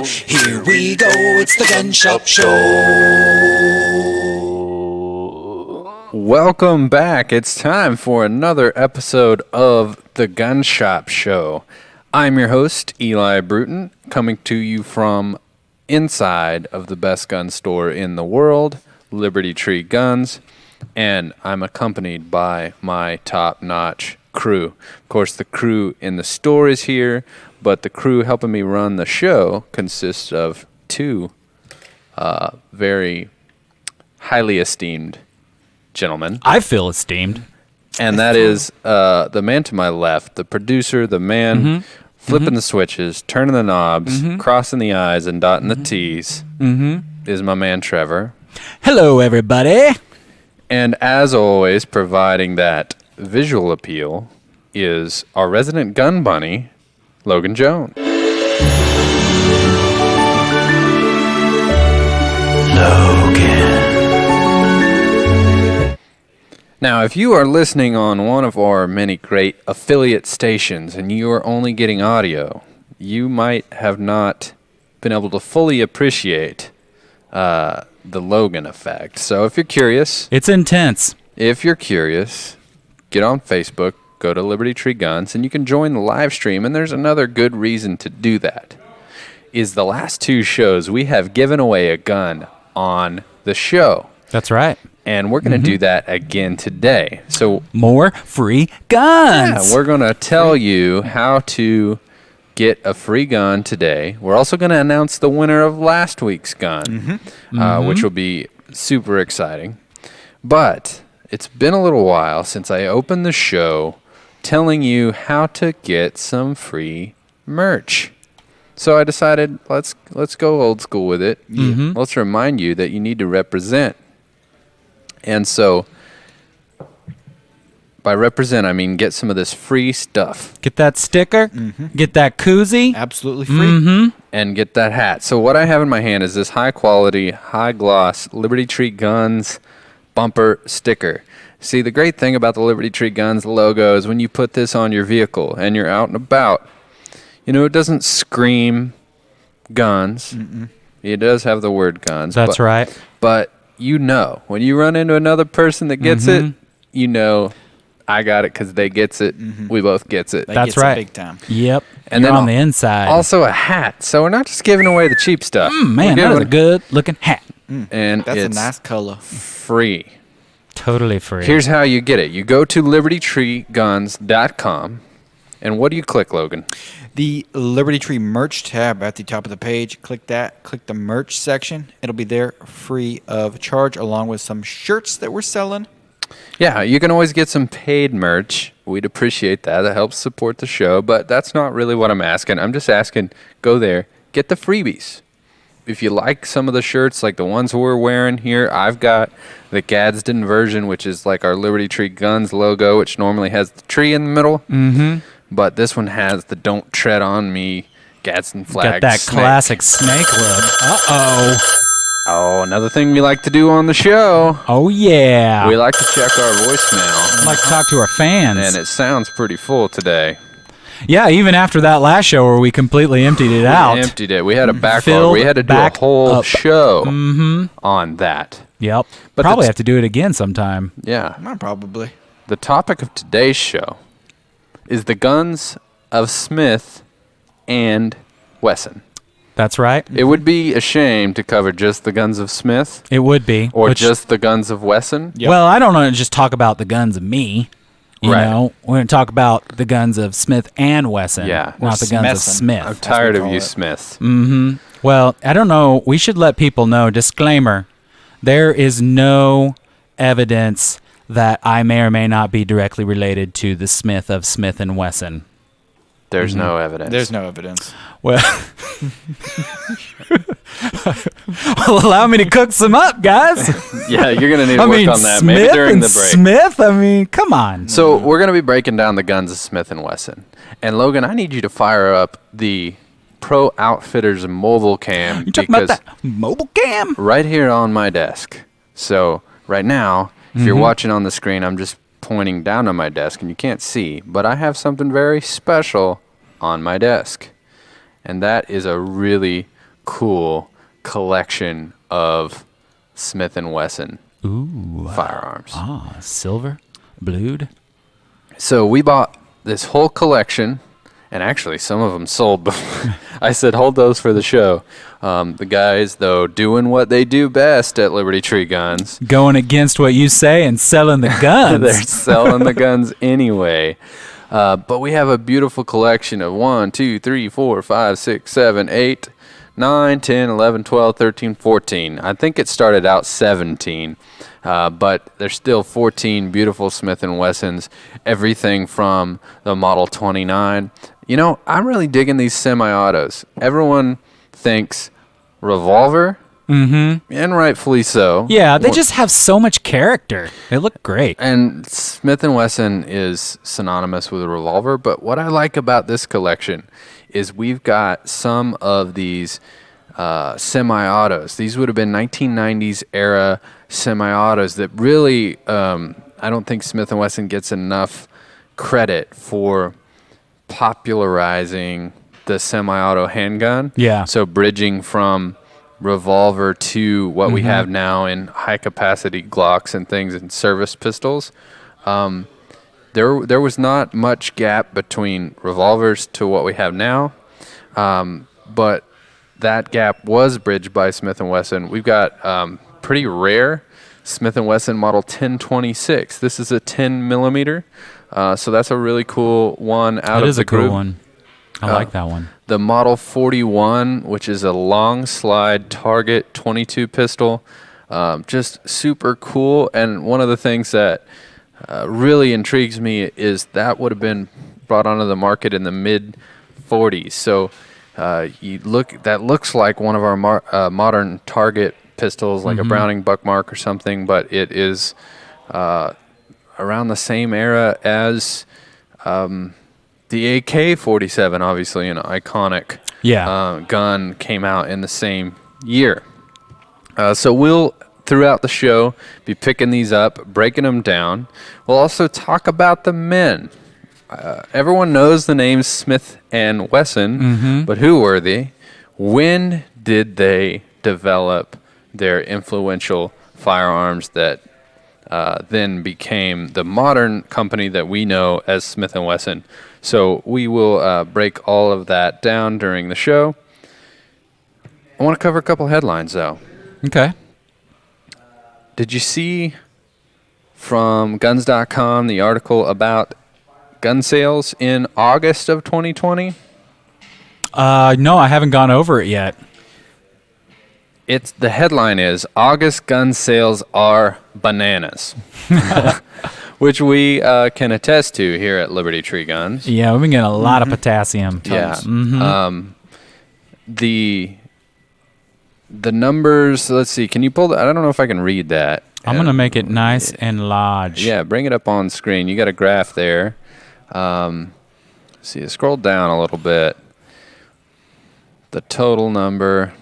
Here we go, it's the Gun Shop Show. Welcome back. It's time for another episode of the Gun Shop Show. I'm your host, Eli Bruton, coming to you from inside of the best gun store in the world, Liberty Tree Guns, and I'm accompanied by my top-notch crew. Of course, the crew in the store is here, but the crew helping me run the show consists of two very highly esteemed gentlemen. I feel esteemed. And that is the man to my left, the producer, the man flipping the switches, turning the knobs, crossing the I's and dotting the T's, is my man Trevor. Hello, everybody. And as always, providing that visual appeal is our resident gun bunny, Logan Jones. Now, if you are listening on one of our many great affiliate stations and you are only getting audio, you might have not been able to fully appreciate the Logan effect. So if you're curious... It's intense. If you're curious, get on Facebook, go to Liberty Tree Guns, and you can join the live stream. And there's another good reason to do that. Is the last two shows, we have given away a gun on the show. That's right. And we're going to do that again today. So more free guns. Yeah, we're going to tell you how to get a free gun today. We're also going to announce the winner of last week's gun, which will be super exciting. But it's been a little while since I opened the show telling you how to get some free merch. So I decided let's go old school with it. Let's remind you that you need to represent. And so, by represent, I mean get some of this free stuff. Get that sticker. Get that koozie. Absolutely free. And get that hat. So what I have in my hand is this high-quality, high-gloss Liberty Tree Guns bumper sticker. See, the great thing about the Liberty Tree Guns logo is when you put this on your vehicle and you're out and about, you know, it doesn't scream guns. It does have the word guns. That's right. But... you know, when you run into another person that gets it, you know, I got it because they gets it. We both gets it. That's right. Big time. Yep. And You're then on the inside. Also a hat. So we're not just giving away the cheap stuff. Man, that is a good-looking hat. And That's it's a nice color. free. Totally free. Here's how you get it. You go to libertytreeguns.com. And what do you click, Logan? The Liberty Tree merch tab at the top of the page. Click that. Click the merch section. It'll be there free of charge along with some shirts that we're selling. Yeah, you can always get some paid merch. We'd appreciate that. That helps support the show. But that's not really what I'm asking. I'm just asking, go there, get the freebies. If you like some of the shirts, like the ones we're wearing here, I've got the Gadsden version, which is like our Liberty Tree Guns logo, which normally has the tree in the middle. But this one has the "Don't Tread on Me" Gadsden flag. Got that snake. classic snake look. Uh-oh. Oh, another thing we like to do on the show. Oh, yeah. We like to check our voicemail. I'd like to talk to our fans. And it sounds pretty full today. Yeah, even after that last show where we completely emptied it out. We emptied it. We had a backlog. Filled We had to do a back whole up. show on that. Yep. But Probably have to do it again sometime. Yeah. Probably. The topic of today's show is the guns of Smith and Wesson. That's right. It would be a shame to cover just the guns of Smith It would be. or just the guns of Wesson. Yep. Well, I don't want to just talk about the guns of me. You Right. know, we're going to talk about the guns of Smith and Wesson, Yeah. not the guns of Smesson. Smith. I'm tired of call you, it. Smith. Well, I don't know. We should let people know, disclaimer, there is no evidence that I may or may not be directly related to the Smith of Smith and Wesson. There's no evidence. There's no evidence. Well, well, allow me to cook some up, guys. Yeah, you're going to need to I work mean, on that Smith maybe during and the break. Smith. I mean, come on. So we're going to be breaking down the guns of Smith and Wesson. And Logan, I need you to fire up the Pro Outfitters mobile cam You talking about that mobile cam? right here on my desk. So right now, if you're watching on the screen, I'm just pointing down on my desk and you can't see, but I have something very special on my desk. And that is a really cool collection of Smith & Wesson firearms. Silver, blued. So we bought this whole collection, and actually some of them sold before. I said, hold those for the show. The guys, though, doing what they do best at Liberty Tree Guns. Going against what you say and selling the guns. They're selling the guns anyway. But we have a beautiful collection of 1, 2, 3, 4, 5, 6, 7, 8, 9, 10, 11, 12, 13, 14. I think it started out 17. But there's still 14 beautiful Smith & Wessons, everything from the Model 29. You know, I'm really digging these semi-autos. Everyone thinks revolver, and rightfully so. Yeah, they just have so much character. They look great. And Smith & Wesson is synonymous with a revolver, but what I like about this collection is we've got some of these semi-autos. These would have been 1990s era semi-autos that really, I don't think Smith & Wesson gets enough credit for popularizing the semi-auto handgun. Yeah. So bridging from revolver to what we have now in high-capacity Glocks and things and service pistols. There was not much gap between revolvers to what we have now, but that gap was bridged by Smith & Wesson. We've got pretty rare Smith & Wesson Model 1026. This is a 10 millimeter, so that's a really cool one out of the group. It is a cool one. I like that one. The Model 41, which is a long slide target 22 pistol, just super cool. And one of the things that really intrigues me is that would have been brought onto the market in the mid 40s. So that looks like one of our modern target pistols, like a Browning Buckmark or something, but it is around the same era as the AK-47, obviously an iconic gun, came out in the same year. So we'll, throughout the show, be picking these up, breaking them down. We'll also talk about the men. Everyone knows the names Smith and Wesson, but who were they? When did they develop their influential firearms that then became the modern company that we know as Smith & Wesson? So we will break all of that down during the show. I want to cover a couple headlines, though. Okay. Did you see from guns.com the article about gun sales in August of 2020? No, I haven't gone over it yet. The headline is August gun sales are bananas, which we can attest to here at Liberty Tree Guns. Yeah, we've been getting a lot of potassium. Yeah. The numbers, let's see, can you pull I don't know if I can read that. I'm going to make it nice and large. Yeah, bring it up on screen. You got a graph there. See, scroll down a little bit. The total number,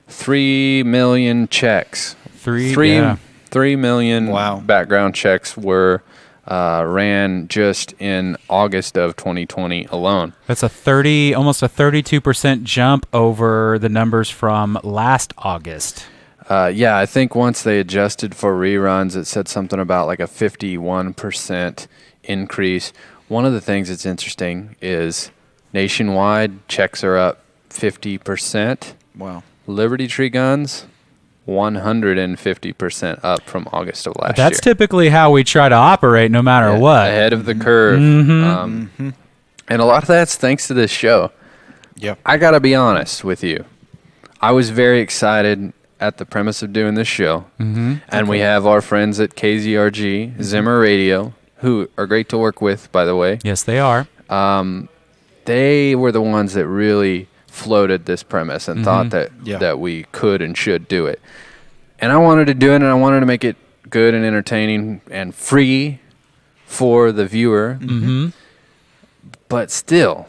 3 million checks. 3 million background checks were ran just in August of 2020 alone. That's almost a 32% jump over the numbers from last August. Yeah, I think once they adjusted for reruns, it said something about like a 51% increase. One of the things that's interesting is nationwide checks are up 50%. Wow. Liberty Tree Guns, 150% up from August of last year. That's typically how we try to operate no matter what. Ahead of the curve. And a lot of that's thanks to this show. Yep. I got to be honest with you. I was very excited at the premise of doing this show. And we have our friends at KZRG, Zimmer Radio, who are great to work with, by the way. Yes, they are. They were the ones that really floated this premise and thought that we could and should do it. And I wanted to do it, and I wanted to make it good and entertaining and free for the viewer. But still,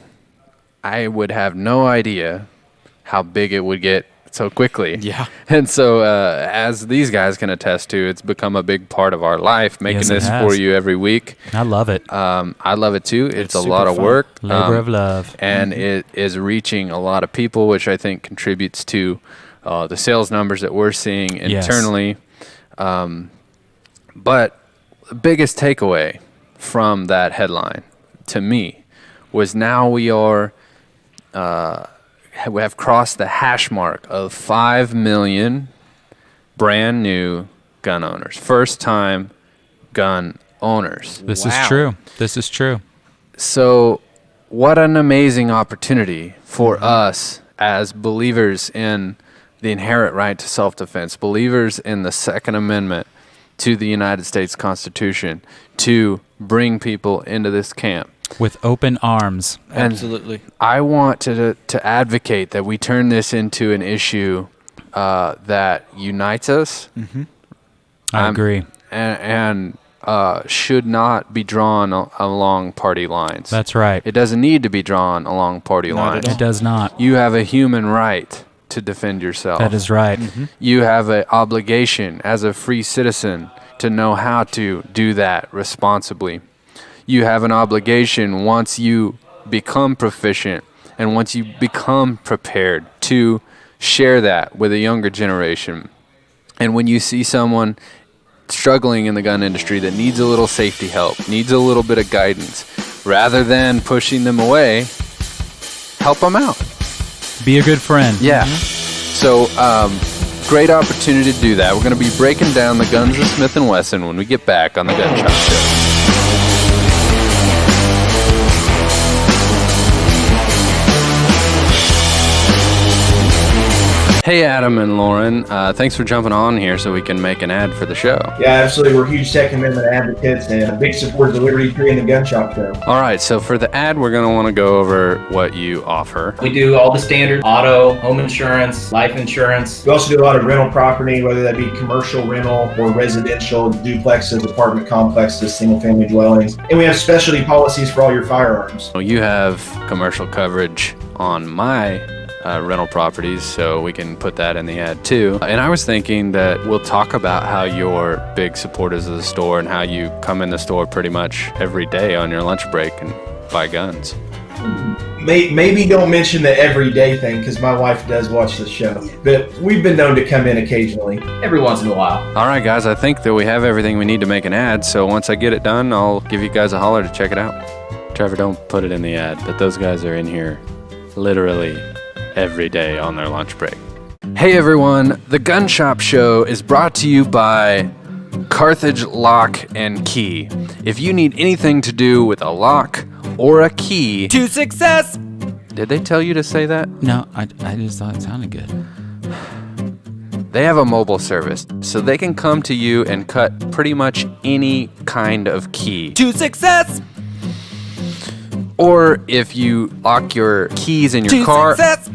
I would have no idea how big it would get so quickly. Yeah. And so, as these guys can attest to, it's become a big part of our life, making Yes, it this has. for you every week. I love it. I love it too. It's a super lot of fun. work. Labor of love. And it is reaching a lot of people, which I think contributes to the sales numbers that we're seeing Yes. internally. But the biggest takeaway from that headline to me was now we have crossed the hash mark of 5 million brand new gun owners, first time gun owners. This is true. This is true. So, what an amazing opportunity for us as believers in the inherent right to self-defense, believers in the Second Amendment to the United States Constitution, to bring people into this camp. With open arms. And Absolutely. I want to advocate that we turn this into an issue that unites us. I agree. And should not be drawn along party lines. That's right. It doesn't need to be drawn along party Not at lines. all. It does not. You have a human right to defend yourself. That is right. You have an obligation as a free citizen to know how to do that responsibly. You have an obligation once you become proficient and once you become prepared to share that with a younger generation. And when you see someone struggling in the gun industry that needs a little safety help, needs a little bit of guidance, rather than pushing them away, help them out. Be a good friend. Yeah. So, great opportunity to do that. We're going to be breaking down the guns of Smith & Wesson when we get back on the Gun Shop Show. Hey, Adam and Lauren. Thanks for jumping on here so we can make an ad for the show. Yeah, absolutely. We're huge Second Amendment advocates and big supporters of the Liberty Tree and the Gun Shop Show. All right, so for the ad, we're going to want to go over what you offer. We do all the standard auto, home insurance, life insurance. We also do a lot of rental property, whether that be commercial rental or residential, duplexes, apartment complexes, single-family dwellings. And we have specialty policies for all your firearms. You have commercial coverage on my rental properties, so we can put that in the ad too. And I was thinking that we'll talk about how you're big supporters of the store and how you come in the store pretty much every day on your lunch break and buy guns. Maybe don't mention the everyday thing because my wife does watch the show. But we've been known to come in occasionally. Every once in a while. All right, guys, I think that we have everything we need to make an ad, so once I get it done, I'll give you guys a holler to check it out. Trevor, don't put it in the ad, but those guys are in here literally every day on their lunch break. Hey everyone, the Gun Shop Show is brought to you by Carthage Lock and Key. If you need anything to do with a lock or a key... To success! Did they tell you to say that? No, I just thought it sounded good. They have a mobile service, so they can come to you and cut pretty much any kind of key. To success! Or if you lock your keys in your To car... success!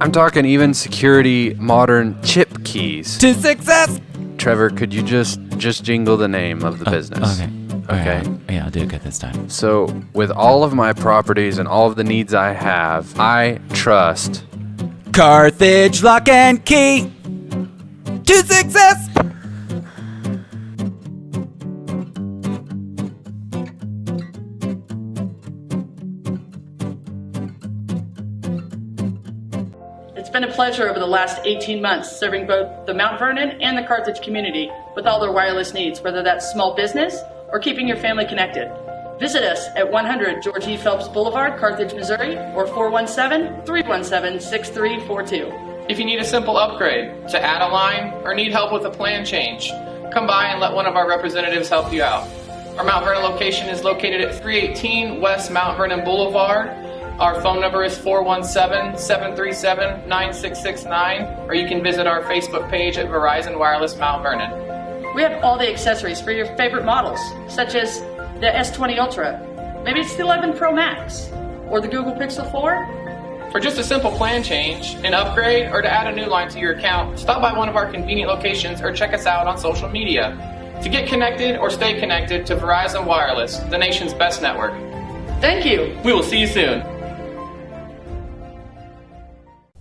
I'm talking even security modern chip keys. To success! Trevor, could you just jingle the name of the business? Okay. Yeah, I'll do it good this time. So, with all of my properties and all of the needs I have, I trust. Carthage Lock and Key! To success! It's been a pleasure over the last 18 months serving both the Mount Vernon and the Carthage community with all their wireless needs, whether that's small business or keeping your family connected. Visit us at 100 George E. Phelps Boulevard, Carthage, Missouri, or 417-317-6342. If you need a simple upgrade, to add a line, or need help with a plan change, come by and let one of our representatives help you out. Our Mount Vernon location is located at 318 West Mount Vernon Boulevard. Our phone number is 417-737-9669, or you can visit our Facebook page at Verizon Wireless Mount Vernon. We have all the accessories for your favorite models, such as the S20 Ultra, maybe it's the 11 Pro Max, or the Google Pixel 4. For just a simple plan change, an upgrade, or to add a new line to your account, stop by one of our convenient locations or check us out on social media. To get connected or stay connected to Verizon Wireless, the nation's best network. Thank you. We will see you soon.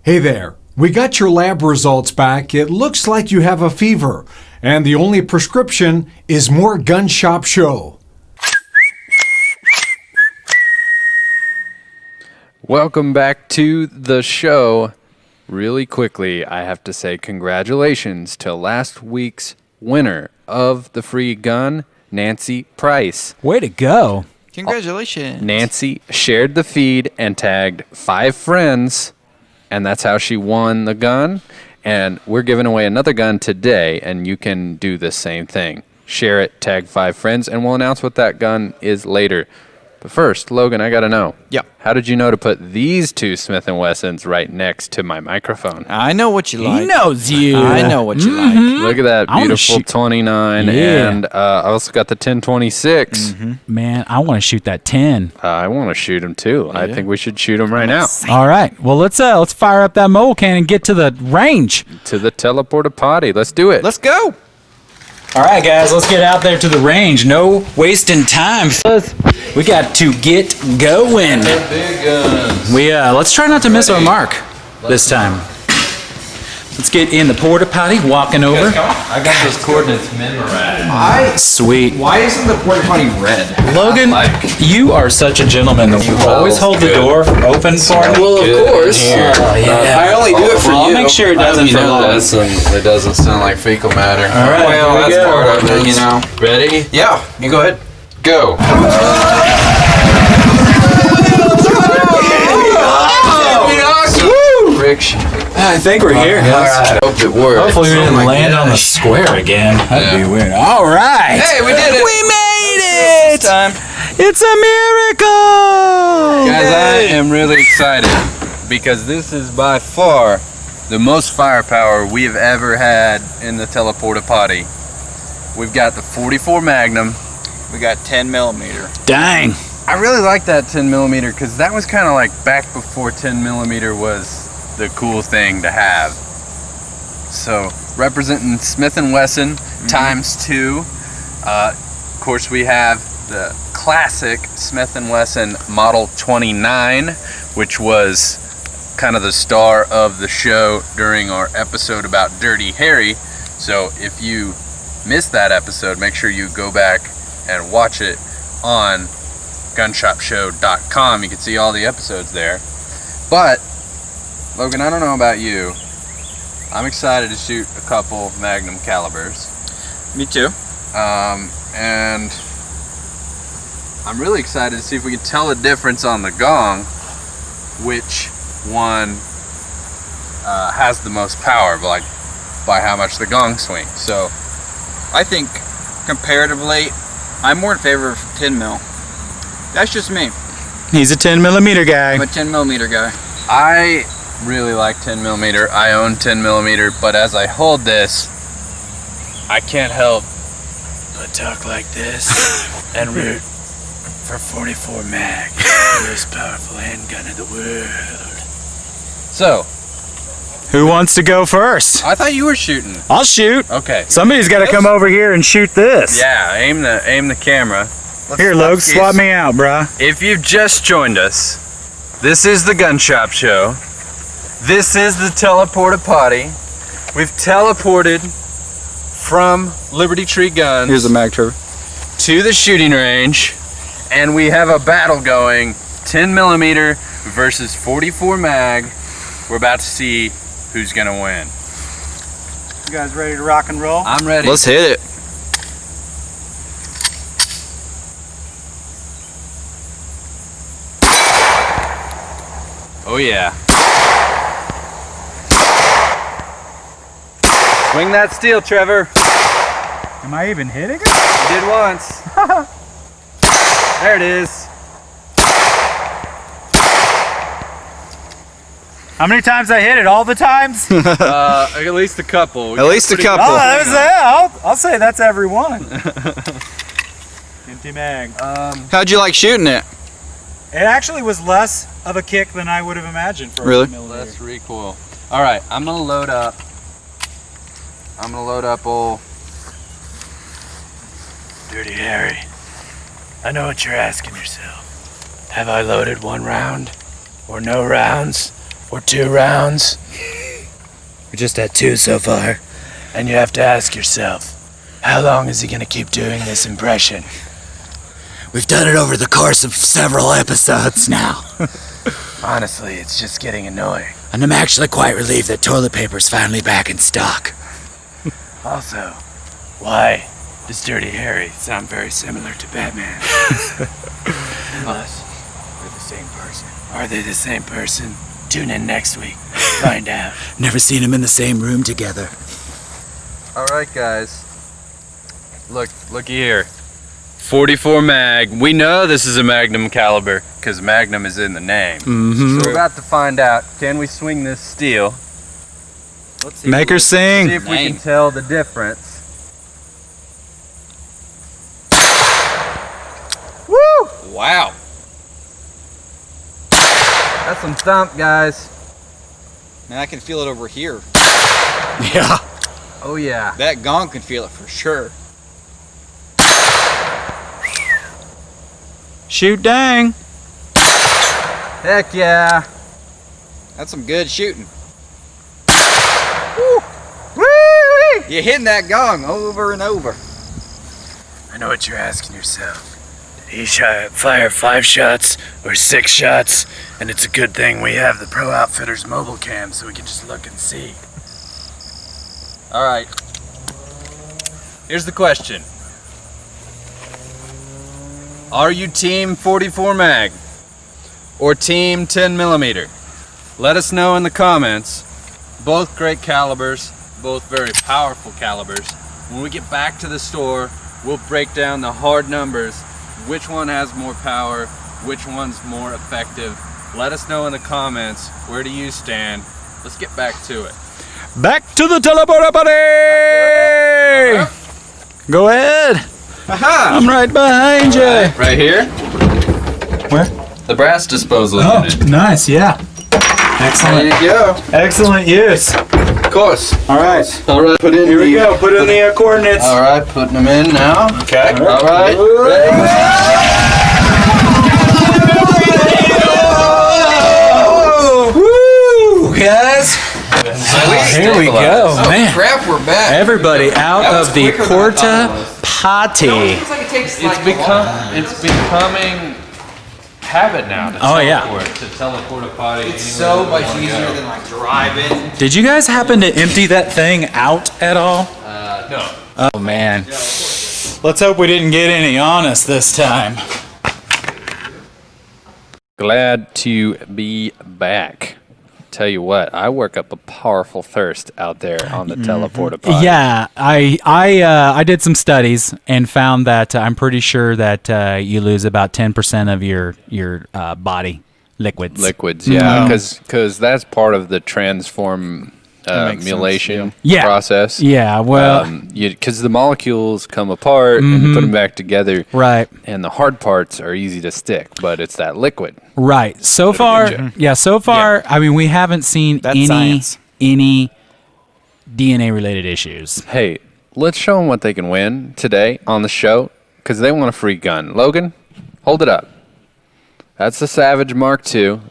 Hey there. We got your lab results back. It looks like you have a fever, and the only prescription is more Gun Shop Show. Welcome back to the show. Really quickly, I have to say congratulations to last week's winner of the free gun, Nancy Price. Way to go. Congratulations. Nancy shared the feed and tagged 5 friends, and that's how she won the gun. And we're giving away another gun today, and you can do the same thing. Share it, tag 5 friends, and we'll announce what that gun is later. But first, Logan, I got to know. Yeah. How did you know to put these 2 Smith & Wessons right next to my microphone? I know what you like. He knows you. I know what you like. Look at that I wanna beautiful shoot- 29, Yeah. and I also got the 1026. Man, I want to shoot that 10. I want to shoot him too. I think we should shoot him right now. All right. Well, let's fire up that mole can and get to the range. To the teleporter potty. Let's do it. Let's go. All right, guys, let's get out there to the range. No wasting time. We got to get going. Big guns. Let's try not to miss our mark this time. Let's get in the porta potty, walking over. I got those coordinates memorized. Sweet. Why isn't the porta potty red? Logan, you are such a gentleman. You always hold the door open for me. Well, of course. I only do it for I'll you. make sure it doesn't for long. It doesn't sound like fecal matter. All right, Well, here we that's go. part of it, you know. Ready? Yeah, you go ahead. Go. Friction. I think we're here. All right. Hope it works. Hopefully we didn't land on the square again. That'd be weird. All right. Hey, we did it. We made it. This time. It's a miracle. Guys, I am really excited because this is by far the most firepower we have ever had in the teleporter potty. We've got the 44 Magnum. We got 10 millimeter. Dang. I really like that 10 millimeter because that was kind of like back before 10 millimeter was the cool thing to have. So representing Smith & Wesson times 2. Of course, we have the classic Smith & Wesson Model 29, which was kind of the star of the show during our episode about Dirty Harry. So if you missed that episode, make sure you go back and watch it on gunshopshow.com. You can see all the episodes there. But Logan, I don't know about you. I'm excited to shoot a couple Magnum calibers. Me too. And I'm really excited to see if we can tell the difference on the gong, which one has the most power, like by how much the gong swings. So I think comparatively, I'm more in favor of 10 mil. That's just me. He's a 10 millimeter guy. I'm a 10 millimeter guy. I really like 10 millimeter. I own 10 millimeter, but as I hold this, I can't help but talk like this and root for 44 mag, the most powerful handgun in the world. So, Who wants to go first? I thought you were shooting. I'll shoot. Okay. Somebody's got to come over here and shoot this. Yeah, aim the camera. Here, Logan, swap me out, bruh. If you've just joined us, this is the Gun Shop Show. This is the teleporter potty. We've teleported from Liberty Tree Guns Here's the mag turret. to the shooting range, and we have a battle going, 10 millimeter versus 44 mag. We're about to see who's gonna win. You guys ready to rock and roll? I'm ready. Let's hit it. Oh yeah. Swing that steel, Trevor. Am I even hitting it? You did once. There it is. How many times I hit it? All the times? At least a couple. At least a couple. Oh, that was it. I'll say that's every one. Empty mag. How'd you like shooting it? It actually was less of a kick than I would have imagined for Really? a millimeter. Less recoil. All right, I'm gonna load up. Old Dirty Harry. I know what you're asking yourself. Have I loaded one round or no rounds? or 2 rounds. We're just at 2 so far. And you have to ask yourself, how long is he going to keep doing this impression? We've done it over the course of several episodes now. Honestly, it's just getting annoying. And I'm actually quite relieved that toilet paper's finally back in stock. Also, why does Dirty Harry sound very similar to Batman? Us, we're the same person. Are they the same person? Tune in next week. Find out. Never seen them in the same room together. All right, guys. Looky here. 44 mag. We know this is a Magnum caliber because Magnum is in the name. Mm-hmm. So we're about to find out. Can we swing this steel? Let's see. Make her sing. See if we can tell the difference. Woo! Wow. That's some thump, guys. Man, I can feel it over here. Yeah. Oh yeah. That gong can feel it for sure. Shoot dang. Heck yeah. That's some good shooting. Woo! You're hitting that gong over and over. I know what you're asking yourself. Did he fire 5 shots or 6 shots? And it's a good thing we have the Pro Outfitters mobile cam so we can just look and see. All right. Here's the question. Are you team 44 mag or team 10 millimeter? Let us know in the comments. Both great calibers, both very powerful calibers. When we get back to the store, we'll break down the hard numbers. Which one has more power? Which one's more effective? Let us know in the comments. Where do you stand? Let's get back to it. Back to the teleporter buddy! Go ahead. Aha! I'm right behind you. Right here? Where? The brass disposal Oh, unit. nice, yeah. There Excellent. you go. Excellent use. Of course. All right. All right, put in Here we go. Put in the coordinates. All right, putting them in now. Okay. All right. Woo, guys. Here we go, Oh man. crap, we're back. Everybody out That was of the quicker than I thought it porta was. potty. It's becoming habit now to teleport, to teleport a potty. It's so much easier than like driving. Did you guys happen to empty that thing out at all? No. Oh, man. Let's hope we didn't get any on us this time. Glad to be back. Tell you what, I work up a powerful thirst out there on the teleporter potty. Yeah, I did some studies and found that I'm pretty sure that you lose about 10% of your body liquids. Liquids, yeah, because that's part of the transform emulation process. Yeah, well, because the molecules come apart and you put them back together, right? And the hard parts are easy to stick, but it's that liquid. Right. So far, I mean, we haven't seen any DNA related issues. Hey, let's show them what they can win today on the show because they want a free gun. Logan, hold it up. That's the Savage Mark II.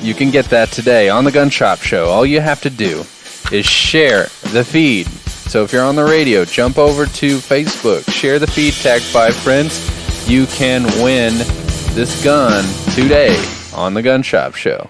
You can get that today on the Gun Shop Show. All you have to do is share the feed. So if you're on the radio, jump over to Facebook, share the feed, tag 5 friends. You can win this gun today on the Gun Shop Show.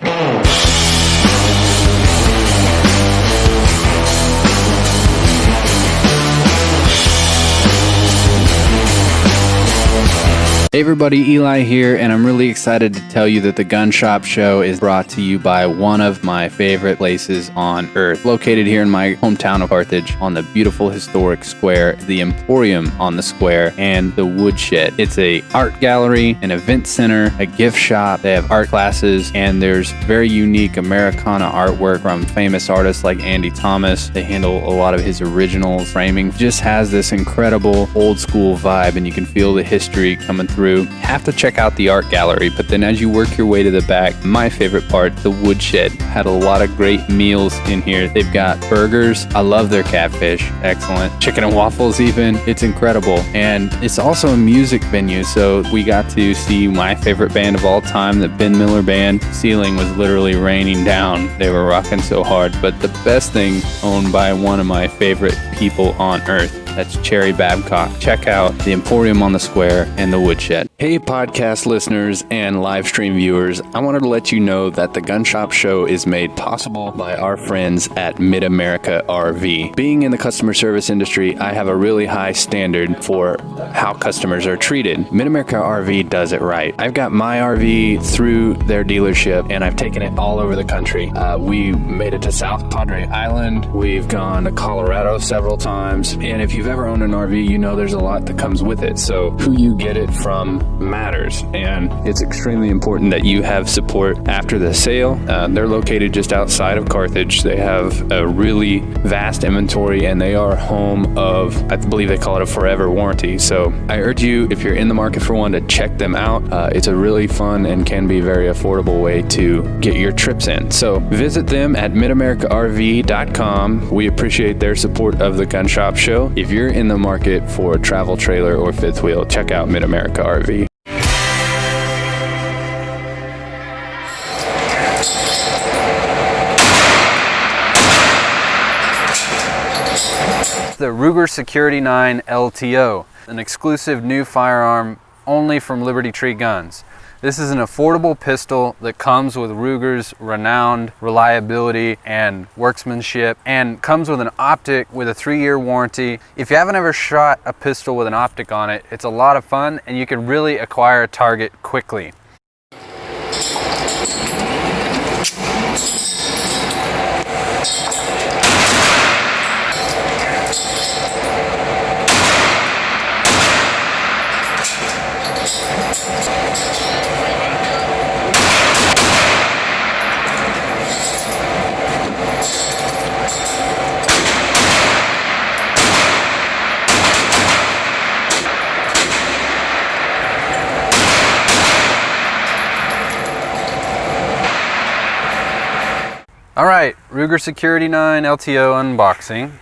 Hey everybody, Eli here, and I'm really excited to tell you that the Gun Shop Show is brought to you by one of my favorite places on earth. Located here in my hometown of Carthage on the beautiful historic square, the Emporium on the square, and the Woodshed. It's a art gallery, an event center, a gift shop. They have art classes, and there's very unique Americana artwork from famous artists like Andy Thomas. They handle a lot of his original framing. Just has this incredible old school vibe, and you can feel the history coming through through, have to check out the art gallery. But then as you work your way to the back, my favorite part, the woodshed, had a lot of great meals in here. They've got burgers. I love their catfish. Excellent. Chicken and waffles even. It's incredible. And it's also a music venue. So we got to see my favorite band of all time, the Ben Miller Band. Ceiling was literally raining down. They were rocking so hard. But the best thing, owned by one of my favorite people on earth, that's Cherry Babcock. Check out the Emporium on the Square and the Woodshed. Hey, podcast listeners and live stream viewers. I wanted to let you know that the Gun Shop Show is made possible by our friends at Mid-America RV. Being in the customer service industry, I have a really high standard for how customers are treated. Mid-America RV does it right. I've got my RV through their dealership, and I've taken it all over the country. We made it to South Padre Island. We've gone to Colorado several times. And if you've ever owned an RV, you know there's a lot that comes with it. So who you get it from matters. And it's extremely important that you have support after the sale. They're located just outside of Carthage. They have a really vast inventory, and they are home of, I believe they call it a forever warranty. So I urge you, if you're in the market for one, to check them out. It's a really fun and can be very affordable way to get your trips in. So visit them at midamericarv.com. We appreciate their support of the Gun Shop Show. If you're in the market for a travel trailer or fifth wheel, check out Mid-America RV. The Ruger Security 9 LTO, an exclusive new firearm only from Liberty Tree Guns. This is an affordable pistol that comes with Ruger's renowned reliability and workmanship, and comes with an optic with a 3-year warranty. If you haven't ever shot a pistol with an optic on it, it's a lot of fun, and you can really acquire a target quickly. All right, Ruger Security 9 LTO unboxing.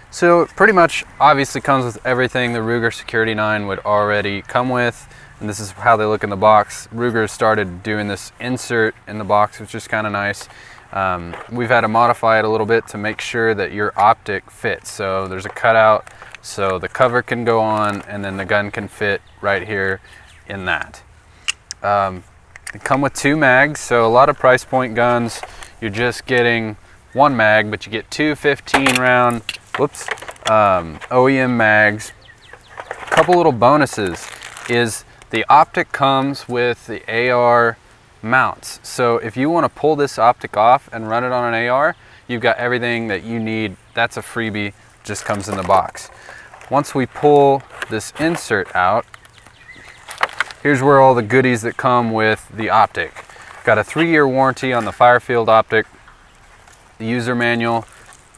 So it pretty much obviously comes with everything the Ruger Security 9 would already come with, and this is how they look in the box. Ruger started doing this insert in the box, which is kind of nice. We've had to modify it a little bit to make sure that your optic fits. So there's a cutout so the cover can go on, and then the gun can fit right here in that. They come with 2 mags, so a lot of price point guns, you're just getting 1 mag, but you get 2 15 round, OEM mags. A couple little bonuses is the optic comes with the AR mounts. So if you want to pull this optic off and run it on an AR, you've got everything that you need. That's a freebie, just comes in the box. Once we pull this insert out, here's where all the goodies that come with the optic. Got a 3-year warranty on the Firefield optic, the user manual.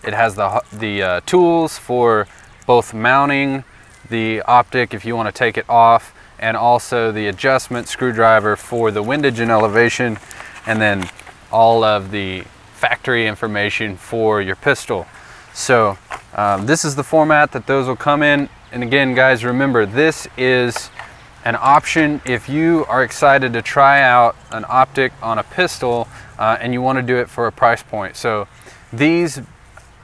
It has the tools for both mounting the optic if you want to take it off, and also the adjustment screwdriver for the windage and elevation, and then all of the factory information for your pistol. So this is the format that those will come in. And again, guys, remember, this is an option if you are excited to try out an optic on a pistol and you want to do it for a price point. So these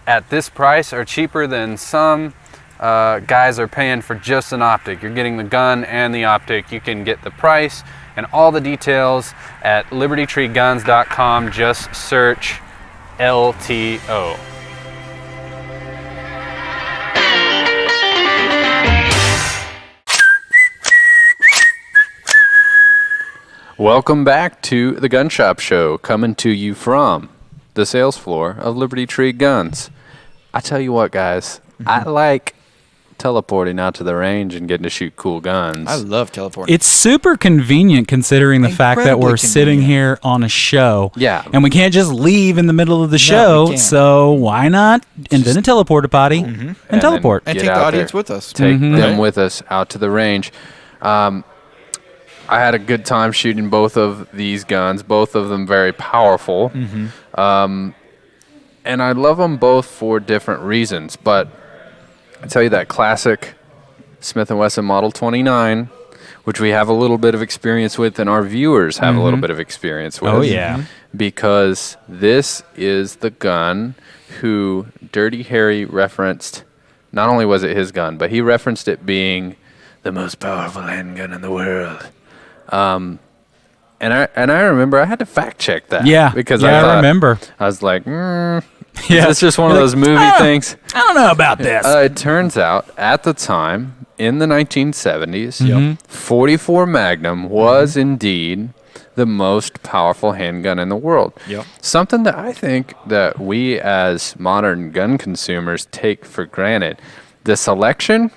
at this price are cheaper than some guys are paying for just an optic. You're getting the gun and the optic. You can get the price and all the details at libertytreeguns.com. Just search LTO. Welcome back to the Gun Shop Show, coming to you from the sales floor of Liberty Tree Guns. I tell you what, guys, I like teleporting out to the range and getting to shoot cool guns. I love teleporting. It's super convenient considering the fact that we're Incredibly sitting convenient. here on a show. Yeah. And we can't just leave in the middle of the we show. can't. So why not invent a teleporter potty and then teleport? and get take the out audience there. with us. Take them Right? with us out to the range. I had a good time shooting both of these guns, both of them very powerful. And I love them both for different reasons. But I tell you that classic Smith & Wesson Model 29, which we have a little bit of experience with and our viewers have a little bit of experience with. Oh, yeah. Because this is the gun who Dirty Harry referenced. Not only was it his gun, but he referenced it being the most powerful handgun in the world. And I remember I had to fact check that. Yeah. Because yeah, I thought, remember. I was like, Yeah. is this just one of You're those like, movie things? I don't know about this. It turns out at the time in the 1970s, 44 Magnum was indeed the most powerful handgun in the world. Yep. Something that I think that we as modern gun consumers take for granted. The selection,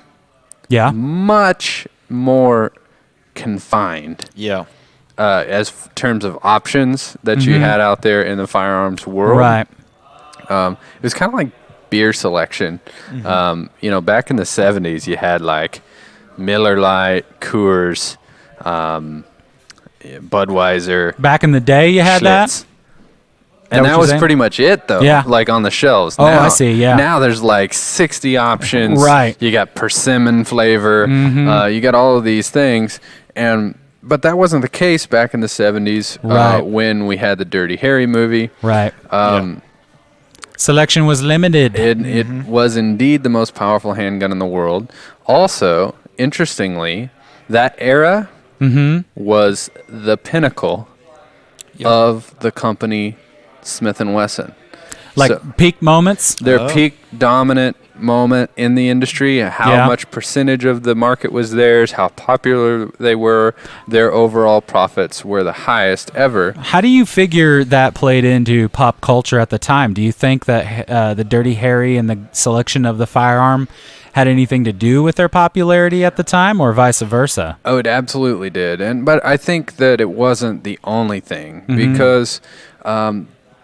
yeah. much more confined Yeah. terms of options that you had out there in the firearms world. Right. It was kind of like beer selection. Back in the 70s, you had like Miller Lite, Coors, Budweiser. Back in the day, you had Schlitz. that? And what that you're was saying? pretty much it, though. Yeah. Like on the shelves. Oh, now, I see, yeah. Now there's like 60 options. Right. You got persimmon flavor. You got all of these things. But that wasn't the case back in the 70s Right. when we had the Dirty Harry movie. Right. Selection was limited. It was indeed the most powerful handgun in the world. Also, interestingly, that era was the pinnacle of the company Smith & Wesson. Like So peak moments. their peak dominant moment in the industry, how much percentage of the market was theirs, how popular they were, their overall profits were the highest ever. How do you figure that played into pop culture at the time? Do you think that the Dirty Harry and the selection of the firearm had anything to do with their popularity at the time, or vice versa? Oh, it absolutely did. But I think that it wasn't the only thing because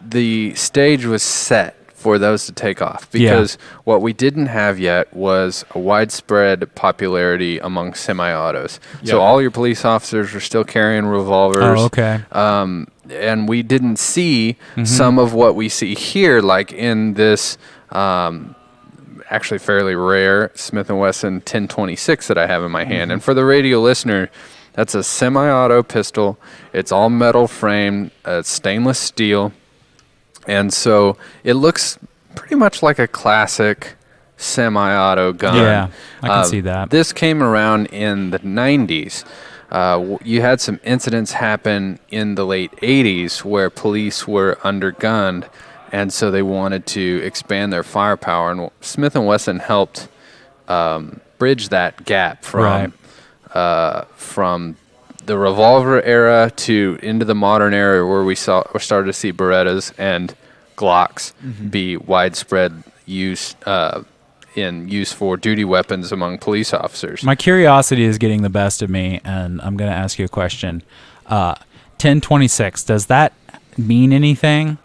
the stage was set for those to take off. Because what we didn't have yet was a widespread popularity among semi-autos. So all your police officers were still carrying revolvers. Oh, okay. And we didn't see some of what we see here, like in this actually fairly rare Smith & Wesson 1026 that I have in my hand. And for the radio listener, that's a semi-auto pistol. It's all metal frame, stainless steel. And so it looks pretty much like a classic semi-auto gun. Yeah, I can see that. This came around in the 90s. You had some incidents happen in the late 80s where police were undergunned, and so they wanted to expand their firepower. And Smith & Wesson helped bridge that gap from the revolver era to into the modern era where we started to see Berettas and Glocks be widespread use in use for duty weapons among police officers. My curiosity is getting the best of me, and I'm going to ask you a question. 1026, does that mean anything?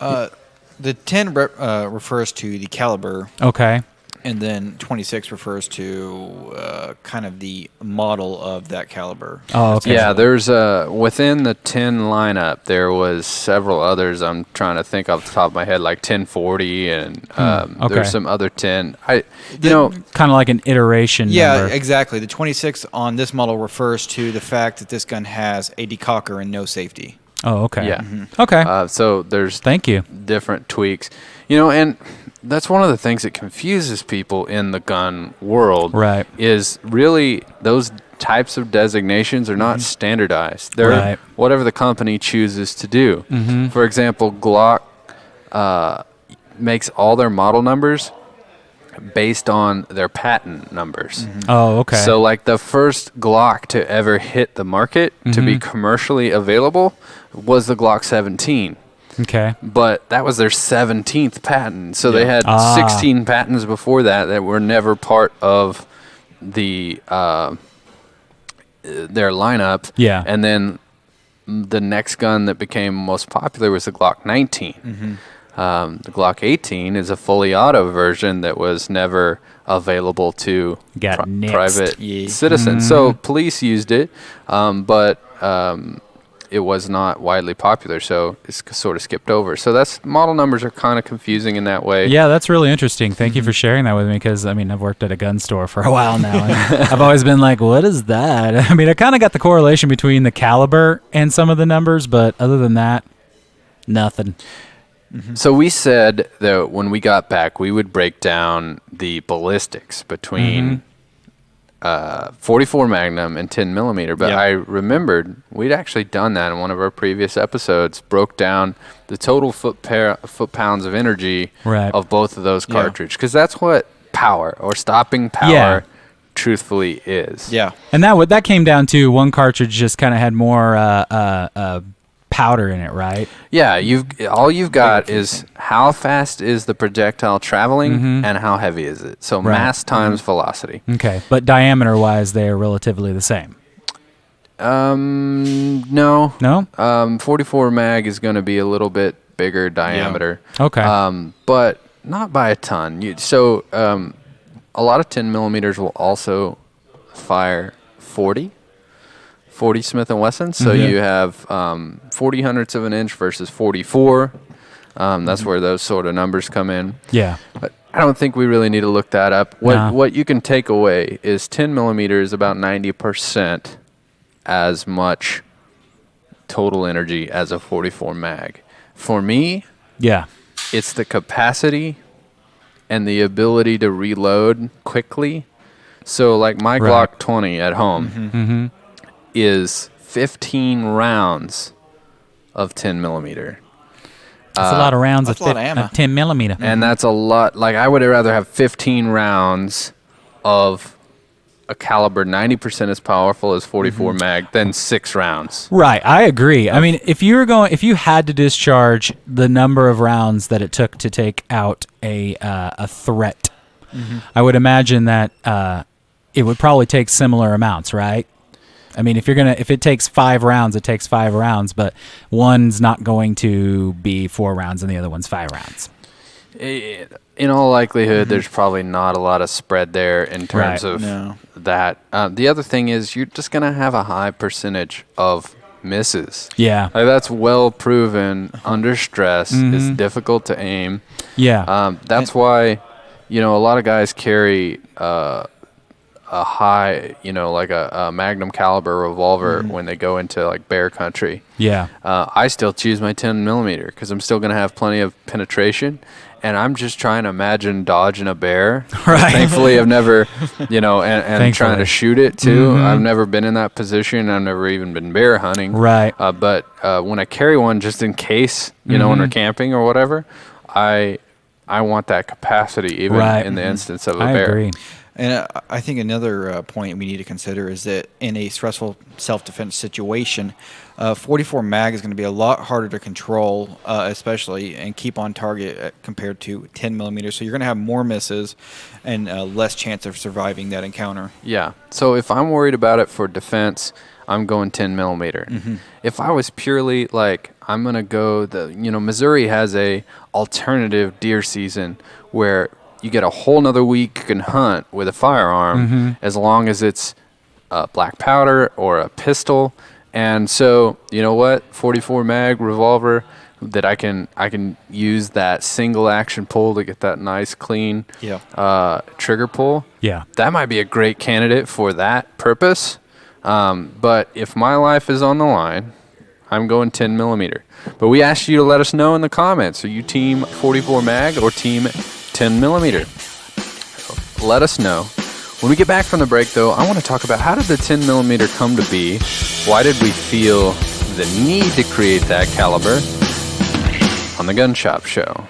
The 10 refers to the caliber, Okay. and then 26 refers to kind of the model of that caliber. Oh, okay. Yeah, there's within the 10 lineup, there was several others. I'm trying to think off the top of my head, like 1040, and okay. there's some other 10. Kind of like an iteration Yeah, number. exactly. The 26 on this model refers to the fact that this gun has a decocker and no safety. Oh, okay. Yeah. Okay. So there's Thank you. different tweaks, and that's one of the things that confuses people in the gun world. Right. Is really those types of designations are not standardized. They're Right. whatever the company chooses to do. For example, Glock makes all their model numbers based on their patent numbers. Oh, okay. So like the first Glock to ever hit the market to be commercially available was the Glock 17. Okay. But that was their 17th patent. So they had Ah. 16 patents before that were never part of the their lineup. Yeah. And then the next gun that became most popular was the Glock 19. The Glock 18 is a fully auto version that was never available to Got nixed. private Yeah. citizens. So police used it, but it was not widely popular, so it's sort of skipped over. So that's model numbers are kind of confusing in that way. Yeah, that's really interesting. Thank you for sharing that with me because, I mean, I've worked at a gun store for a while now. And I've always been like, what is that? I mean, I kind of got the correlation between the caliber and some of the numbers, but other than that, nothing. So we said that when we got back, we would break down the ballistics between 44 Magnum and 10 millimeter. But Yeah. I remembered we'd actually done that in one of our previous episodes, broke down the total foot-pounds of energy Right. of both of those Yeah. cartridges. Because that's what power or stopping power Yeah. truthfully is. Yeah. And that came down to one cartridge just kind of had more powder in it, right? Yeah, all you've got is how fast is the projectile traveling and how heavy is it. So Right. mass times velocity. Okay. But diameter-wise, they are relatively the same. No. No? 44 mag is going to be a little bit bigger diameter. Okay. But not by a ton. A lot of 10 millimeters will also fire 40 Smith & Wesson. So you have 40 hundredths of an inch versus 44. That's where those sort of numbers come in. Yeah. But I don't think we really need to look that up. No. What you can take away is 10 millimeters about 90% as much total energy as a 44 mag. For me, Yeah. it's the capacity and the ability to reload quickly. So like my Right. Glock 20 at home is 15 rounds of 10 millimeter. That's a lot of rounds that's of, a lot of ammo. 10 millimeter. And that's a lot. Like I would rather have 15 rounds of a caliber 90% as powerful as 44 mag than 6 rounds. Right, I agree. I mean, if you had to discharge the number of rounds that it took to take out a threat, I would imagine that it would probably take similar amounts, right? I mean, if it takes 5 rounds, it takes 5 rounds, but one's not going to be 4 rounds and the other one's 5 rounds. In all likelihood, there's probably not a lot of spread there in terms Right. of No. that. The other thing is you're just going to have a high percentage of misses. Yeah. Like that's well proven under stress. It's difficult to aim. Yeah. That's why, a lot of guys carry a high, like a Magnum caliber revolver when they go into like bear country. Yeah. I still choose my 10 millimeter because I'm still going to have plenty of penetration. And I'm just trying to imagine dodging a bear. Right. Thankfully, I've never, and Thankfully. trying to shoot it too. I've never been in that position. I've never even been bear hunting. Right. But when I carry one, just in case, when we're camping or whatever, I want that capacity even Right. in the instance of a I bear. agree. And I think another point we need to consider is that in a stressful self-defense situation, 44 mag is going to be a lot harder to control, especially and keep on target compared to 10 millimeters. So you're going to have more misses and less chance of surviving that encounter. Yeah. So if I'm worried about it for defense, I'm going 10 millimeter. If I was purely like, I'm going to go Missouri has a alternative deer season where you get a whole nother week you can hunt with a firearm as long as it's black powder or a pistol. And so, you know what? 44 mag revolver that I can use that single action pull to get that nice clean trigger pull. Yeah. That might be a great candidate for that purpose. But if my life is on the line, I'm going 10 millimeter. But we asked you to let us know in the comments. Are you team 44 mag or team 10 millimeter? Let us know. When we get back from the break, though, I want to talk about how did the 10 millimeter come to be? Why did we feel the need to create that caliber on the Gun Shop Show?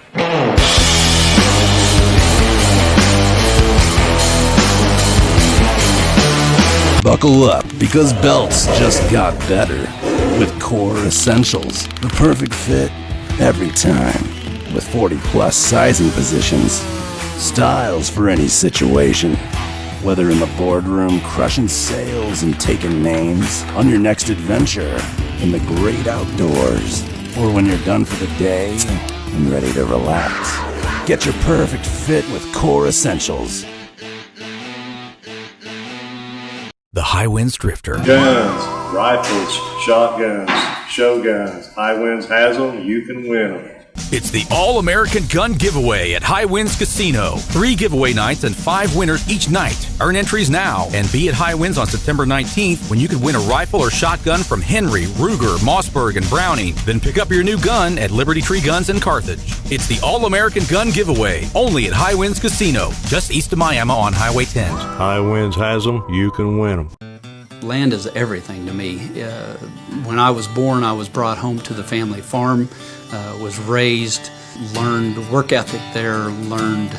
Buckle up, because belts just got better. With Core Essentials, the perfect fit every time. With 40-plus sizing positions, styles for any situation. Whether in the boardroom crushing sales and taking names, on your next adventure, in the great outdoors, or when you're done for the day and ready to relax. Get your perfect fit with Core Essentials. The High Winds Drifter. Guns, rifles, shotguns, show guns. High Winds has them, you can win them. It's the All-American Gun Giveaway at High Winds Casino. 3 giveaway nights and 5 winners each night. Earn entries now and be at High Winds on September 19th when you can win a rifle or shotgun from Henry, Ruger, Mossberg, and Browning. Then pick up your new gun at Liberty Tree Guns in Carthage. It's the All-American Gun Giveaway, only at High Winds Casino, just east of Miami on Highway 10. High Winds has them, you can win them. Land is everything to me. When I was born, I was brought home to the family farm, was raised, learned work ethic there, learned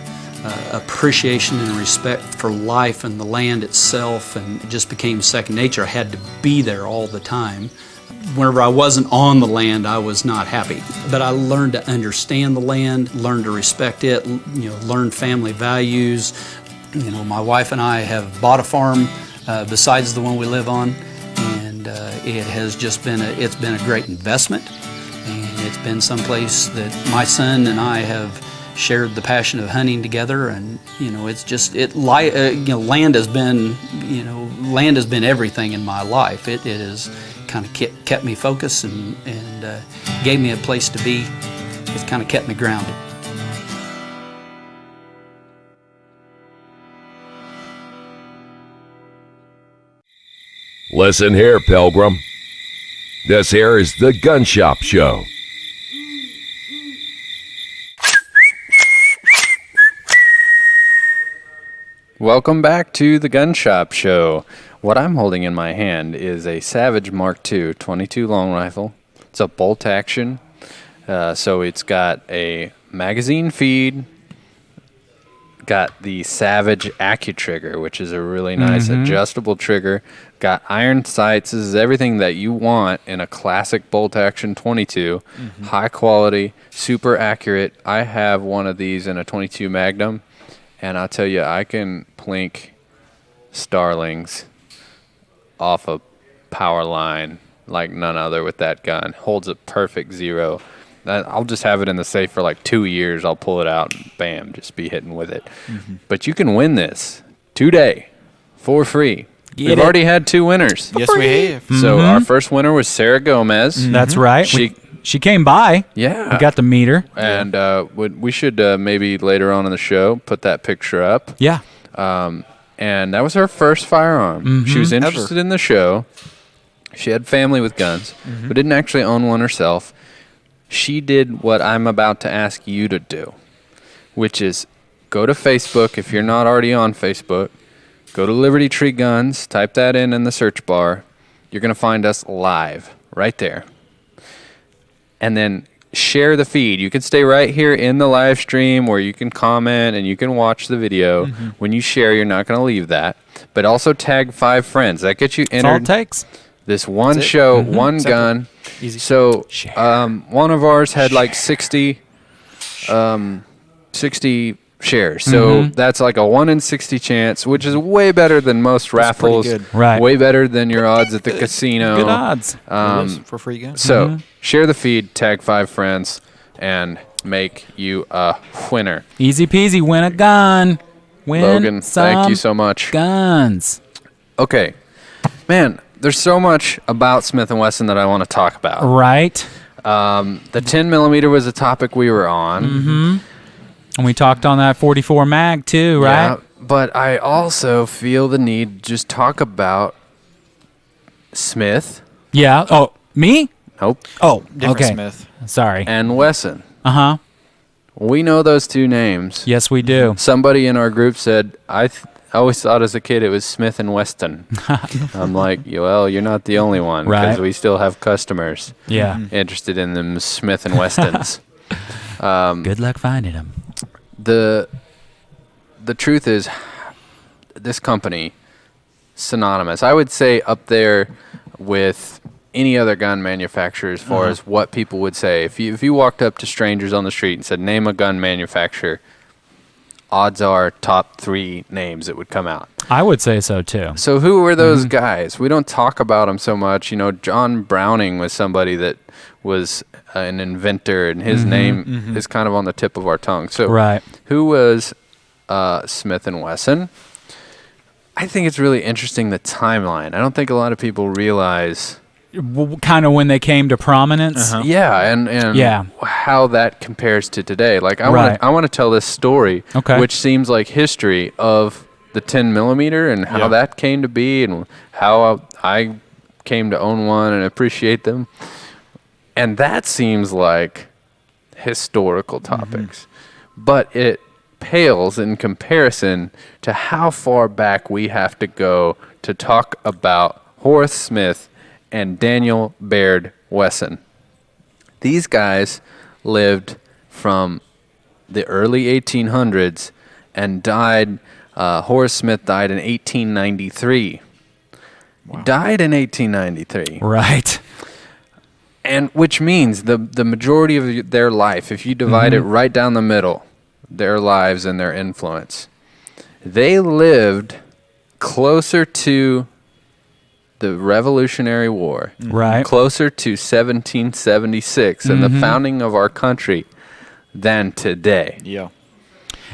appreciation and respect for life and the land itself, and it just became second nature. I had to be there all the time. Whenever I wasn't on the land, I was not happy. But I learned to understand the land, learned to respect it, learned family values. My wife and I have bought a farm besides the one we live on, and it has just been a great investment, and it's been someplace that my son and I have shared the passion of hunting together, and land has been everything in my life. It has kind of kept me focused and gave me a place to be. It's kind of kept me grounded. Listen here, Pilgrim. This here is the Gun Shop Show. Welcome back to the Gun Shop Show. What I'm holding in my hand is a Savage Mark II 22 long rifle. It's a bolt action, so it's got a magazine feed, got the Savage AccuTrigger, which is a really nice adjustable trigger, got iron sights. This is everything that you want in a classic bolt action 22. High quality, super accurate. I have one of these in a 22 Magnum, and I'll tell you, I can plink starlings off a power line like none other with that gun. Holds a perfect zero. I'll just have it in the safe for like 2 years. I'll pull it out and bam, just be hitting with it. But you can win this today for free. We've already had 2 winners. Yes, we have. So our first winner was Sarah Gomez. That's right. She came by. Yeah. We got to meet her. And we should maybe later on in the show put that picture up. Yeah. And that was her first firearm. She was interested in the show. She had family with guns, but didn't actually own one herself. She did what I'm about to ask you to do, which is go to Facebook. If you're not already on Facebook, go to Liberty Tree Guns, type that in the search bar. You're going to find us live right there. And then share the feed. You can stay right here in the live stream where you can comment and you can watch the video. When you share, you're not going to leave that. But also tag 5 friends. That gets you entered. That's all it takes. This one show, one gun. Easy. So one of ours had like 60 shares. So that's like a 1 in 60 chance, which is way better than most raffles. Right. Way better than your odds at the casino. Good odds. For free guns. So share the feed, tag 5 friends, and make you a winner. Easy peasy. Win a gun. Win Logan, some thank you so much. Guns. Okay. Man, there's so much about Smith & Wesson that I want to talk about. Right. The 10 millimeter was a topic we were on. And we talked on that 44 mag too, right? Yeah, but I also feel the need to just talk about Smith. Yeah. Oh, me? Nope. Oh, Different okay. Smith. Sorry. And Wesson. Uh-huh. We know those 2 names. Yes, we do. Somebody in our group said, I always thought as a kid it was Smith and Weston. I'm like, well, you're not the only one. Because we still have customers interested in them Smith and Westons. Good luck finding them. The truth is, this company, synonymous. I would say up there with any other gun manufacturer as far as what people would say. If you walked up to strangers on the street and said, name a gun manufacturer, odds are top 3 names that would come out. I would say so too. So who were those guys? We don't talk about them so much. You know, John Browning was somebody that was an inventor, and his name is kind of on the tip of our tongue. So who was Smith & Wesson? I think it's really interesting, the timeline. I don't think a lot of people realize kind of when they came to prominence. Yeah, and how that compares to today. Like I want to tell this story, which seems like history of the 10 millimeter and how that came to be, and how I came to own one and appreciate them. And that seems like historical topics, but it pales in comparison to how far back we have to go to talk about Horace Smith and Daniel Baird Wesson. These guys lived from the early 1800s and died. Horace Smith died in 1893. Wow. He died in 1893. Right. And which means the majority of their life, if you divide it right down the middle, their lives and their influence, they lived closer to the Revolutionary War, closer to 1776 and the founding of our country than today. Yeah.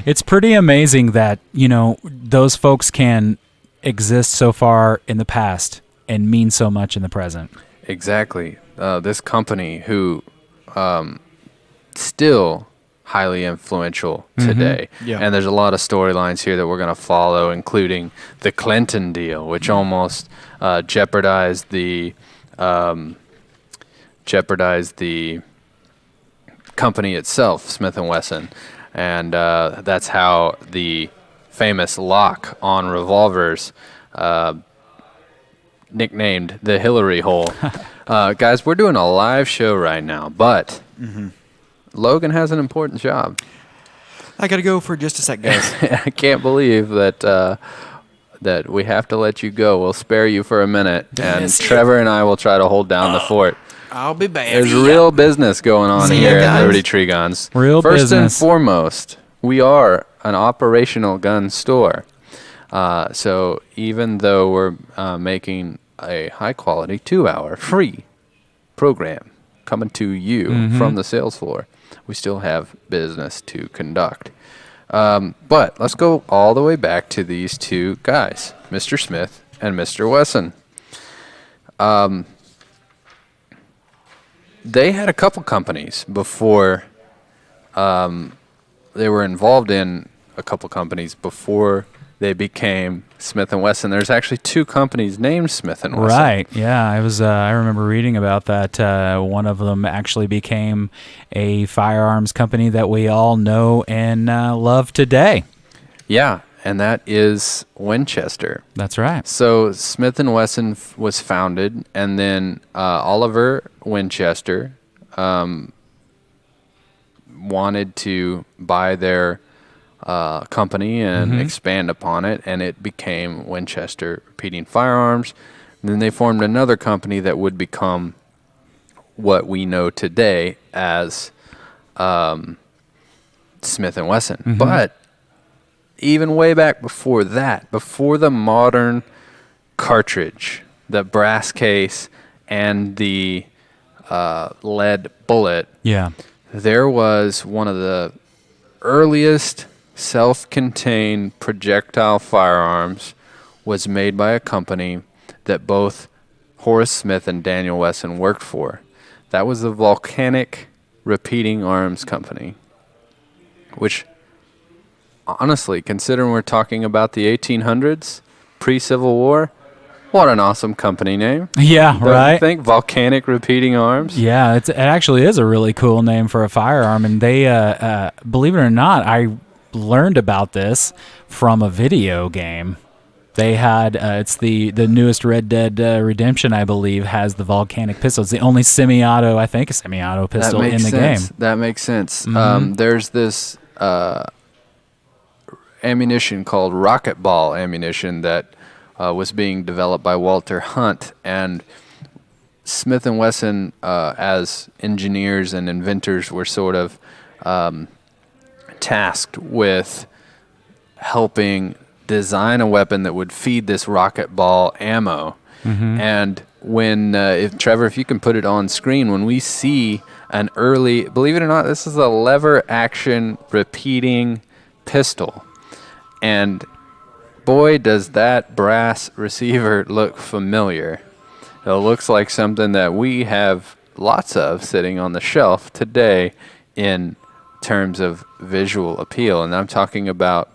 It's pretty amazing that, you know, those folks can exist so far in the past and mean so much in the present. Exactly. This company who still highly influential today. And there's a lot of storylines here that we're going to follow, including the Clinton deal, which almost jeopardized the company itself, Smith & Wesson. And that's how the famous lock on revolvers, nicknamed the Hillary hole. Guys, we're doing a live show right now, but Logan has an important job. I got to go for just a sec, guys. I can't believe that that we have to let you go. We'll spare you for a minute, and Trevor and I will try to hold down the fort. I'll be back. There's real business going on here at Liberty Tree Guns. Real First business. and foremost, we are an operational gun store. So even though we're making a high-quality 2-hour free program coming to you from the sales floor, we still have business to conduct. But let's go all the way back to these two guys, Mr. Smith and Mr. Wesson. They had a couple companies before they were involved in a couple companies before they became Smith & Wesson. There's actually 2 companies named Smith & Wesson. Right, yeah. I remember reading about that. One of them actually became a firearms company that we all know and love today. Yeah, and that is Winchester. That's right. So Smith & Wesson was founded, and then Oliver Winchester wanted to buy their company and expand upon it, and it became Winchester Repeating Firearms. And then they formed another company that would become what we know today as Smith & Wesson. But even way back before that, before the modern cartridge, the brass case, and the lead bullet, there was one of the earliest self-contained projectile firearms was made by a company that both Horace Smith and Daniel Wesson worked for. That was the Volcanic Repeating Arms Company, which honestly, considering we're talking about the 1800s, pre-Civil War, what an awesome company name. Yeah, Don't right. you think? Volcanic Repeating Arms. Yeah, it actually is a really cool name for a firearm. And they, believe it or not, I learned about this from a video game. They had, it's the newest Red Dead Redemption, I believe, has the volcanic pistol. It's the only semi-auto, I think, a semi-auto pistol in the game. That makes sense. There's this ammunition called rocket ball ammunition that was being developed by Walter Hunt, and Smith and Wesson, as engineers and inventors, were sort of tasked with helping design a weapon that would feed this rocket ball ammo. And when, Trevor, if you can put it on screen, when we see an early, believe it or not, this is a lever action repeating pistol. And boy, does that brass receiver look familiar. It looks like something that we have lots of sitting on the shelf today in terms of visual appeal. And I'm talking about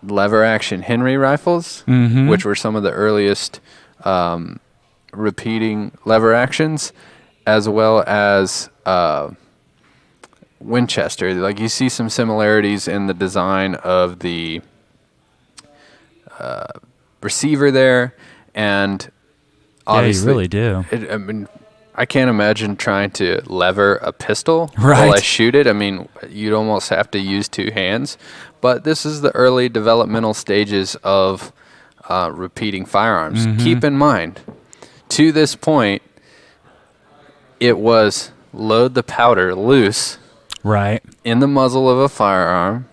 lever action Henry rifles, which were some of the earliest repeating lever actions, as well as Winchester. Like, you see some similarities in the design of the receiver there, and obviously, you really do. I mean, I can't imagine trying to lever a pistol Right. while I shoot it. I mean, you'd almost have to use two hands. But this is the early developmental stages of repeating firearms. Keep in mind, to this point, it was load the powder loose Right. in the muzzle of a firearm,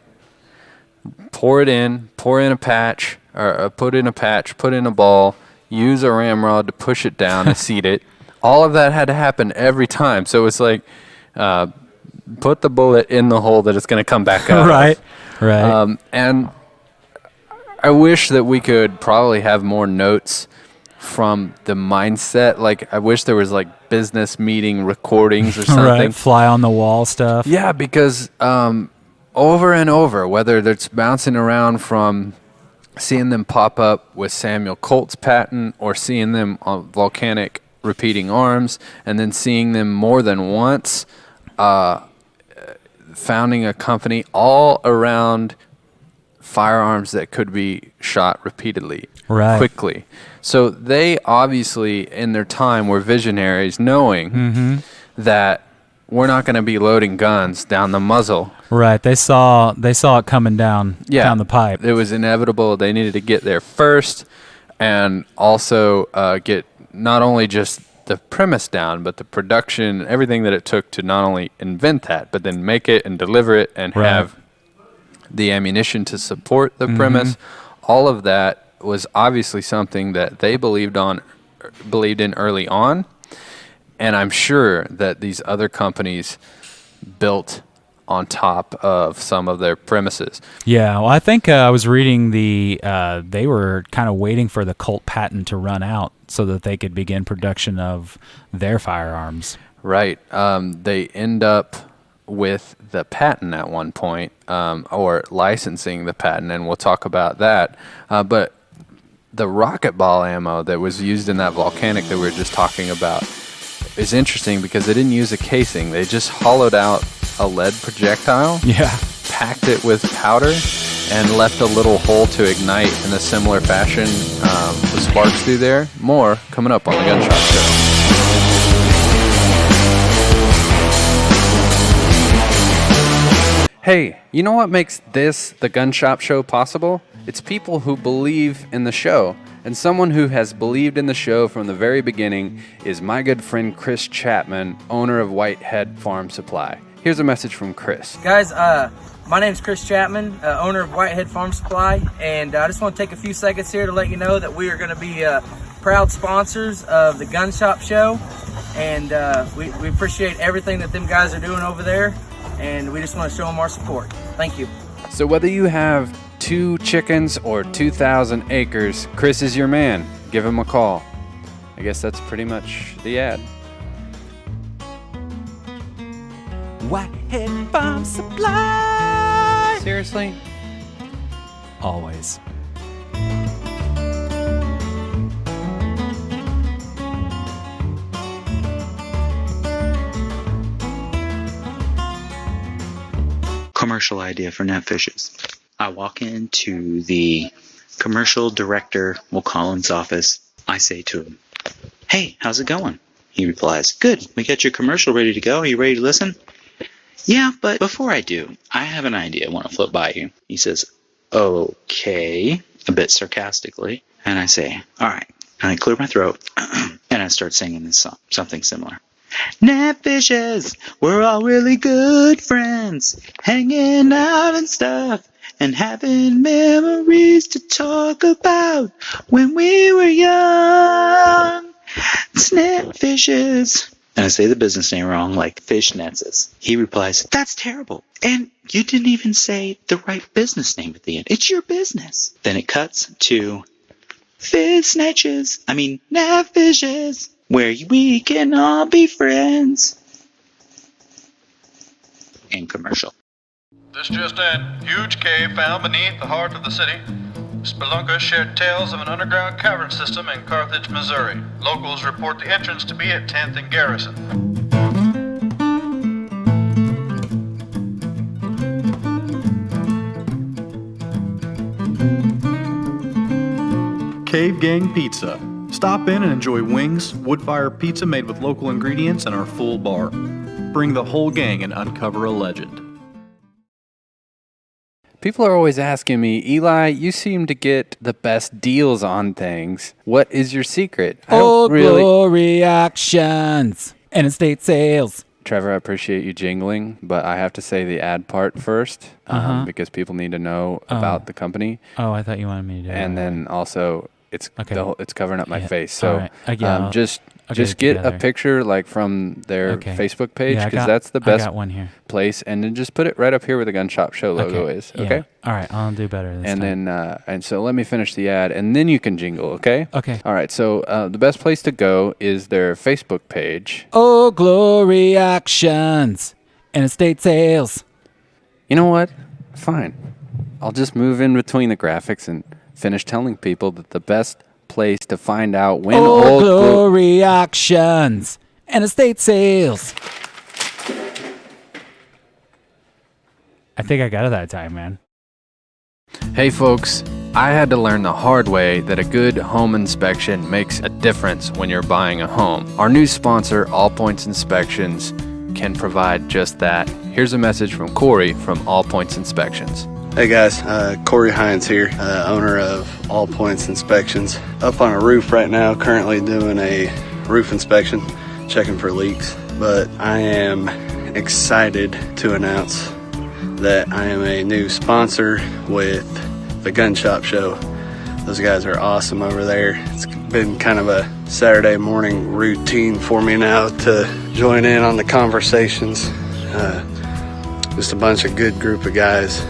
pour in a patch, or put in a patch, put in a ball, use a ramrod to push it down and seat it. All of that had to happen every time. So it's like, put the bullet in the hole that it's going to come back out. Right. Right. And I wish that we could probably have more notes from the mindset. Like, I wish there was like business meeting recordings or something. Right. Fly on the wall stuff. Yeah, because over and over, whether it's bouncing around from seeing them pop up with Samuel Colt's patent, or seeing them on volcanic repeating arms, and then seeing them more than once, founding a company all around firearms that could be shot repeatedly, quickly. So they obviously, in their time, were visionaries, knowing that we're not going to be loading guns down the muzzle. Right. They saw it coming down the pipe. It was inevitable. They needed to get there first, and also get not only just the premise down, but the production, everything that it took to not only invent that, but then make it and deliver it and have the ammunition to support the premise. All of that was obviously something that they believed in early on, and I'm sure that these other companies built on top of some of their premises. Yeah, well, I think I was reading they were kind of waiting for the Colt patent to run out so that they could begin production of their firearms. Right. They end up with the patent at one point, or licensing the patent, and we'll talk about that. But the rocket ball ammo that was used in that volcanic that we were just talking about is interesting because they didn't use a casing. They just hollowed out a lead projectile, packed it with powder, and left a little hole to ignite in a similar fashion with sparks through there. More coming up on the Gun Shop Show. Hey, you know what makes this, the Gun Shop Show, possible? It's people who believe in the show. And someone who has believed in the show from the very beginning is my good friend Chris Chapman, owner of Whitehead Farm Supply. Here's a message from Chris. Guys, my name's Chris Chapman, owner of Whitehead Farm Supply, and I just want to take a few seconds here to let you know that we are going to be proud sponsors of the Gun Shop Show, and we appreciate everything that them guys are doing over there, and we just want to show them our support. Thank you. So whether you have 2 chickens or 2,000 acres, Chris is your man. Give him a call. I guess that's pretty much the ad. Whitehead Farm Supply. Seriously? Always. Commercial idea for net fishes. I walk into the commercial director, we'll call him's office. I say to him, "Hey, how's it going?" He replies, "Good. We got your commercial ready to go. Are you ready to listen?" "Yeah, but before I do, I have an idea I want to flip by you." He says, "Okay," a bit sarcastically. And I say, "All right." And I clear my throat. And And I start singing this song, something similar. Net fishes, we're all really good friends, hanging out and stuff, and having memories to talk about when we were young. Net fishes. And I say the business name wrong, like fishnets. He replies, that's terrible. And you didn't even say the right business name at the end. It's your business. Then it cuts to net fishes, where we can all be friends. End commercial. This just in. Huge cave found beneath the heart of the city. Spelunkers shared tales of an underground cavern system in Carthage, Missouri. Locals report the entrance to be at 10th and Garrison. Cave Gang Pizza. Stop in and enjoy wings, wood-fire pizza made with local ingredients, and our full bar. Bring the whole gang and uncover a legend. People are always asking me, Eli, you seem to get the best deals on things. What is your secret? Old Glory Auctions and estate sales. Trevor, I appreciate you jingling, but I have to say the ad part first because people need to know about the company. Oh, I thought you wanted me to do that. And then also, it's it's covering up my face. All So right. just get a picture like from their Facebook page because that's the best place, and then just put it right up here where the Gun Shop Show logo is. Okay. All right. I'll do better this and time. then and so let me finish the ad, and then you can jingle. Okay. Okay. All right. So the best place to go is their Facebook page. Oh, Glory Auctions and estate sales. You know what? Fine. I'll just move in between the graphics and finish telling people that the best place to find out when Old Glory Auctions and estate sales. I think I got it that time, man. Hey folks, I had to learn the hard way that a good home inspection makes a difference when you're buying a home. Our new sponsor, All Points Inspections, can provide just that. Here's a message from Corey from All Points Inspections. Hey guys, Corey Hines here, owner of All Points Inspections. Up on a roof right now, currently doing a roof inspection, checking for leaks. But I am excited to announce that I am a new sponsor with the Gun Shop Show. Those guys are awesome over there. It's been kind of a Saturday morning routine for me now to join in on the conversations. Just a bunch of good group of guys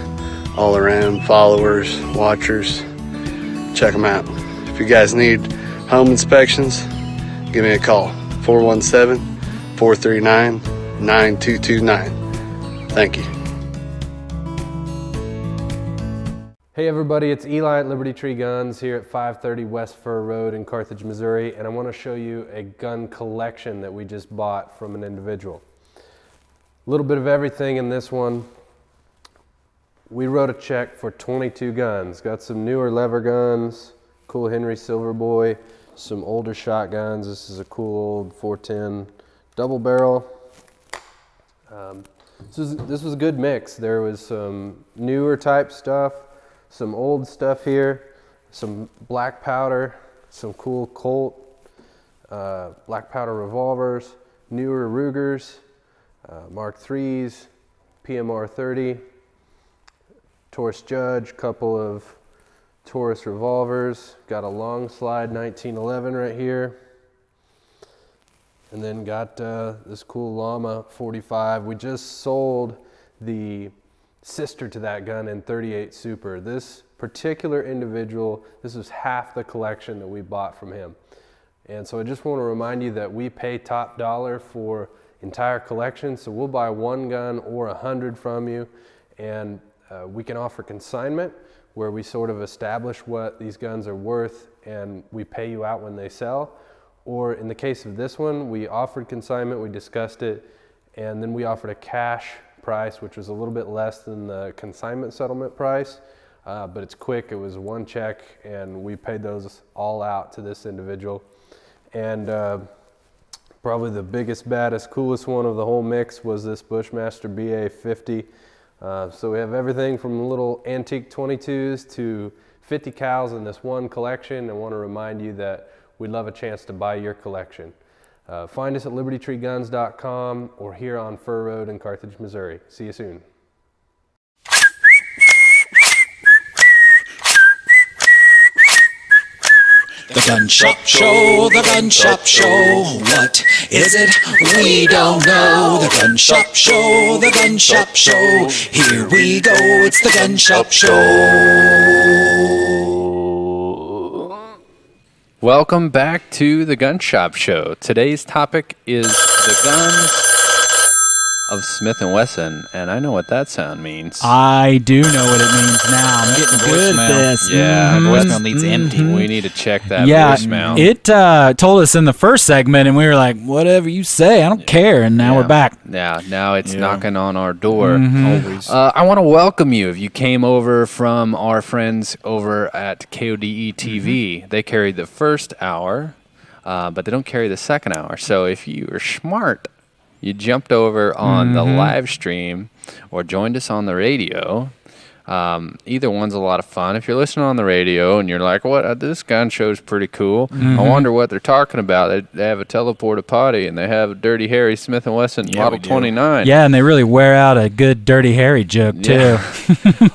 all around, followers, watchers. Check them out. If you guys need home inspections, give me a call. 417-439-9229. Thank you. Hey everybody, it's Eli at Liberty Tree Guns here at 530 West Fur Road in Carthage, Missouri, and I want to show you a gun collection that we just bought from an individual. A little bit of everything in this one. We wrote a check for 22 guns. Got some newer lever guns, cool Henry Silver Boy, some older shotguns. This is a cool old 410 double barrel. This was a good mix. There was some newer type stuff, some old stuff here, some black powder, some cool Colt, black powder revolvers, newer Rugers, Mark IIIs, PMR 30, Taurus Judge, couple of Taurus revolvers, got a long slide 1911 right here, and then got this cool Llama 45. We just sold the sister to that gun in 38 Super. This particular individual, this was half the collection that we bought from him. And so I just want to remind you that we pay top dollar for entire collection, so we'll buy one gun or 100 from you, and we can offer consignment where we sort of establish what these guns are worth and we pay you out when they sell. Or in the case of this one, we offered consignment, we discussed it, and then we offered a cash price, which was a little bit less than the consignment settlement price, but it's quick. It was one check and we paid those all out to this individual. And probably the biggest, baddest, coolest one of the whole mix was this Bushmaster BA-50. So we have everything from little antique 22s to 50 cals in this one collection. I want to remind you that we'd love a chance to buy your collection. Find us at libertytreeguns.com or here on Fur Road in Carthage, Missouri. See you soon. The Gun Shop Show, the Gun Shop Show. What is it? We don't know. The Gun Shop Show, the Gun Shop Show. Here we go, it's the Gun Shop Show. Welcome back to the Gun Shop Show. Today's topic is the guns of Smith & Wesson, and I know what that sound means. I do know what it means now. I'm getting good at this. Yeah, voicemail needs empty. We need to check that Yeah, voicemail. it told us in the first segment, and we were like, whatever you say, I don't care. And now we're back. Yeah, now it's knocking on our door. Always. I want to welcome you. If you came over from our friends over at KODE TV, they carried the first hour, but they don't carry the second hour. So if you were smart, you jumped over on the live stream or joined us on the radio. Either one's a lot of fun. If you're listening on the radio and you're like, "What? This gun show's pretty cool. I wonder what they're talking about." They have a teleported potty and they have a Dirty Harry Smith & Wesson Model 29. Yeah, and they really wear out a good Dirty Harry joke too.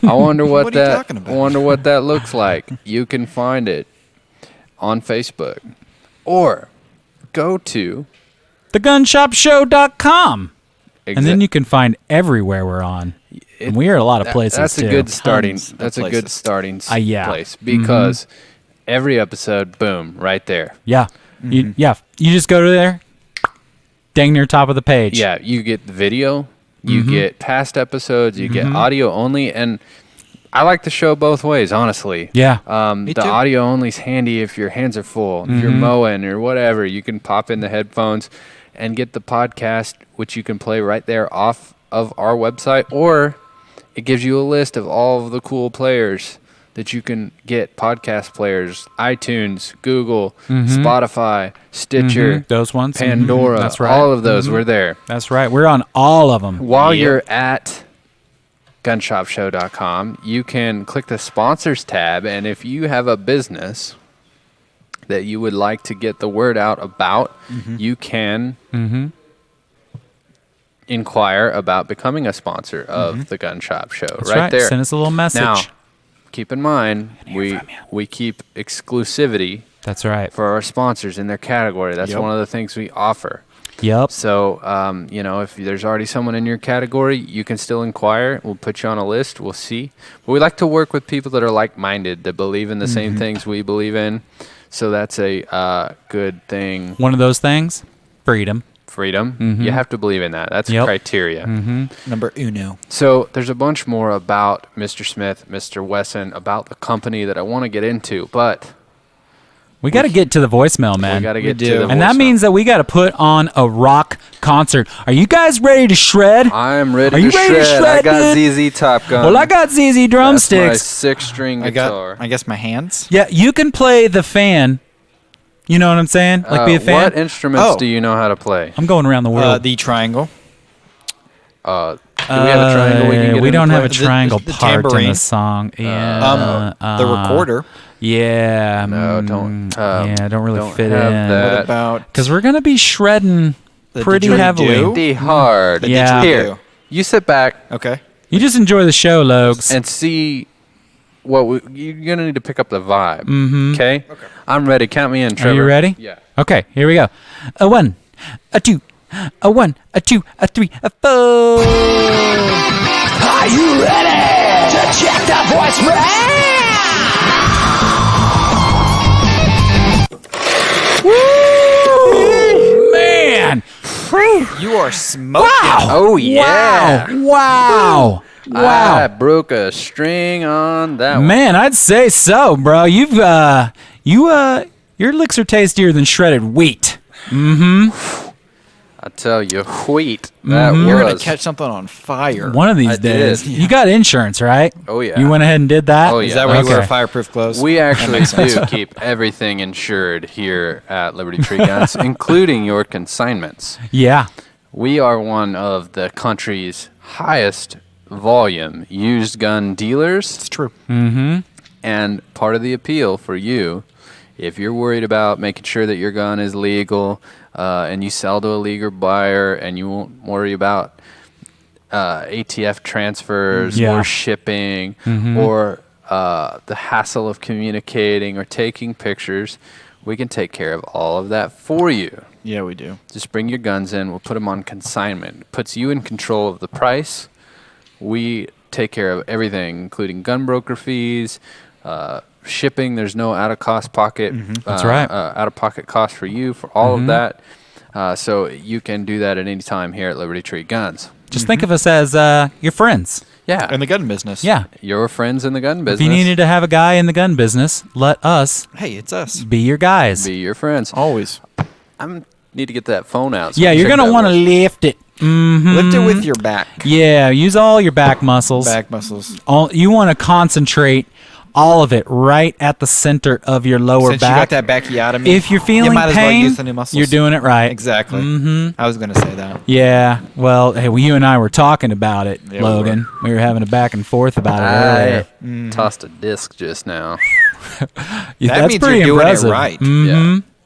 I wonder what, What are you talking about? I wonder what that looks like. You can find it on Facebook or go to thegunshopshow.com. And then you can find everywhere we're on. And we are a lot of places That's too. a good starting. That's a good places. starting Yeah. place because every episode, boom, right there. Yeah. You just go to there, dang near top of the page. Yeah, you get the video, you get past episodes, you get audio only, and I like the show both ways, honestly. Yeah. The audio only's handy if your hands are full. If you're mowing or whatever, you can pop in the headphones and get the podcast, which you can play right there off of our website, or it gives you a list of all of the cool players that you can get, podcast players, iTunes, Google, Spotify, Stitcher, those ones, Pandora. That's right. All of those, we're there. That's right. We're on all of them. While you're at gunshopshow.com, you can click the sponsors tab, and if you have a business that you would like to get the word out about, you can inquire about becoming a sponsor of the Gun Shop Show. That's right there. Send us a little message. Now, keep in mind, we keep exclusivity. That's right. For our sponsors in their category. That's one of the things we offer. Yep. So, if there's already someone in your category, you can still inquire. We'll put you on a list. We'll see. But we like to work with people that are like-minded, that believe in the same things we believe in. So that's a good thing. One of those things, freedom. You have to believe in that. That's a criteria. Number uno. So there's a bunch more about Mr. Smith, Mr. Wesson, about the company that I want to get into, but we got to get to the voicemail, man. We got to get to the voicemail. And that means that we got to put on a rock concert. Are you guys ready to shred? I'm ready Are you to ready shred. to shred, I got dude? ZZ Top Gun. Well, I got ZZ drumsticks. That's my 6-string guitar. I guess my hands. Yeah, you can play the fan. You know what I'm saying? Like be a fan. What instruments do you know how to play? I'm going around the world. The triangle. Do we have a triangle we can get We don't into have a play? triangle The part in tambourine. the song. Yeah. The recorder. Yeah. No, don't. Don't really don't fit have in. that. What about Because we're going to be shredding pretty heavily. Pretty hard. Yeah. Here, you sit back. Okay. You just enjoy the show, Logs. And see what you're going to need to pick up the vibe. Mhm. Okay? I'm ready. Count me in, Trevor. Are you ready? Yeah. Okay, here we go. A 1, a 2, a 1, a 2, a 3, a 4. Are you ready to check the Woo! Man! You are smoking. Wow! Oh, yeah. Wow! I broke a string on that one. Man, I'd say so, bro. You've your licks are tastier than shredded wheat. I tell you, wheat. That You're was. gonna catch something on fire. One of these I days. did. You got insurance, right? Oh, yeah. You went ahead and did that? Oh, yeah. Is that why you Okay. wear fireproof clothes? We actually makes sense. do keep everything insured here at Liberty Tree Guns, including your consignments. Yeah. We are one of the country's highest volume used gun dealers. It's true. Mm-hmm. And part of the appeal for you if you're worried about making sure that your gun is legal and you sell to a legal buyer and you won't worry about ATF transfers or shipping or the hassle of communicating or taking pictures, we can take care of all of that for you. Yeah, we do. Just bring your guns in. We'll put them on consignment. It puts you in control of the price. We take care of everything, including gun broker fees, shipping. There's no out-of-pocket cost for you for all of that. So you can do that at any time here at Liberty Tree Guns. Just think of us as your friends. Yeah. In the gun business. Yeah. Your friends in the gun business. If you needed to have a guy in the gun business, let us. Hey, it's us. Be your guys. Be your friends. Always. I need to get that phone out. So yeah, you're going to want to lift it. Lift it with your back. Yeah, use all your back muscles. Back muscles. You want to concentrate all of it right at the center of your lower Since back. you got that bacchiotomy, if you're feeling you might pain, as well use the new muscles. you're doing it right. Exactly. I was going to say that. Yeah. Well, hey, you and I were talking about it, Logan. We were having a back and forth about it earlier. Tossed a disc just now. That That's means pretty you're doing impressive. it right.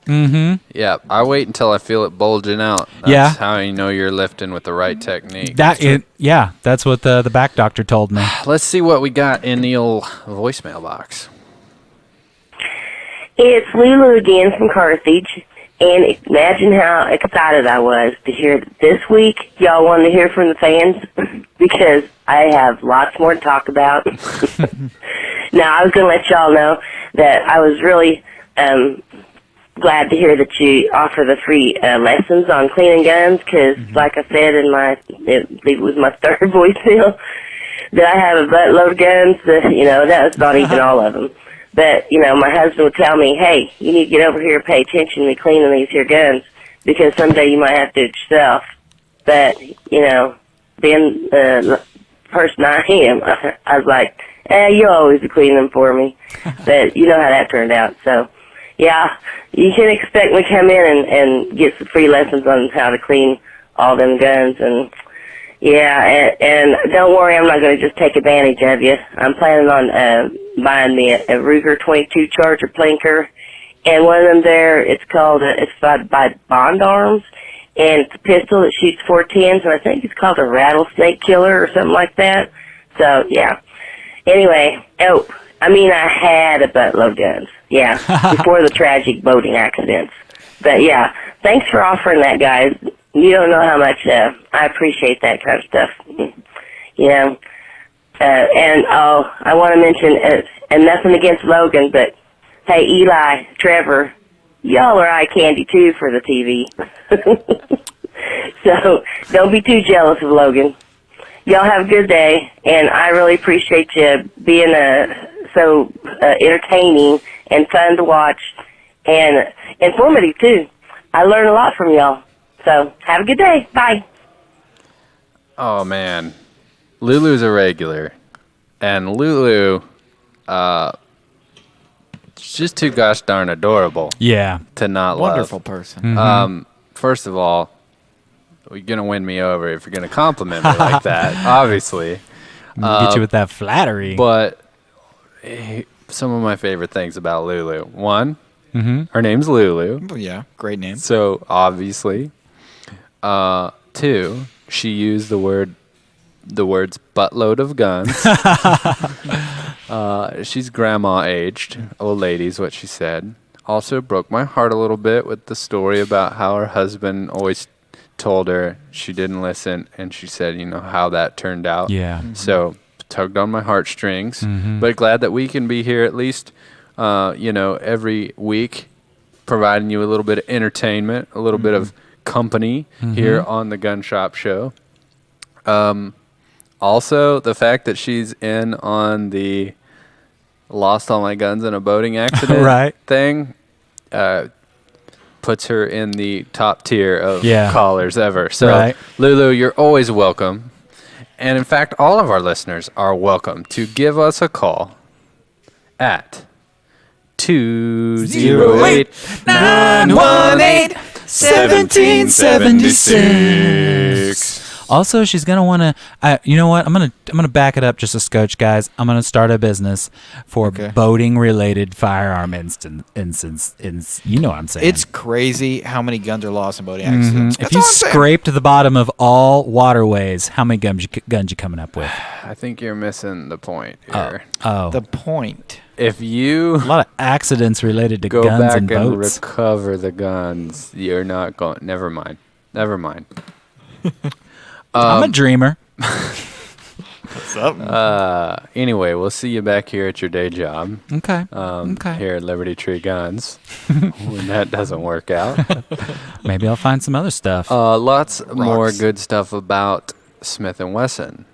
Yeah, I wait until I feel it bulging out. That's how you know you're lifting with the right technique. That's what the back doctor told me. Let's see what we got in the old voicemail box. It's Lulu again from Carthage, and imagine how excited I was to hear that this week y'all wanted to hear from the fans because I have lots more to talk about. Now, I was going to let y'all know that I was really glad to hear that you offer the free lessons on cleaning guns because, like I said in I believe it was my third voicemail, that I have a buttload of guns that, that was not even all of them. But, my husband would tell me, hey, you need to get over here and pay attention to me cleaning these here guns because someday you might have to do it yourself. But, being the person I am, I was like, you always clean them for me. But you know how that turned out. So, yeah, you can expect me to come in and get some free lessons on how to clean all them guns. And, and don't worry, I'm not going to just take advantage of you. I'm planning on buying me a Ruger 22 Charger Plinker. And one of them there, it's by Bond Arms. And it's a pistol that shoots 410s, and I think it's called a rattlesnake killer or something like that. So, yeah. Anyway, I had a buttload of guns. Yeah, before the tragic boating accidents. But, yeah, thanks for offering that, guys. You don't know how much I appreciate that kind of stuff. And I want to mention, and nothing against Logan, but, hey, Eli, Trevor, y'all are eye candy, too, for the TV. So don't be too jealous of Logan. Y'all have a good day, and I really appreciate you being so entertaining and fun to watch and informative, too. I learned a lot from y'all. So have a good day. Bye. Oh, man. Lulu's a regular. And Lulu, she's just too gosh darn adorable. Yeah. To not Wonderful love. person. First of all, you're going to win me over if you're going to compliment me like that, obviously. Get you with that flattery. But some of my favorite things about Lulu. One, her name's Lulu. Oh, yeah, great name. So, obviously. Two, she used the words buttload of guns. She's grandma aged, old lady's what she said. Also broke my heart a little bit with the story about how her husband always told her she didn't listen, and she said, how that turned out. Yeah. So tugged on my heartstrings, but glad that we can be here at least, every week, providing you a little bit of entertainment, a little bit of company here on the Gun Shop Show. Also, the fact that she's in on the lost all my guns in a boating accident thing puts her in the top tier of callers ever. So, Lulu, you're always welcome. And in fact, all of our listeners are welcome to give us a call at 208-918-1776. Also, she's gonna want to. You know what? I'm gonna back it up just a scotch, guys. I'm gonna start a business for boating related firearm instance. You know what I'm saying? It's crazy how many guns are lost in boating accidents. If you scrape to the bottom of all waterways, how many guns you coming up with? I think you're missing the point here. Oh. The point. If you a lot of accidents related to go guns back and and boats. recover the guns, you're not going. Never mind. I'm a dreamer. What's up? Anyway, we'll see you back here at your day job. Okay. Here at Liberty Tree Guns. When that doesn't work out, maybe I'll find some other stuff. Lots more good stuff about Smith and Wesson.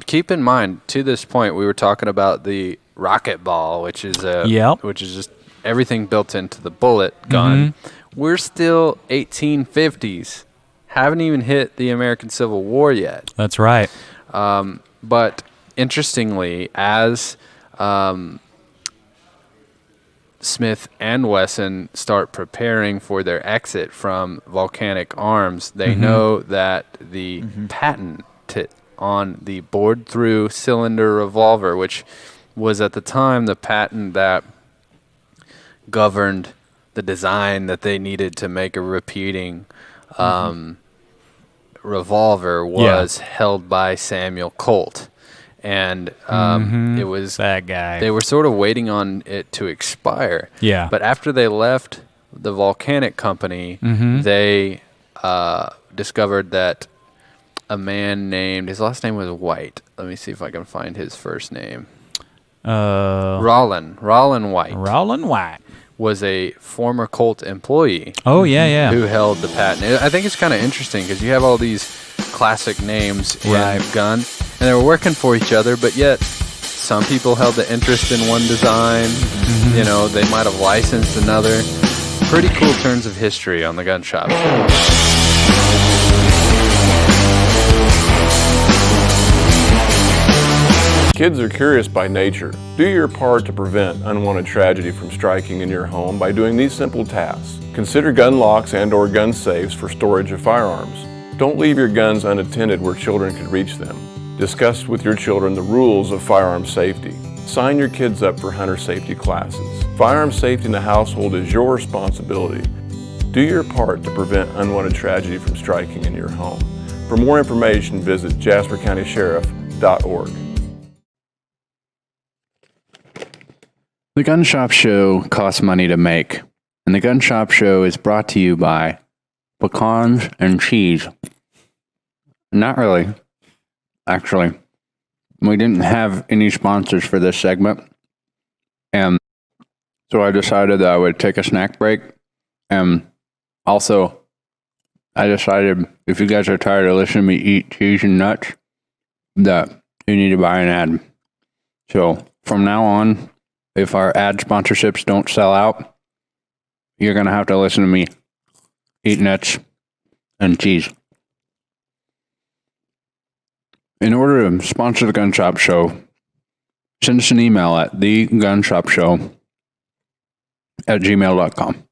Keep in mind, to this point, we were talking about the rocket ball, which is just everything built into the bullet gun. We're still 1850s. Haven't even hit the American Civil War yet. That's right. But interestingly, as Smith and Wesson start preparing for their exit from volcanic arms, they know that the patent on the bored-through cylinder revolver, which was at the time the patent that governed the design that they needed to make a repeating revolver, was held by Samuel Colt. And it was that guy. They were sort of waiting on it to expire. Yeah. But after they left the volcanic company, they discovered that a man named, his last name was White. Let me see if I can find his first name. Rollin White. Rollin White was a former Colt employee. Oh, yeah. Who held the patent. I think it's kind of interesting because you have all these classic names in gun, and they were working for each other, but yet some people held the interest in one design. You know, they might have licensed another. Pretty cool turns of history on the gun shop. Kids are curious by nature. Do your part to prevent unwanted tragedy from striking in your home by doing these simple tasks. Consider gun locks and/or gun safes for storage of firearms. Don't leave your guns unattended where children could reach them. Discuss with your children the rules of firearm safety. Sign your kids up for hunter safety classes. Firearm safety in the household is your responsibility. Do your part to prevent unwanted tragedy from striking in your home. For more information, visit jaspercountysheriff.org. The Gun Shop Show costs money to make, and the Gun Shop Show is brought to you by pecans and cheese. Not really. Actually, we didn't have any sponsors for this segment, and so I decided that I would take a snack break, and also I decided if you guys are tired of listening to me eat cheese and nuts, that you need to buy an ad. So from now on, if our ad sponsorships don't sell out, you're going to have to listen to me eat nuts and cheese. In order to sponsor the Gun Shop Show, send us an email at thegunshopshow@gmail.com.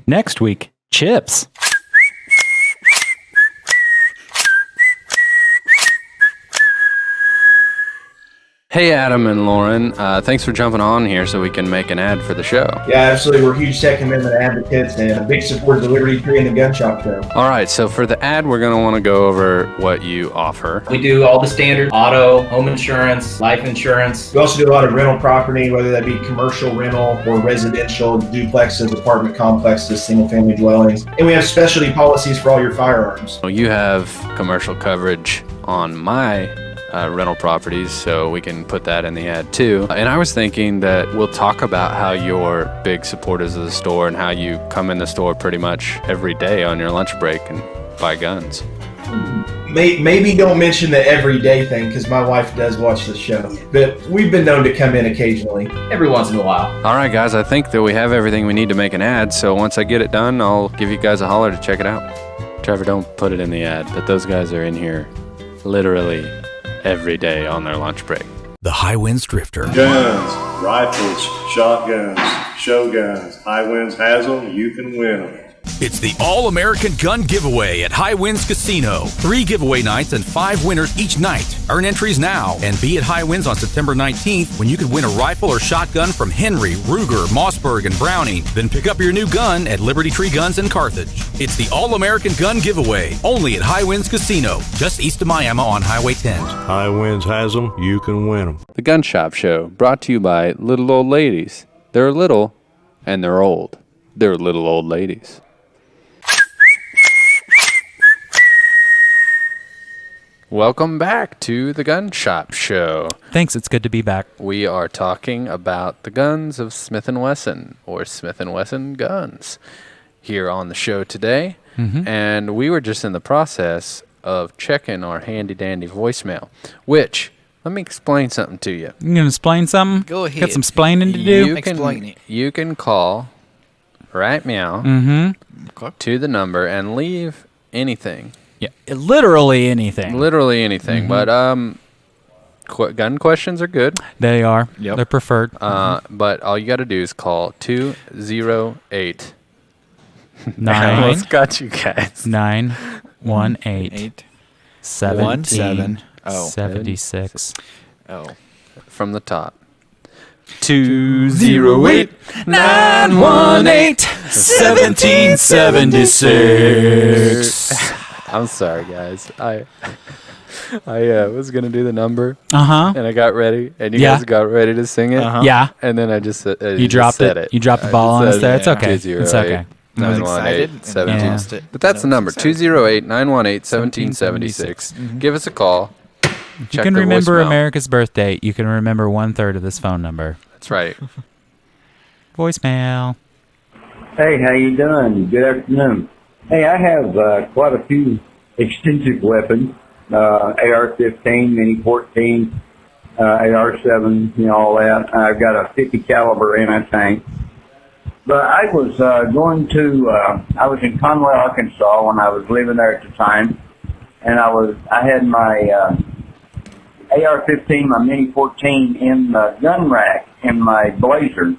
Next week, chips. Hey, Adam and Lauren. Thanks for jumping on here so we can make an ad for the show. Yeah, absolutely. We're huge Second Amendment advocates and big supporters of Liberty Tree and the Gun Shop Show. All right, so for the ad, we're going to want to go over what you offer. We do all the standard auto, home insurance, life insurance. We also do a lot of rental property, whether that be commercial rental or residential, duplexes, apartment complexes, single-family dwellings. And we have specialty policies for all your firearms. So you have commercial coverage on my rental properties, so we can put that in the ad too. And I was thinking that we'll talk about how you're big supporters of the store and how you come in the store pretty much every day on your lunch break and buy guns. Maybe don't mention the everyday thing because my wife does watch the show, but we've been known to come in occasionally. Every once in a while. All right, guys, I think that we have everything we need to make an ad, so once I get it done, I'll give you guys a holler to check it out. Trevor, don't put it in the ad, but those guys are in here literally every day on their lunch break. The High Winds Drifter. Guns, rifles, shotguns, show guns. High Winds has them, you can win them. It's the All-American Gun Giveaway at High Winds Casino. 3 giveaway nights and 5 winners each night. Earn entries now and be at High Winds on September 19th when you could win a rifle or shotgun from Henry, Ruger, Mossberg, and Browning. Then pick up your new gun at Liberty Tree Guns in Carthage. It's the All-American Gun Giveaway, only at High Winds Casino, just east of Miami on Highway 10. High Winds has them, you can win them. The Gun Shop Show, brought to you by little old ladies. They're little and they're old. They're little old ladies. Welcome back to the Gun Shop Show. Thanks, it's good to be back. We are talking about the guns of Smith & Wesson, or Smith & Wesson guns, here on the show today. Mm-hmm. And we were just in the process of checking our handy-dandy voicemail, which, let me explain something to you. You gonna explain something? Go ahead. Got some explaining to do? Explain it. You can call right now to the number and leave anything. Yeah, literally anything. Literally anything. But gun questions are good. They are. Yep. They're preferred. But all you got to do is call 208. I almost got you guys. 918 76. From the top. 208 918 1776. I'm sorry, guys. I was gonna do the number, and I got ready, and you guys got ready to sing it, Yeah, and then I just you dropped it. You dropped the ball on us there. It's okay. It's okay. I was excited. 17. But that's the number: 208-918-1776. Give us a call. If you can remember America's birth date, you can remember 1/3 of this phone number. That's right. Voicemail. Hey, how you doing? Good afternoon. Hey, I have quite a few extensive weapons, AR-15, Mini-14, AR-7, all that. I've got a 50 caliber anti-tank. But I was I was in Conway, Arkansas when I was living there at the time, and I had my AR-15, my Mini-14 in the gun rack in my Blazer,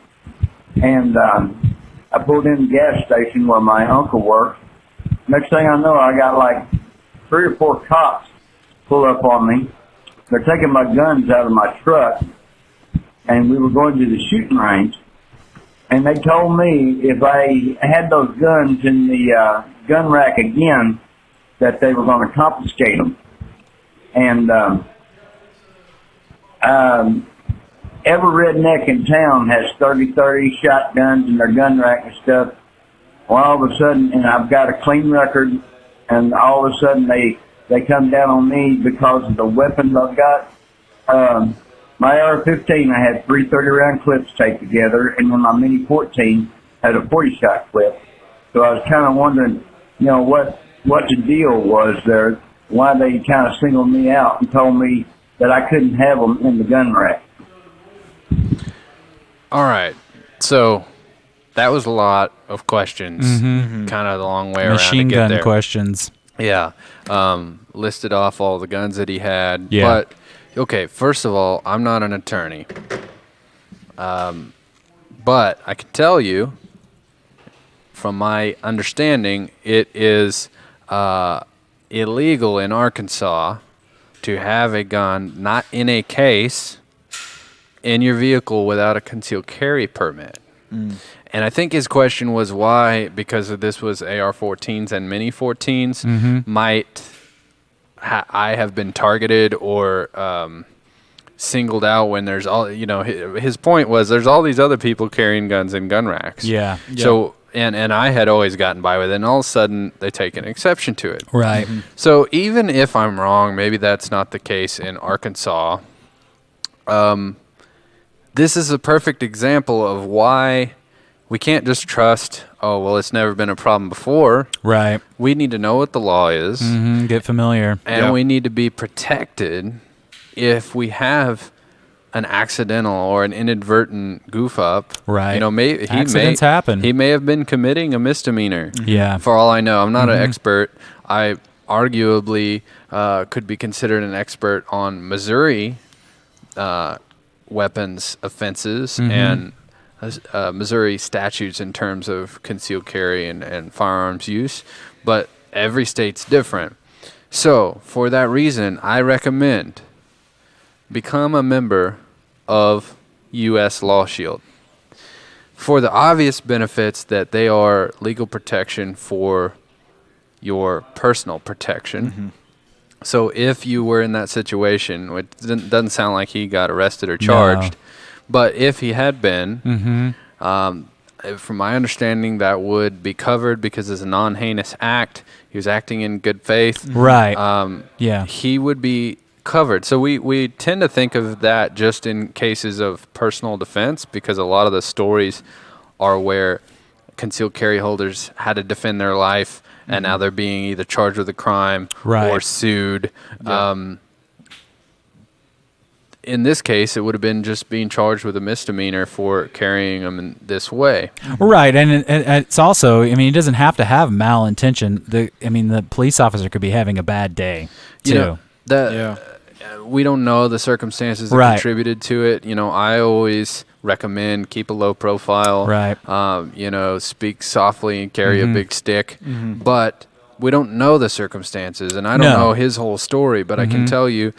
and I pulled in the gas station where my uncle worked. Next thing I know, I got like 3 or 4 cops pull up on me. They're taking my guns out of my truck, and we were going to the shooting range. And they told me if I had those guns in the gun rack again, that they were going to confiscate them. And every redneck in town has 30-30 shotguns in their gun rack and stuff. Well, all of a sudden, and I've got a clean record, and all of a sudden they come down on me because of the weapons I've got. My AR-15, I had 3 30-round clips taped together, and then my Mini-14 had a 40-shot clip. So I was kind of wondering, what the deal was there, why they kind of singled me out and told me that I couldn't have them in the gun rack. All right. So that was a lot of questions, kind of the long way around to Machine get gun there. questions. Yeah. Listed off all the guns that he had. Yeah. But, okay, first of all, I'm not an attorney. But I can tell you, from my understanding, it is illegal in Arkansas to have a gun not in a case in your vehicle without a concealed carry permit. And I think his question was why, because of this was AR-14s and Mini-14s, might I have been targeted or singled out when there's all, his point was there's all these other people carrying guns in gun racks. Yeah. So, and I had always gotten by with it, and all of a sudden they take an exception to it. Right. So even if I'm wrong, maybe that's not the case in Arkansas. This is a perfect example of why we can't just trust, it's never been a problem before. Right. We need to know what the law is. Get familiar. And we need to be protected if we have an accidental or an inadvertent goof up. Right. Accidents happen. He may have been committing a misdemeanor. Yeah. For all I know. I'm not an expert. I arguably could be considered an expert on Missouri weapons offenses and Missouri statutes in terms of concealed carry and firearms use, but every state's different. So, for that reason, I recommend become a member of U.S. Law Shield for the obvious benefits that they are legal protection for your personal protection. Mm-hmm. So if you were in that situation, which doesn't sound like he got arrested or charged, but if he had been, from my understanding, that would be covered because it's a non-heinous act. He was acting in good faith. Right. Yeah. He would be covered. So we tend to think of that just in cases of personal defense, because a lot of the stories are where concealed carry holders had to defend their life, and now they're being either charged with a crime or sued. Yeah. In this case, it would have been just being charged with a misdemeanor for carrying them in this way. Right, and it's also, I mean, it doesn't have to have malintention. The police officer could be having a bad day, too. We don't know the circumstances that contributed to it. I always recommend keep a low profile. Right. Speak softly and carry a big stick. But we don't know the circumstances, and I don't know his whole story, but I can tell you,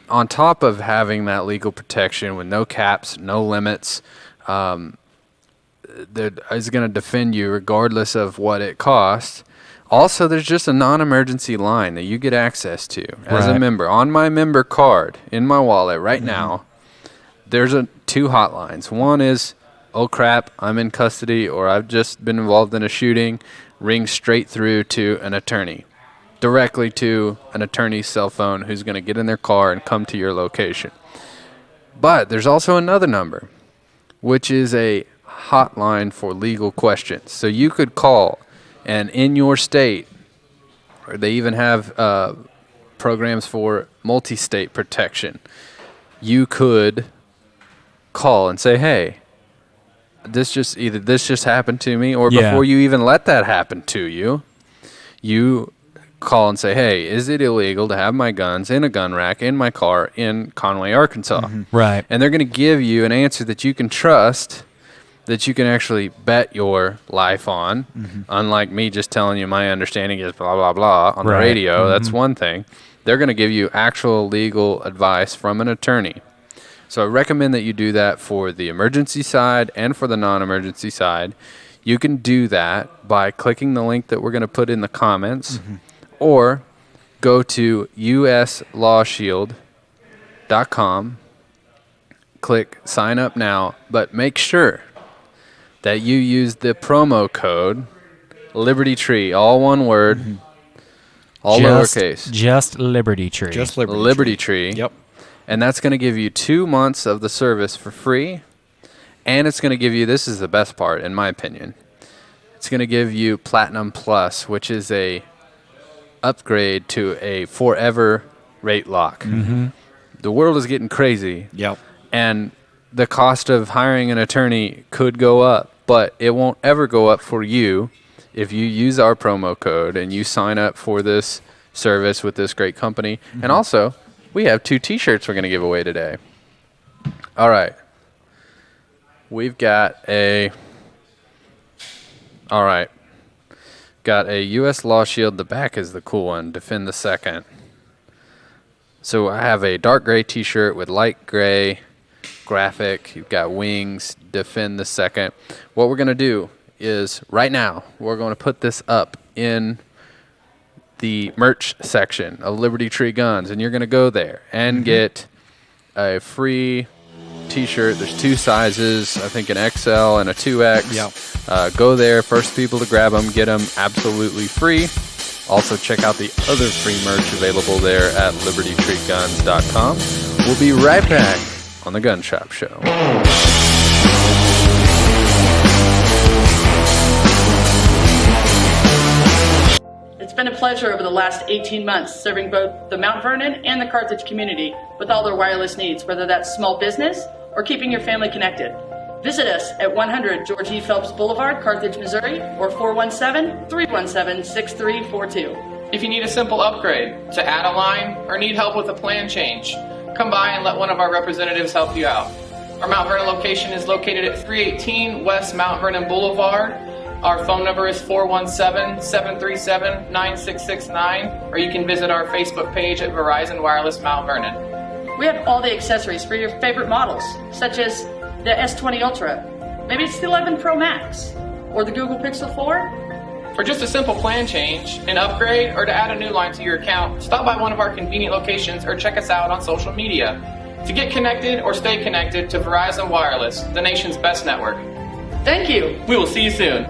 on top of having that legal protection with no caps, no limits, that is going to defend you regardless of what it costs. Also, there's just a non-emergency line that you get access to as a member. On my member card in my wallet right now, there's two hotlines. One is, oh crap, I'm in custody, or I've just been involved in a shooting. Ring straight through to an attorney, directly to an attorney's cell phone who's going to get in their car and come to your location. But there's also another number, which is a hotline for legal questions. So you could call, and in your state, or they even have programs for multi-state protection, you could call and say, hey, this just happened to me, or before you even let that happen to you, you call and say, hey, is it illegal to have my guns in a gun rack in my car in Conway, Arkansas? Right. And they're going to give you an answer that you can trust, that you can actually bet your life on, unlike me just telling you my understanding is blah, blah, blah on the radio. That's one thing. They're going to give you actual legal advice from an attorney. So I recommend that you do that for the emergency side and for the non-emergency side. You can do that by clicking the link that we're going to put in the comments, or go to uslawshield.com, click sign up now, but make sure that you use the promo code Liberty Tree, all one word, all lowercase. Just Liberty Tree. Just Liberty Tree. Yep. And that's going to give you 2 months of the service for free. And it's going to give you, this is the best part in my opinion, it's going to give you Platinum Plus, which is a upgrade to a forever rate lock. The world is getting crazy. Yep. And the cost of hiring an attorney could go up, but it won't ever go up for you if you use our promo code and you sign up for this service with this great company. And also, we have 2 t-shirts we're going to give away today. All right. We've got a U.S. Law Shield. The back is the cool one. Defend the Second. So I have a dark gray t-shirt with light gray graphic. You've got wings. Defend the Second. What we're going to do is right now we're going to put this up in the merch section of Liberty Tree Guns, and you're going to go there and get a free t-shirt. There's 2 sizes, I think an XL and a 2X. Go there, first people to grab them, get them absolutely free. Also check out the other free merch available there at libertytreeguns.com. We'll be right back on the Gun Shop Show. It's been a pleasure over the last 18 months serving both the Mount Vernon and the Carthage community with all their wireless needs, whether that's small business or keeping your family connected. Visit us at 100 George E. Phelps Boulevard, Carthage, Missouri, or 417-317-6342. If you need a simple upgrade, to add a line, or need help with a plan change, come by and let one of our representatives help you out. Our Mount Vernon location is located at 318 West Mount Vernon Boulevard. Our phone number is 417-737-9669, or you can visit our Facebook page at Verizon Wireless Mount Vernon. We have all the accessories for your favorite models, such as the S20 Ultra, maybe it's the 11 Pro Max, or the Google Pixel 4. For just a simple plan change, an upgrade, or to add a new line to your account, stop by one of our convenient locations or check us out on social media. To get connected or stay connected to Verizon Wireless, the nation's best network. Thank you. We will see you soon.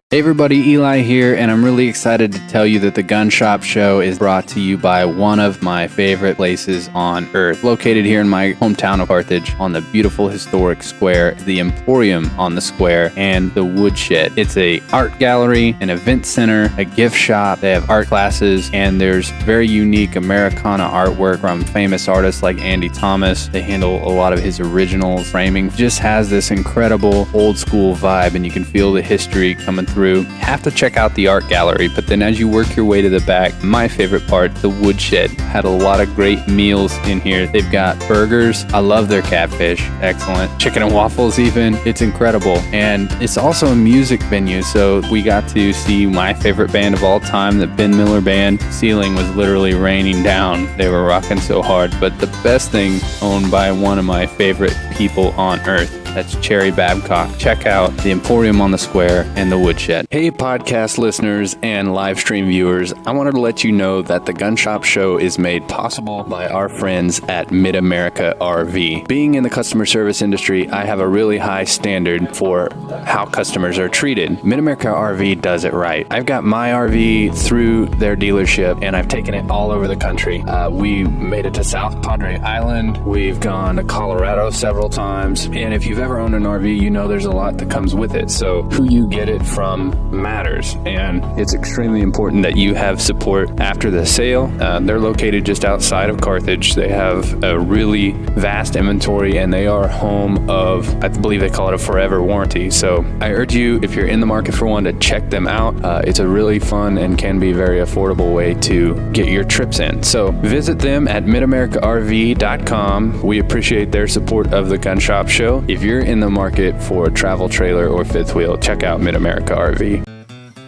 Hey everybody, Eli here, and I'm really excited to tell you that the Gun Shop Show is brought to you by one of my favorite places on earth. Located here in my hometown of Carthage on the beautiful historic square, the Emporium on the square, and the Woodshed. It's a art gallery, an event center, a gift shop. They have art classes, and there's very unique Americana artwork from famous artists like Andy Thomas. They handle a lot of his original framing. Just has this incredible old school vibe, and you can feel the history coming through. You have to check out the art gallery, but then as you work your way to the back, my favorite part, the Woodshed, had a lot of great meals in here. They've got burgers. I love their catfish. Excellent. Chicken and waffles even. It's incredible. And it's also a music venue, so we got to see my favorite band of all time, the Ben Miller Band. Ceiling was literally raining down. They were rocking so hard. But the best thing, owned by one of my favorite people on earth, that's Cherry Babcock. Check out the Emporium on the Square and the Woodshed. Hey, podcast listeners and live stream viewers. I wanted to let you know that the Gun Shop Show is made possible by our friends at Mid-America RV. Being in the customer service industry, I have a really high standard for how customers are treated. Mid-America RV does it right. I've got my RV through their dealership, and I've taken it all over the country. We made it to South Padre Island. We've gone to Colorado several times. And if you've ever owned an RV, you know there's a lot that comes with it. So who you get it from matters, and it's extremely important that you have support after the sale. They're located just outside of Carthage. They have a really vast inventory, and they are home of, I believe they call it a forever warranty. So I urge you, if you're in the market for one, to check them out. It's a really fun and can be very affordable way to get your trips in. So visit them at midamericarv.com. We appreciate their support of the Gun Shop Show. If you're in the market for a travel trailer or fifth wheel, check out Mid-America RV.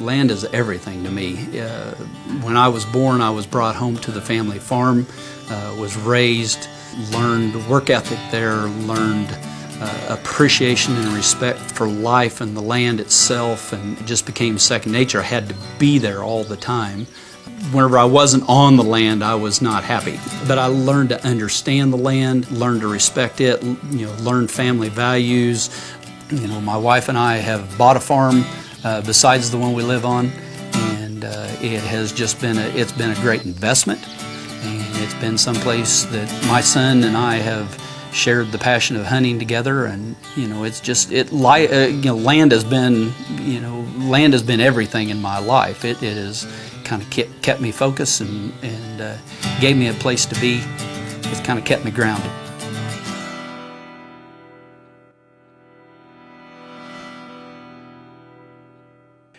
Land is everything to me. When I was born, I was brought home to the family farm, was raised, learned work ethic there, learned appreciation and respect for life and the land itself, and it just became second nature. I had to be there all the time. Whenever I wasn't on the land, I was not happy. But I learned to understand the land, learned to respect it, learned family values. My wife and I have bought a farm besides the one we live on, and it has just been a great investment, and it's been someplace that my son and I have shared the passion of hunting together, and land has been everything in my life. It has kind of kept me focused and gave me a place to be. It's kind of kept me grounded.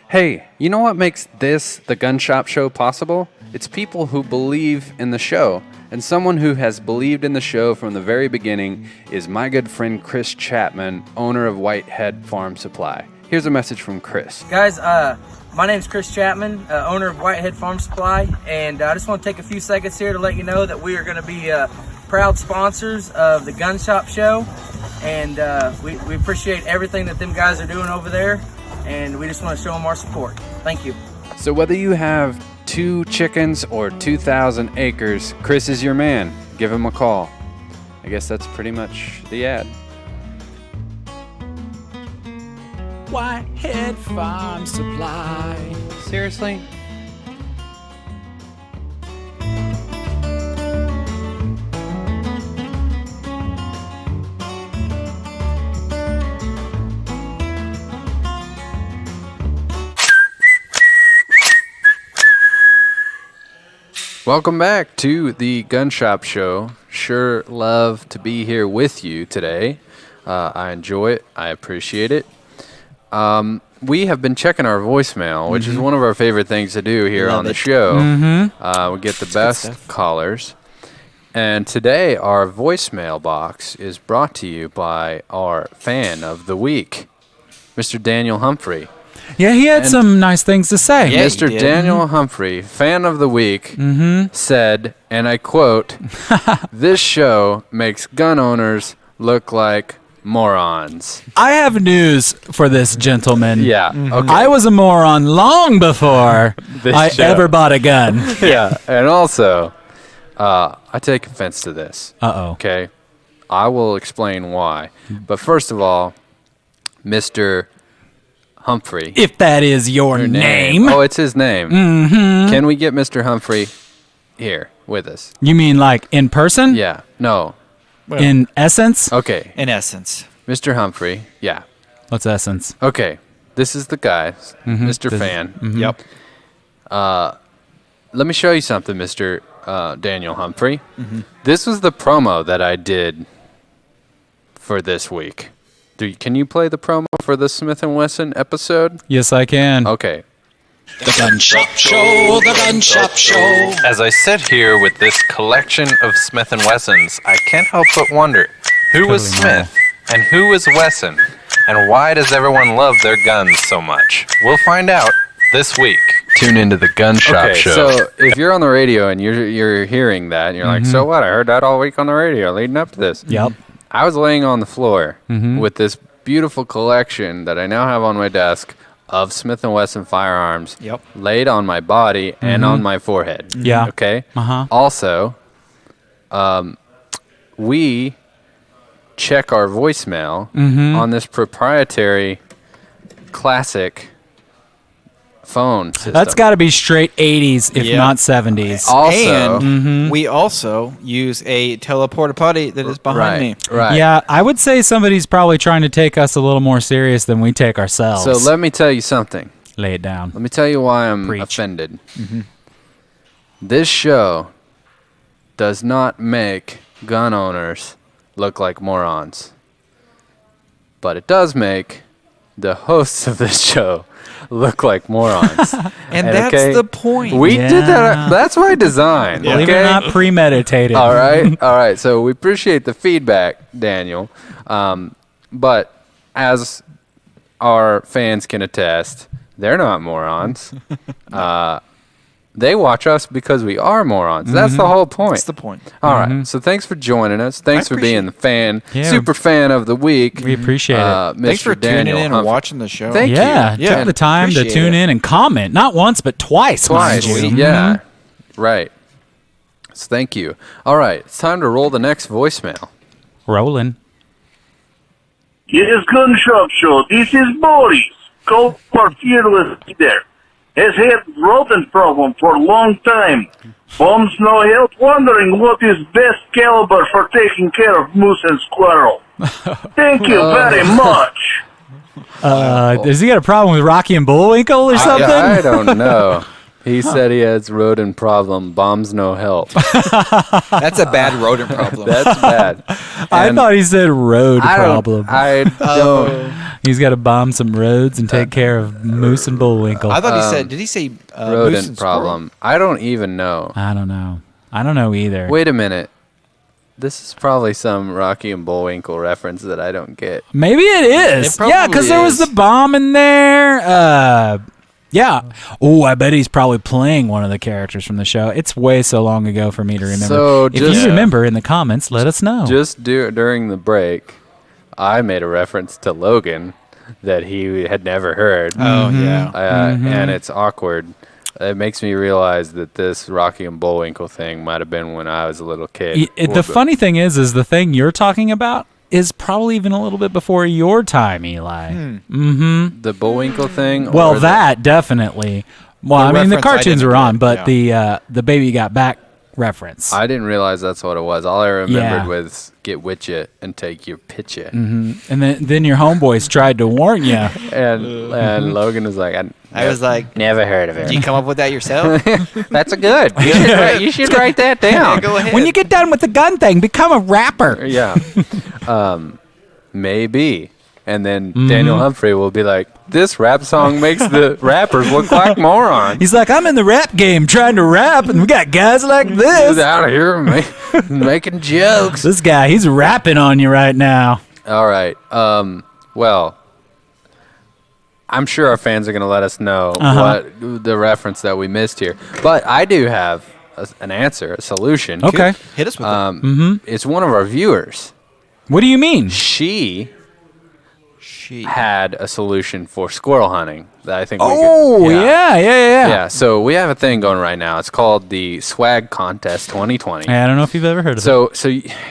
Hey, you know what makes this, the Gun Shop Show, possible? It's people who believe in the show. And someone who has believed in the show from the very beginning is my good friend Chris Chapman, owner of Whitehead Farm Supply. Here's a message from Chris. Guys, my name's Chris Chapman, owner of Whitehead Farm Supply, and I just want to take a few seconds here to let you know that we are going to be proud sponsors of the Gun Shop Show, and we appreciate everything that them guys are doing over there, and we just want to show them our support. Thank you. So whether you have 2 chickens or 2,000 acres, Chris is your man. Give him a call. I guess that's pretty much the ad. Whitehead Farm Supply. Seriously? Welcome back to the Gun Shop Show. Sure love to be here with you today. I enjoy it. I appreciate it. We have been checking our voicemail, which is one of our favorite things to do here on the show. We get the best callers. And today, our voicemail box is brought to you by our fan of the week, Mr. Daniel Humphrey. Yeah, he had some nice things to say. Yeah, Mr. Daniel Humphrey, fan of the week, said, and I quote, "This show makes gun owners look like morons." I have news for this gentleman. Yeah, okay. I was a moron long before This I show. ever bought a gun. Yeah, and also, I take offense to this. Uh-oh. Okay, I will explain why. But first of all, Mr. Humphrey. If that is your name. Oh, it's his name. Mhm. Can we get Mr. Humphrey here with us? You mean like in person? Yeah. No. In essence? Okay. In essence. Mr. Humphrey. Yeah. What's essence? Okay. This is the guy, Mr. Fan. Yep. Let me show you something, Mr. Daniel Humphrey. Mhm. This was the promo that I did for this week. Can you play the promo for the Smith & Wesson episode? Yes, I can. Okay. The Gun Shop Show, the Gun Shop Show. As I sit here with this collection of Smith & Wessons, I can't help but wonder, who was Smith and who was Wesson, and why does everyone love their guns so much? We'll find out this week. Tune into the Gun Shop Show. So if you're on the radio and you're hearing that, and you're like, so what? I heard that all week on the radio leading up to this. Yep. I was laying on the floor with this beautiful collection that I now have on my desk of Smith & Wesson firearms laid on my body and on my forehead. Yeah. Okay? Uh-huh. Also, we check our voicemail on this proprietary classic phone system. That's got to be straight 80s, if Yeah. not 70s. Also, and we also use a teleporter putty that is behind me. Right. Yeah, I would say somebody's probably trying to take us a little more serious than we take ourselves. So let me tell you something. Lay it down. Let me tell you why I'm offended. This show does not make gun owners look like morons. But it does make the hosts of this show look like morons. And that's the point. We did that. That's by design. Believe it or not, premeditated. All right. All right. So we appreciate the feedback, Daniel. But as our fans can attest, they're not morons. They watch us because we are morons. That's the whole point. That's the point. All right. So thanks for joining us. Thanks for being the fan, super fan of the week. We appreciate it. Mr. Thanks for Daniel tuning in and watching the show. Thank you. Took the time to tune in and comment. Not once, but twice, mind you. Yeah. Right. So thank you. All right. It's time to roll the next voicemail. Rolling. Yes, Gun Shop Show. This is Boris. Call for fearless leader. Has had rodent problem for a long time. Bombs no help, wondering what is best caliber for taking care of moose and squirrel. Thank you very much. Does he got a problem with Rocky and Bullwinkle or something? I don't know. He said he has rodent problem. Bombs no help. That's a bad rodent problem. That's bad. I thought he said road I don't- problem. I don't. He's got to bomb some roads and take care of moose and bullwinkle. I thought he said, did he say moose rodent and problem. I don't even know. I don't know. I don't know either. Wait a minute. This is probably some Rocky and Bullwinkle reference that I don't get. Maybe it is. Yeah, because there was the bomb in there. Yeah. Oh, I bet he's probably playing one of the characters from the show. It's way so long ago for me to remember. So if just- you remember in the comments, let us know. Just during the break, I made a reference to Logan that he had never heard. Oh, yeah. And it's awkward. It makes me realize that this Rocky and Bullwinkle thing might have been when I was a little kid. The funny thing is the thing you're talking about is probably even a little bit before your time, Eli. Mm-hmm. The Bullwinkle thing? Well, or that definitely. Well, The I mean, the reference I cartoons didn't were on, get, but the Baby Got Back reference. I didn't realize that's what it was. All I remembered Yeah. was get with you and take your picture. Hmm. And then your homeboys tried to warn you. And Logan was like, I was like, never heard of it. Did you come up with that yourself? That's a good. You should write that down. Yeah, go ahead. When you get done with the gun thing, become a rapper. Yeah. Maybe. And then Daniel Humphrey will be like, this rap song makes the rappers look like morons. He's like, I'm in the rap game trying to rap, and we got guys like this. He's out of here making jokes. This guy, he's rapping on you right now. All right. Well, I'm sure our fans are going to let us know what the reference that we missed here. But I do have an answer, a solution. Okay. Hit us with it. It's one of our viewers. What do you mean? She had a solution for squirrel hunting that I think yeah. So we have a thing going right now. It's called the Swag Contest 2020. I don't know if you've ever heard of it. So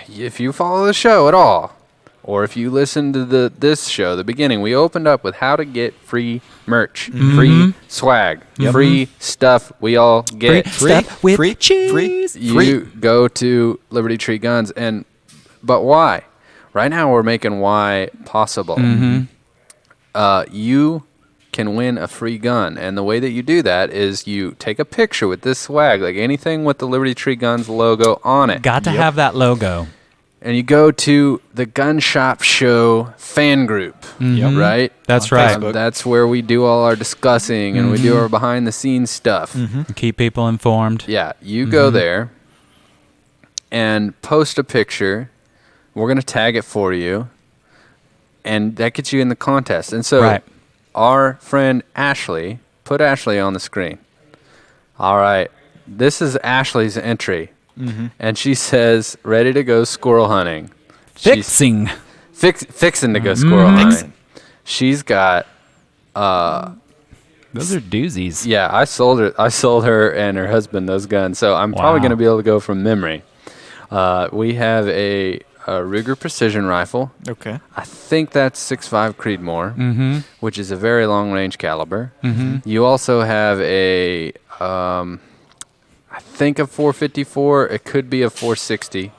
if you follow the show at all, or if you listen to this show, the beginning, we opened up with how to get free merch, free swag, free stuff we all get. Free stuff with cheese. You go to Liberty Tree Guns, but why? Right now we're making why possible. You can win a free gun, and the way that you do that is you take a picture with this swag, like anything with the Liberty Tree Guns logo on it. Got to have that logo. And you go to the Gun Shop Show fan group, right? That's right. That's where we do all our discussing and we do our behind-the-scenes stuff. Keep people informed. Yeah, you go there and post a picture. We're going to tag it for you, and that gets you in the contest. And so our friend Ashley, put Ashley on the screen. All right, this is entry. And she says, ready to go squirrel hunting. Fixing to go squirrel hunting. She's got... those are doozies. Yeah, I sold her and her husband those guns, so I'm probably going to be able to go from memory. We have a Ruger Precision Rifle. Okay. I think that's 6.5 Creedmoor, which is a very long-range caliber. You also have a... I think a 454. It could be a 460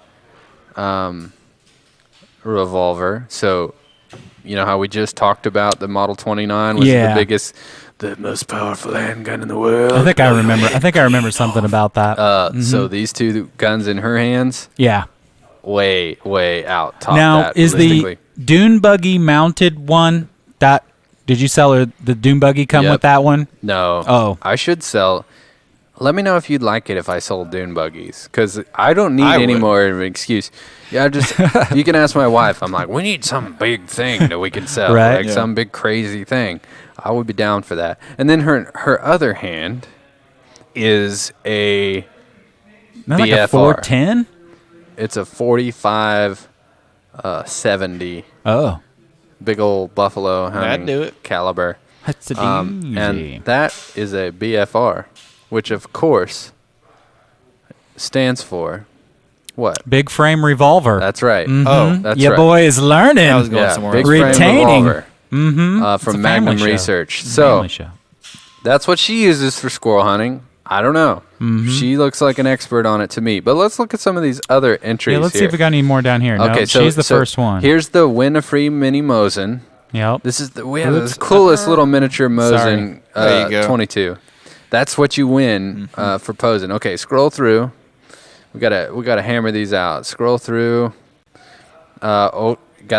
revolver. So, you know how we just talked about the Model 29 was the most powerful handgun in the world. I think I remember something about that. So these two guns in her hands. Yeah. Way out top. Now, that is the dune buggy mounted one? Did you sell her the dune buggy come with that one? No. Oh. I should sell. Let me know if you'd like it if I sold dune buggies, because I don't need any more of an excuse. Yeah, you can ask my wife. I'm like, we need some big thing that we can sell, some big crazy thing. I would be down for that. And then her other hand is a BFR. Like a 410? It's a 45 70. Oh. Big old buffalo hunting That'd do it. caliber. That's a doozy. And that is a BFR. Which, of course, stands for what? Big frame revolver. That's right. Oh, that's your right. boy is learning. I was going somewhere big else. frame revolver. It's From a Magnum family Research. show. So Family show. that's what she uses for squirrel hunting. I don't know. She looks like an expert on it to me. But let's look at some of these other entries. Yeah, let's see here. if we got any more down here. Okay, No, so she's the first one. Here's the Winifred Mini Mosin. Yep. This is we have the coolest little miniature Mosin There you go. 22. That's what you win for posing. Okay, scroll through. We gotta hammer these out. Scroll through. Got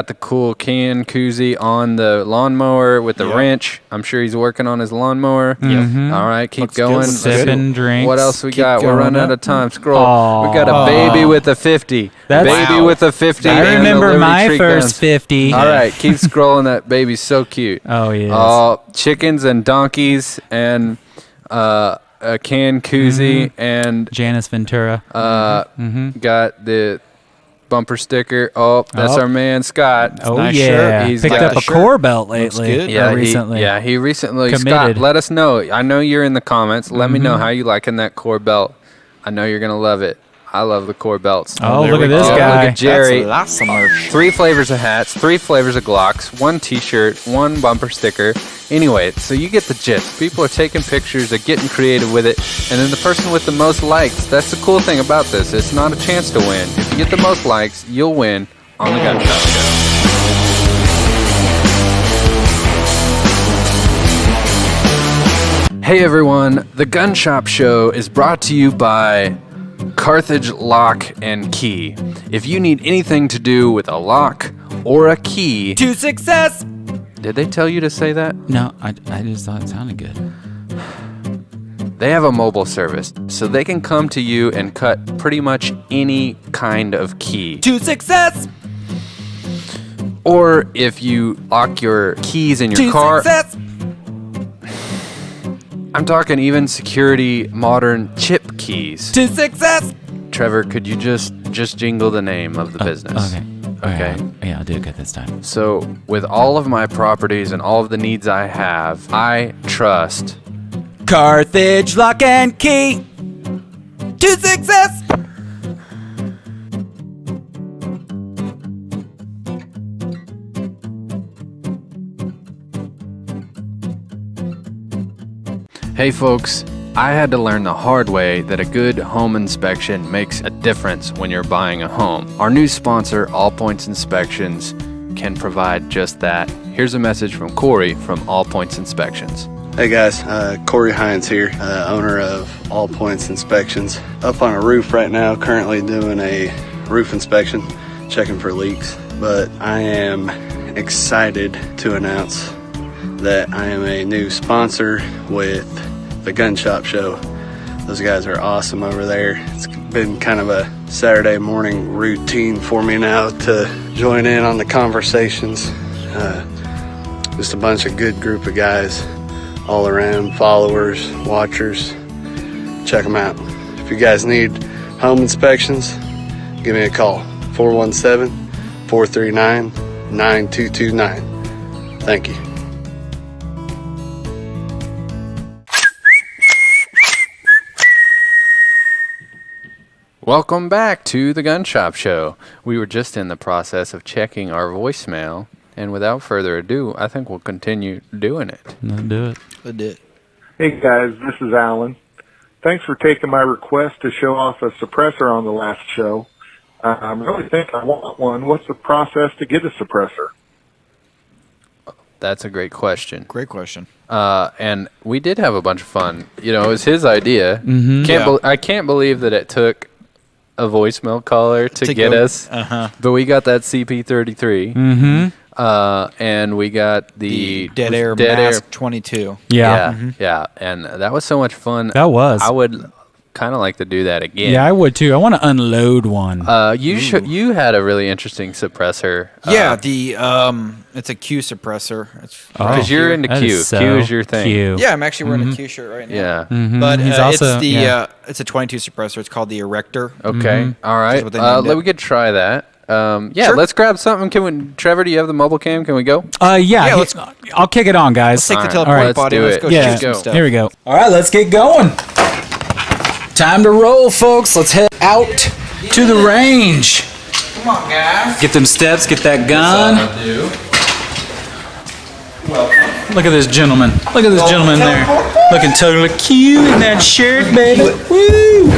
the cool can koozie on the lawnmower with the wrench. I'm sure he's working on his lawnmower. All right, keep Looks going. good. Sipping drinks. What else we Keep got? We're going running up. out of time. Scroll. We got a baby with a 50. That's- With a 50. I and the remember Liberty my Tree first guns. 50. All right, keep scrolling. That baby's so cute. Oh, yes. Chickens and donkeys and a can koozie and Janice Ventura. got the bumper sticker. Oh, that's our man Scott. Oh, nice yeah. shirt. He's Picked got up a core belt lately. good. Yeah, recently. he recently. Committed. Scott, let us know. I know you're in the comments. Let me know how you liking that core belt. I know you're gonna love it. I love the core belts. Oh, there look we at this go. guy. Look at Jerry. That's lots of merch. 3 flavors of hats, 3 flavors of Glocks, 1 T-shirt, 1 bumper sticker. Anyway, so you get the gist. People are taking pictures, they're getting creative with it, and then the person with the most likes. That's the cool thing about this. It's not a chance to win. If you get the most likes, you'll win on the Gun Shop Show. Hey everyone, the Gun Shop Show is brought to you by Carthage Lock and Key. If you need anything to do with a lock or a key to success. Did they tell you to say that? No, I just thought it sounded good. They have a mobile service, so they can come to you and cut pretty much any kind of key. To success! Or if you lock your keys in your to car. Success! I'm talking even security modern chip keys. To success! Trevor, could you just jingle the name of the business? Okay. Yeah, I'll do it good this time. So, with all of my properties and all of the needs I have, I trust Carthage Lock and Key to success! Hey folks, I had to learn the hard way that a good home inspection makes a difference when you're buying a home. Our new sponsor, All Points Inspections, can provide just that. Here's a message from Corey from All Points Inspections. Hey guys, Corey Hines here, owner of All Points Inspections. Up on a roof right now, currently doing a roof inspection, checking for leaks. But I am excited to announce that I am a new sponsor with the Gun Shop Show. Those guys are awesome over there. It's been kind of a Saturday morning routine for me now to join in on the conversations. Just a bunch of good group of guys all around, followers, watchers. Check them out. If you guys need home inspections, give me a call. 417-439-9229. Thank you. Welcome back to the Gun Shop Show. We were just in the process of checking our voicemail, and without further ado, I think we'll continue doing it. Let's do it. Let's do it. Hey guys, this is Alan. Thanks for taking my request to show off a suppressor on the last show. I really think I want one. What's the process to get a suppressor? That's a great question. Great question. And we did have a bunch of fun. You know, it was his idea. Mm-hmm. I can't believe that it took a voicemail caller to get us. But we got that CP33. Mm-hmm. And we got the Dead Air Mask 22. Yeah. And that was so much fun. That was. I would kind of like to do that again. Yeah, I would too. I want to unload one. You had a really interesting suppressor. It's a Q suppressor. Because you're into Q. Q is your thing. Yeah, I'm actually wearing a Q shirt right now. Yeah. But He's also, it's a 22 suppressor. It's called the Erector. Okay. All right. We could try that. Sure. Let's grab something. Trevor, do you have the mobile cam? Can we go? I'll kick it on, guys. Let's take the teleport body. Let's go shoot some stuff. Here we go. All right, let's get going. Time to roll, folks. Let's head out to the range. Come on, guys. Get them steps, get that gun. Look at this gentleman. Look at this gentleman there. Looking totally cute in that shirt, baby. Woo!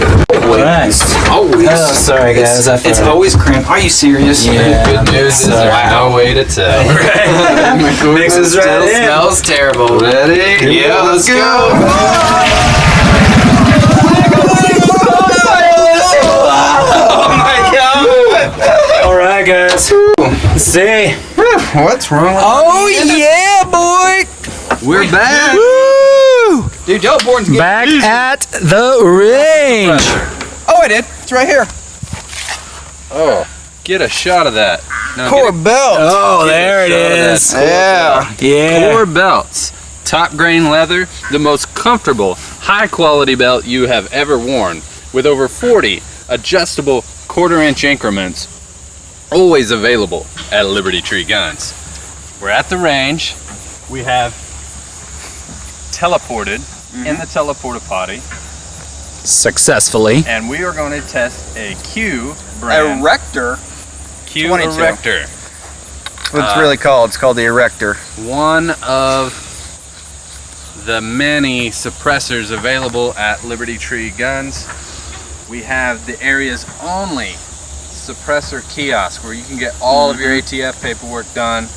Right. Sorry, guys. It's always cramped. Are you serious? Yeah. Good news is there's no way to tell. Mixes right in. Smells terrible. Ready? Yeah, let's go. Oh my God. All right, guys. Let's see. What's wrong with yeah, boy. We're back. Woo! Dude, teleporting's getting back easy. at the range. Oh, I did. It's right here. Oh, get a shot of that. No, Core belt. Oh, there it is. Yeah. Core belts. Top grain leather, the most comfortable, high quality belt you have ever worn, with over 40 adjustable 1/4-inch increments, always available at Liberty Tree Guns. We're at the range. We have teleported in the teleporter potty. Successfully. And we are going to test a Q brand. Erector. Q 22. Erector. What it's really called. It's called the Erector. One of the many suppressors available at Liberty Tree Guns. We have the area's only suppressor kiosk where you can get all of your ATF paperwork done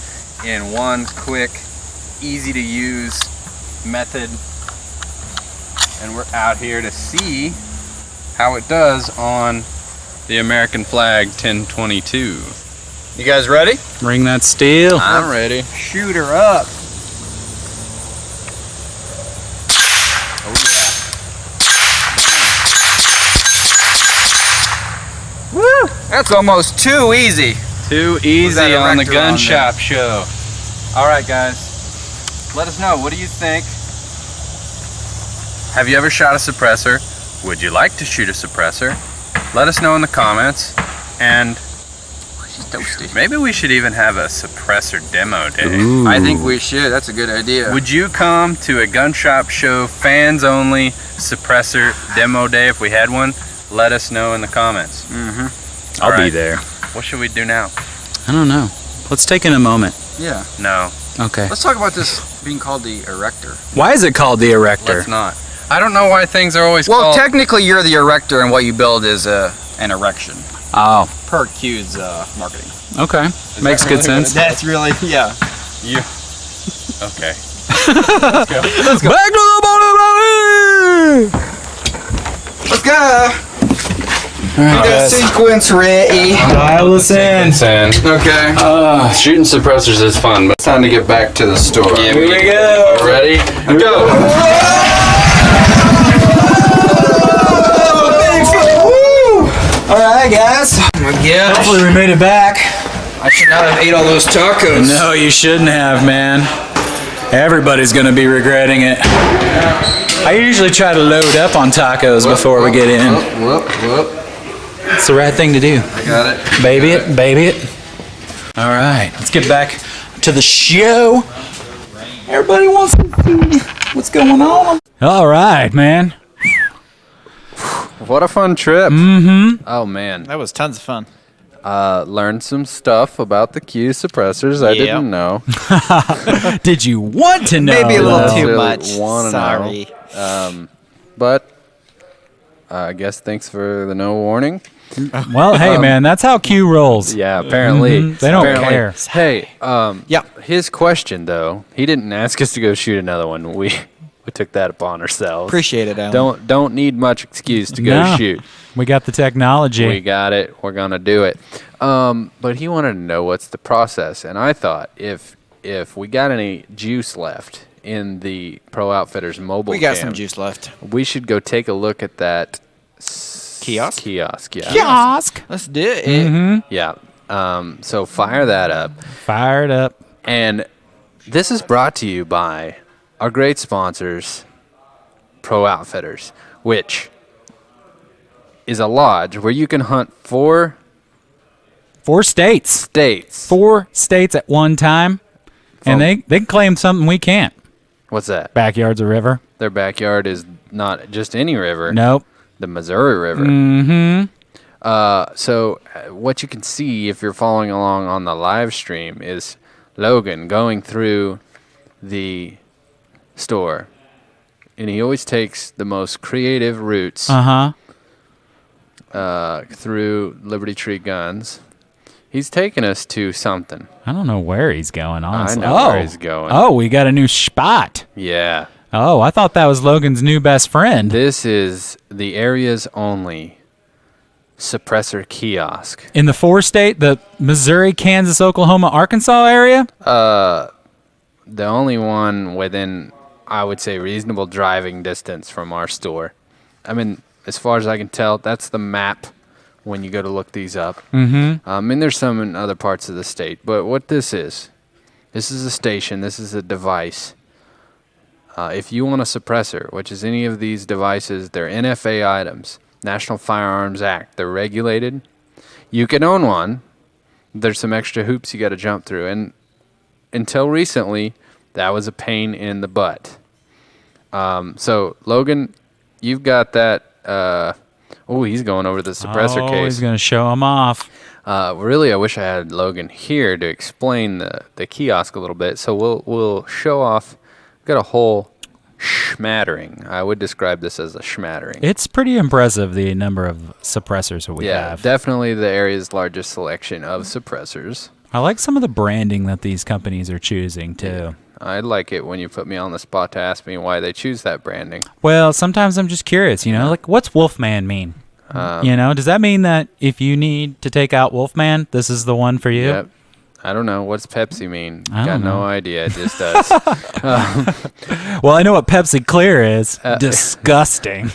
in one quick, easy to use method. And we're out here to see how it does on the American flag 1022. You guys ready? Bring that steel. I'm ready. Shoot her up. Woo! That's almost too easy. Too With easy that on the erector gun on shop show. All right, guys. Let us know. What do you think? Have you ever shot a suppressor? Would you like to shoot a suppressor? Let us know in the comments. And maybe we should even have a suppressor demo day. Ooh. I think we should. That's a good idea. Would you come to a gun shop show fans only suppressor demo day if we had one? Let us know in the comments. I'll be there. What should we do now? I don't know. Let's take in a moment. Yeah. No. Okay. Let's talk about this being called the erector. Why is it called the erector? Let's not. I don't know why things are always Well, called... technically you're the erector and what you build is an erection. Oh. Per Q's marketing. Okay. Makes good sense. That's really, yeah. You. Okay. Let's go. Let's go. Back to the bottom. Let's go. Get that sequence ready. Dial us in. Okay. Shooting suppressors is fun, but it's time to get back to the store. Here we go. Ready? Go! Alright, guys. Oh my gosh. Hopefully we made it back. I should not have ate all those tacos. No, you shouldn't have, man. Everybody's gonna be regretting it. I usually try to load up on tacos before we get in. Whoop. It's the right thing to do. I got it. Baby it. All right, let's get back to the show. Everybody wants to see what's going on. All right, man. What a fun trip. Mm-hmm. Oh, man. That was tons of fun. Learned some stuff about the Q suppressors I didn't know. Did you want to know? Maybe a little I too really much. wanna Sorry. know. But I guess thanks for the no warning. Well, hey, man, that's how Q rolls. Yeah, apparently. Mhm. They don't care. Hey, his question, though, he didn't ask us to go shoot another one. We took that upon ourselves. Appreciate it, Alan. Don't need much excuse to go No. shoot. We got the technology. We got it. We're gonna do it. But he wanted to know what's the process, and I thought if we got any juice left in the Pro Outfitters mobile, We got cam, some juice left. We should go take a look at that Kiosk? Kiosk, yeah. Kiosk. Let's do it. Mm-hmm. Yeah. So fire that up. Fire it up. And this is brought to you by our great sponsors, Pro Outfitters, which is a lodge where you can hunt four states. 4 states at one time. And they can claim something we can't. What's that? Backyard's a river. Their backyard is not just any river. Nope. The Missouri River. Mm-hmm. So what you can see if you're following along on the live stream is Logan going through the store. And he always takes the most creative routes through Liberty Tree Guns. He's taking us to something. I don't know where he's going, honestly. I know where he's going. Oh, we got a new spot. Yeah. Oh, I thought that was Logan's new best friend. This is the area's only suppressor kiosk. In the 4-state, the Missouri, Kansas, Oklahoma, Arkansas area? The only one within, I would say, reasonable driving distance from our store. I mean, as far as I can tell, that's the map when you go to look these up. Mm-hmm. And there's some in other parts of the state. But what this is a station. This is a device. If you want a suppressor, which is any of these devices, they're NFA items, National Firearms Act. They're regulated. You can own one. There's some extra hoops you got to jump through. And until recently, that was a pain in the butt. So, Logan, you've got that. He's going over the suppressor case. He's going to show him off. Really, I wish I had Logan here to explain the kiosk a little bit. So we'll show off. Got a whole schmattering. I would describe this as a schmattering. It's pretty impressive, the number of suppressors that we have. Yeah, definitely the area's largest selection of suppressors. I like some of the branding that these companies are choosing, too. Yeah. I like it when you put me on the spot to ask me why they choose that branding. Well, sometimes I'm just curious, like, what's Wolfman mean? Does that mean that if you need to take out Wolfman, this is the one for you? Yep. I don't know. What's Pepsi mean? I don't Got no know. idea. It just does. Well, I know what Pepsi Clear is. Disgusting.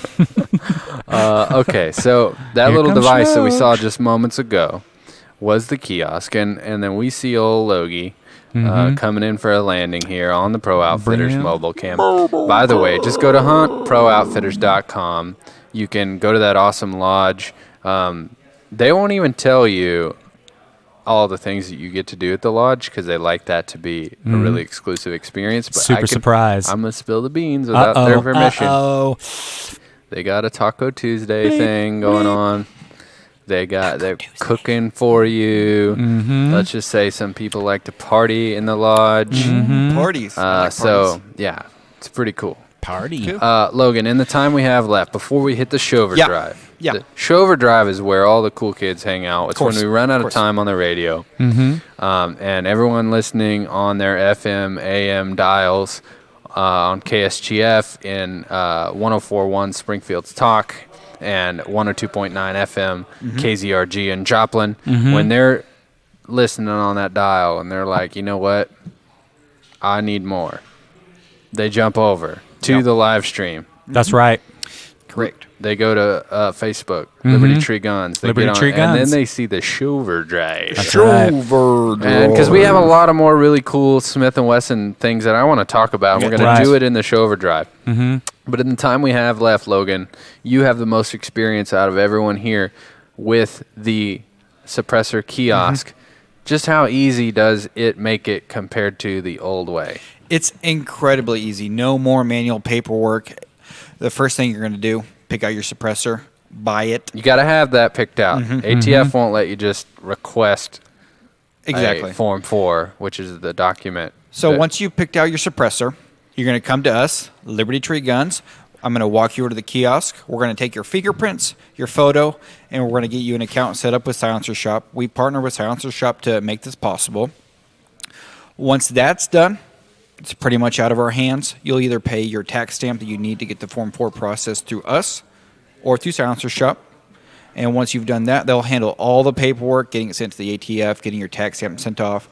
Okay, so that Here little comes device that we smoke. saw just moments ago was the kiosk, and then we see old Logie coming in for a landing here on the Pro Outfitters Bring it. mobile cam. By the way, just go to huntprooutfitters.com. You can go to that awesome lodge. They won't even tell you all the things that you get to do at the lodge because they like that to be a really exclusive experience. But Super surprise. I'm going to spill the beans without their permission. They got a Taco Tuesday thing going on. They're cooking for you. Let's just say some people like to party in the lodge. Parties. I like So yeah, it's pretty cool. Party. Logan, in the time we have left, before we hit the Shover Drive. Yeah. The Shover Drive is where all the cool kids hang out. It's when we run out of time on the radio. And everyone listening on their FM, AM dials on KSGF in 104.1 Springfield's Talk and 102.9 FM KZRG in Joplin, when they're listening on that dial and they're like, you know what? I need more. They jump over to the live stream. That's right. Correct. They go to Facebook, Liberty Tree Guns. They Liberty get on, Tree and Guns. then they see the Shover Drive. That's right. And because we have a lot of more really cool Smith & Wesson things that I want to talk about. We're going to do it in the Shover Drive. But in the time we have left, Logan, you have the most experience out of everyone here with the suppressor kiosk. Just how easy does it make it compared to the old way? It's incredibly easy. No more manual paperwork. The first thing you're going to do, pick out your suppressor, buy it. You got to have that picked out. ATF won't let you just request a Form 4, which is the document. So once you've picked out your suppressor, you're going to come to us, Liberty Tree Guns. I'm going to walk you over to the kiosk. We're going to take your fingerprints, your photo, and we're going to get you an account set up with Silencer Shop. We partner with Silencer Shop to make this possible. Once that's done, it's pretty much out of our hands. You'll either pay your tax stamp that you need to get the Form 4 processed through us or through Silencer Shop. And once you've done that, they'll handle all the paperwork, getting it sent to the ATF, getting your tax stamp sent off.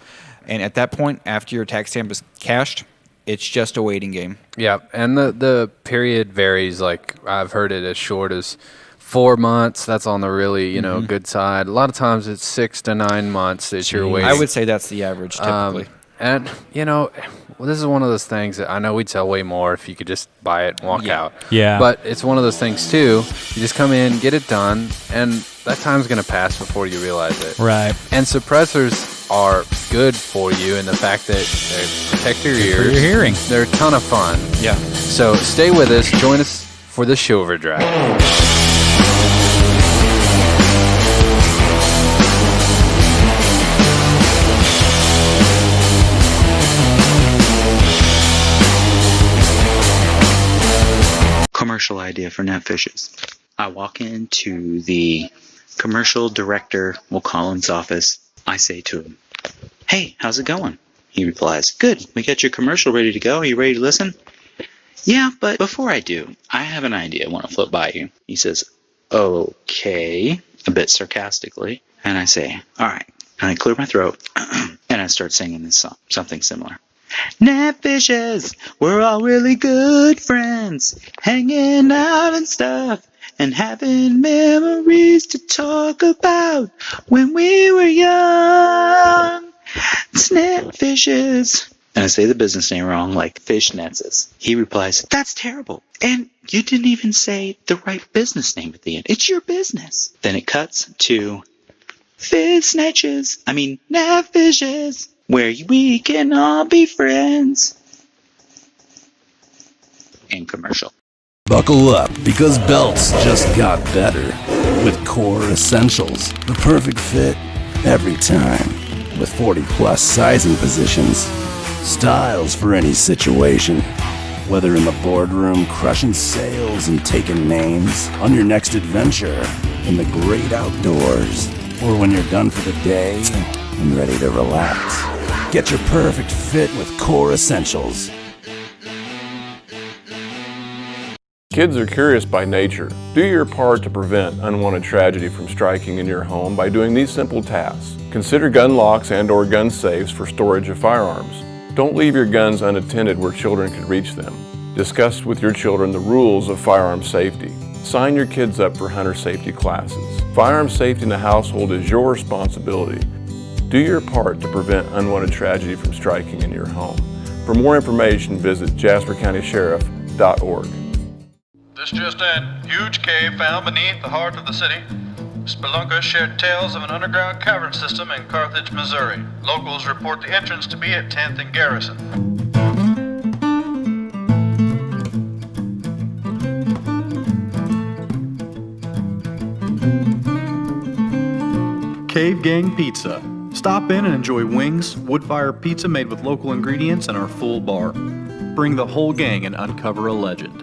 And at that point, after your tax stamp is cashed, it's just a waiting game. Yeah, and the period varies. Like, I've heard it as short as 4 months. That's on the really, good side. A lot of times it's 6 to 9 months that you're waiting. I would say that's the average, typically. And, this is one of those things that I know we'd sell way more if you could just buy it and walk out. Yeah. But it's one of those things, too. You just come in, get it done, and that time's going to pass before you realize it. Right. And suppressors are good for you in the fact that they protect your ears. For your hearing. They're a ton of fun. Yeah. So stay with us. Join us for the Shover Drive. Commercial idea for net fishes. I walk into the commercial director, we'll call him's office. I say to him, "Hey, how's it going?" He replies, "Good. We got your commercial ready to go. Are you ready to listen?" "Yeah, but before I do, I have an idea I want to float by you." He says, "Okay," a bit sarcastically. And I say, "All right." And I clear my throat and I start singing this song, something similar. Net fishes, we're all really good friends, hanging out and stuff, and having memories to talk about when we were young. It's net fishes. And I say the business name wrong, like fish nets. He replies, "That's terrible. And you didn't even say the right business name at the end. It's your business." Then it cuts to fish snatches. Net fishes, where we can all be friends. End commercial. Buckle up, because belts just got better. With Core Essentials, the perfect fit every time. With 40-plus sizing positions. Styles for any situation. Whether in the boardroom crushing sales and taking names, on your next adventure, in the great outdoors, or when you're done for the day and ready to relax. Get your perfect fit with Core Essentials. Kids are curious by nature. Do your part to prevent unwanted tragedy from striking in your home by doing these simple tasks. Consider gun locks and/or gun safes for storage of firearms. Don't leave your guns unattended where children could reach them. Discuss with your children the rules of firearm safety. Sign your kids up for hunter safety classes. Firearm safety in the household is your responsibility. Do your part to prevent unwanted tragedy from striking in your home. For more information, visit JasperCountySheriff.org. This just in. Huge cave found beneath the heart of the city. Spelunkers shared tales of an underground cavern system in Carthage, Missouri. Locals report the entrance to be at 10th and Garrison. Cave Gang Pizza. Stop in and enjoy wings, wood-fire pizza made with local ingredients, and our full bar. Bring the whole gang and uncover a legend.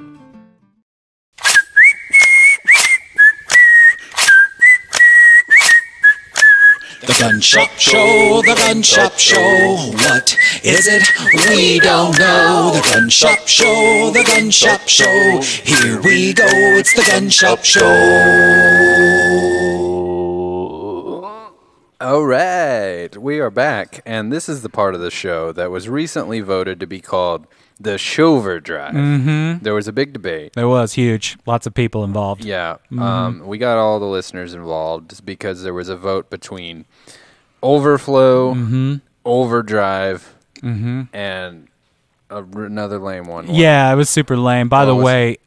The Gun Shop Show, the Gun Shop Show. What is it? We don't know. The Gun Shop Show, the Gun Shop Show. Here we go, it's the Gun Shop Show. All right, we are back, and this is the part of the show that was recently voted to be called the Shover Drive. Mm-hmm. There was a big debate. There was huge. Lots of people involved. Yeah. Mhm. We got all the listeners involved just because there was a vote between Overflow, Overdrive, and another lame one. Yeah, it was super lame. By the What was way,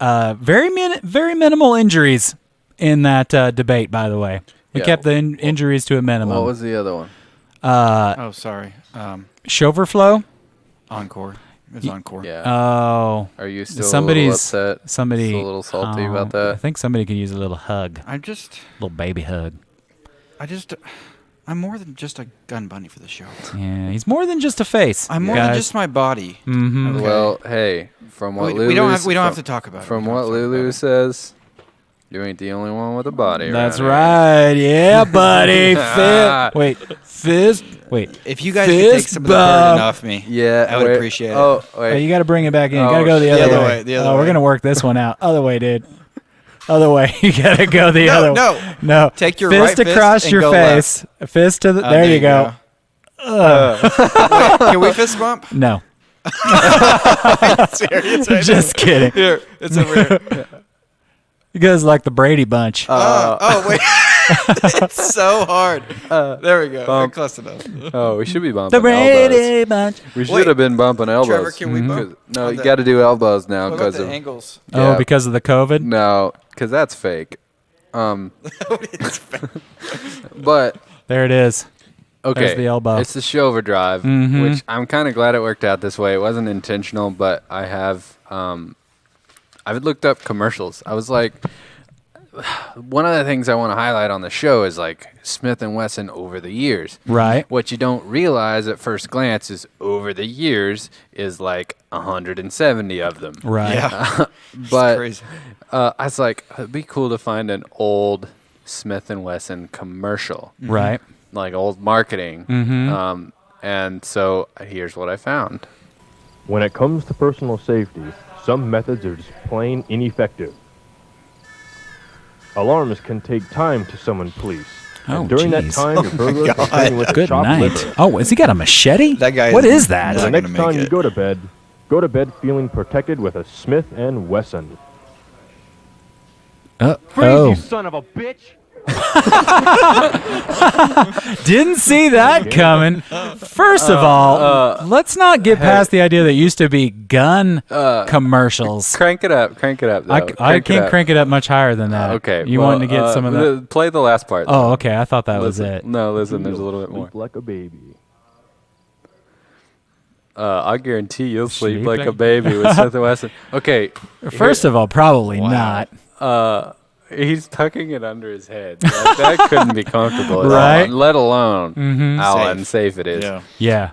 very minimal injuries in that debate, by the way. We Yeah. kept the injuries to a minimum. What was the other one? Oh, sorry. Shoverflow? Encore. It was Encore. Yeah. Oh. Are you still Somebody's, a little upset? Somebody, Still a little salty oh, about that? I think somebody could use a little hug. I'm just... little baby hug. I'm more than just a gun bunny for the show. Yeah, he's more than just a face. I'm more than just my body. Mm-hmm. Okay. Well, hey, from what we don't have to talk about it. From what Lulu says, you ain't the only one with a body. That's around right. Yeah, buddy. Fist. Wait. If you guys could take some of the burden off me, yeah, I would appreciate it. Oh, wait. Hey, you got to bring it back in. Oh, Got to go the other the other way. way, the other We're way. gonna work this one out. Other way, dude. Other way. You got to go the other way. No. Take your fist right fist across and your go face. A fist to the. There you go. Wait, can we fist bump? No. Serious right Just now? kidding. Here, it's over here. You guys like the Brady Bunch. Oh wait, it's so hard. There we go. Bump. Close enough. Oh, we should be bumping The Brady elbows. Bunch. We should have been bumping elbows. Trevor, can we bump? No, on you the- got to do elbows now What about because the of angles? Oh, because of the COVID? No, because that's fake. But there it is. Okay, There's the elbow. It's the Shover Drive, Mhm. which I'm kind of glad it worked out this way. It wasn't intentional, but I have I've looked up commercials. I was like, one of the things I want to highlight on the show is like Smith and Wesson over the years. Right. What you don't realize at first glance is over the years is like 170 of them. Right. Yeah. But crazy. I was like, it'd be cool to find an old Smith and Wesson commercial. Right. Like old marketing. Mhm. And so here's what I found. When it comes to personal safety, some methods are just plain ineffective. Alarms can take time to summon police. Oh, and during that jeez. time, your Oh, burglar is dealing with a Good chopped night. liver. Oh, has he got a machete? That guy What is is that? The not next gonna time make you it. go to bed feeling protected with a Smith and Wesson. Oh. You son of a bitch! Didn't see that coming. First of all, let's not get past the idea that used to be gun commercials. Crank it up. Though. I can't crank it up much higher than that. Okay. You wanting to get some of that? Play the last part. Oh, okay. I thought that was it. No, listen. There's a little bit more. Sleep like a baby. I guarantee you'll sleep Sleep like like- a baby with Smith and Wesson. Okay. First of all, probably not. He's tucking it under his head. Like, that couldn't be comfortable at Right? all, let alone Mhm. how unsafe it is. Yeah.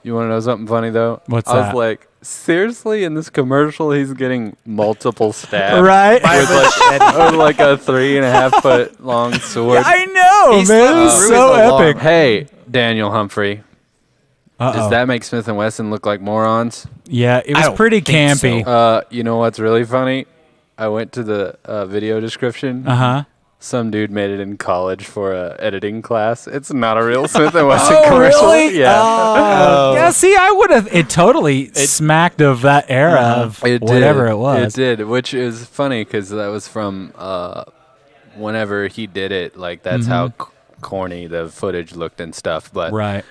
You want to know something funny, though? What's I was that? like, seriously, in this commercial, he's getting multiple stabs. Right? With like a 3.5 foot long sword. I know, He's man. It through was his so alarm. epic. Hey, Daniel Humphrey. Uh-oh. Does that make Smith and Wesson look like morons? Yeah, it I was don't pretty think campy. so. You know what's really funny? I went to the video description. Uh-huh. Some dude made it in college for a editing class. It's not a real Smith & Wesson commercial. Really? Yeah. Yeah, see, I would have... It totally smacked of that era of whatever it was. It did, which is funny because that was from whenever he did it. Like, that's how corny the footage looked and stuff. But right.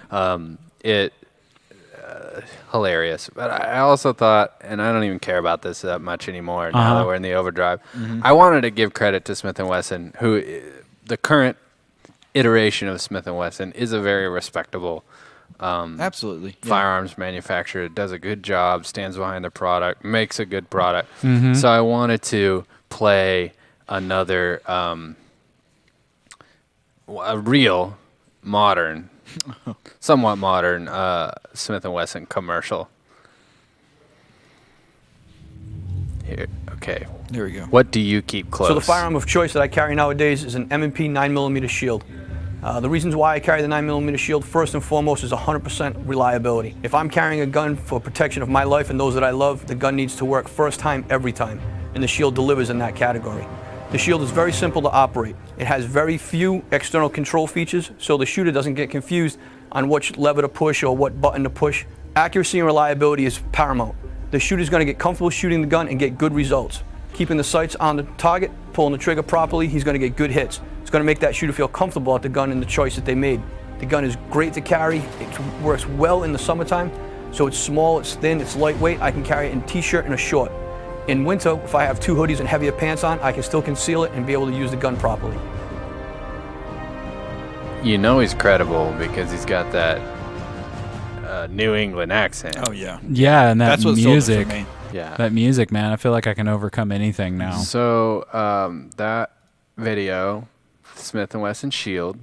Hilarious. But I also thought, and I don't even care about this that much anymore now that we're in the overdrive. I wanted to give credit to Smith & Wesson, who the current iteration of Smith & Wesson is a very respectable absolutely firearms manufacturer. Does a good job, stands behind the product, makes a good product. So I wanted to play another a real modern somewhat modern Smith & Wesson commercial. Here, okay. There we go. What do you keep close? So the firearm of choice that I carry nowadays is an M&P 9mm shield. The reasons why I carry the 9mm shield, first and foremost, is 100% reliability. If I'm carrying a gun for protection of my life and those that I love, the gun needs to work first time, every time. And the shield delivers in that category. The shield is very simple to operate. It has very few external control features, so the shooter doesn't get confused on which lever to push or what button to push. Accuracy and reliability is paramount. The shooter's going to get comfortable shooting the gun and get good results. Keeping the sights on the target, pulling the trigger properly, he's going to get good hits. It's going to make that shooter feel comfortable at the gun and the choice that they made. The gun is great to carry. It works well in the summertime, so it's small, it's thin, it's lightweight. I can carry it in a t-shirt and a short. In winter, if I have 2 hoodies and heavier pants on, I can still conceal it and be able to use the gun properly. You know he's credible because he's got that New England accent. Oh, yeah. Yeah, and that music. For me. Yeah. That music, man. I feel like I can overcome anything now. So that video, Smith & Wesson Shield,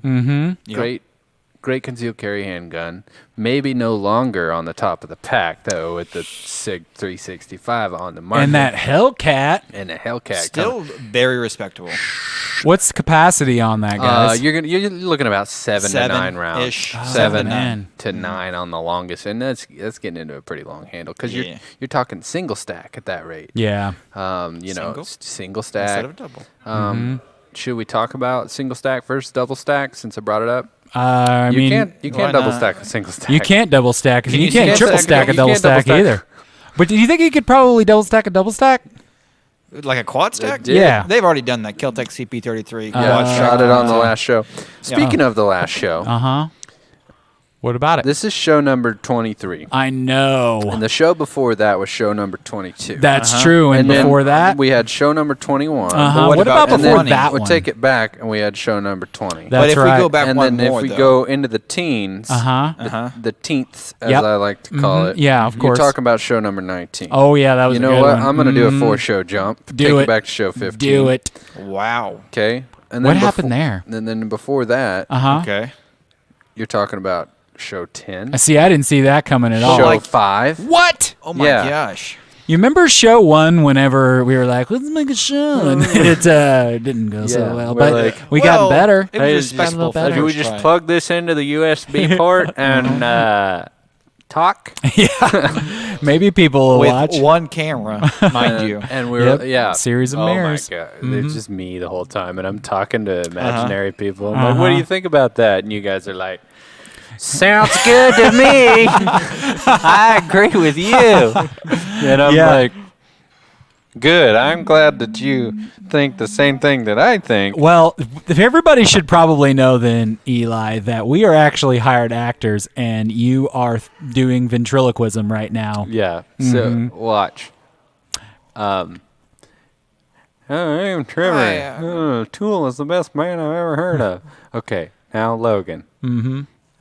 great concealed carry handgun. Maybe no longer on the top of the pack, though, with the SIG 365 on the market. And that Hellcat. And the Hellcat. Still very respectable. What's the capacity on that, guys? You're looking about 7 to 9 rounds. Ish. 7 to 9 on the longest, and that's getting into a pretty long handle because you're talking single stack at that rate. Yeah. Single stack instead of double. Should we talk about single stack versus double stack since I brought it up? You can't double stack a single stack. You can't double stack, and you can't triple stack a you double can't double stack either. But do you think you could probably double stack a double stack? Like a quad stack? Yeah. They've already done that. Keltec CP33. Yeah, shot it on the last show. Speaking of the last show. What about it? This is show number 23. I know. And the show before that was show number 22. That's true. And before that? We had show number 21. What about before that one? We'll take it back, and we had show number 20. That's but if we go back and one then more, if we go into the teens, the teenths, as I like to call it. Yeah, of course. You're talking about show number 19. Oh, yeah, that was a good one. You know what? I'm going to do a 4-show jump. Take it back to show 15. Do it. Wow. Okay. And what happened there? And then before that, okay, you're talking about show 10. See, I didn't see that coming at all. Show 5. What? Oh my gosh. You remember show 1 whenever we were like, let's make a show? And it didn't go so well. But we got better. It was respectable. Should we just plug this into the USB port and talk? Yeah. Maybe people will watch. With one camera, mind you. And we're, series of mirrors. Oh my God. It's just me the whole time. And I'm talking to imaginary people. I'm like, what do you think about that? And you guys are like, sounds good to me. I agree with you. And I'm like, good. I'm glad that you think the same thing that I think. Well, everybody should probably know then, Eli, that we are actually hired actors, and you are doing ventriloquism right now. Yeah. So watch. I'm Trevor. Tool is the best band I've ever heard of. Okay. Now Logan.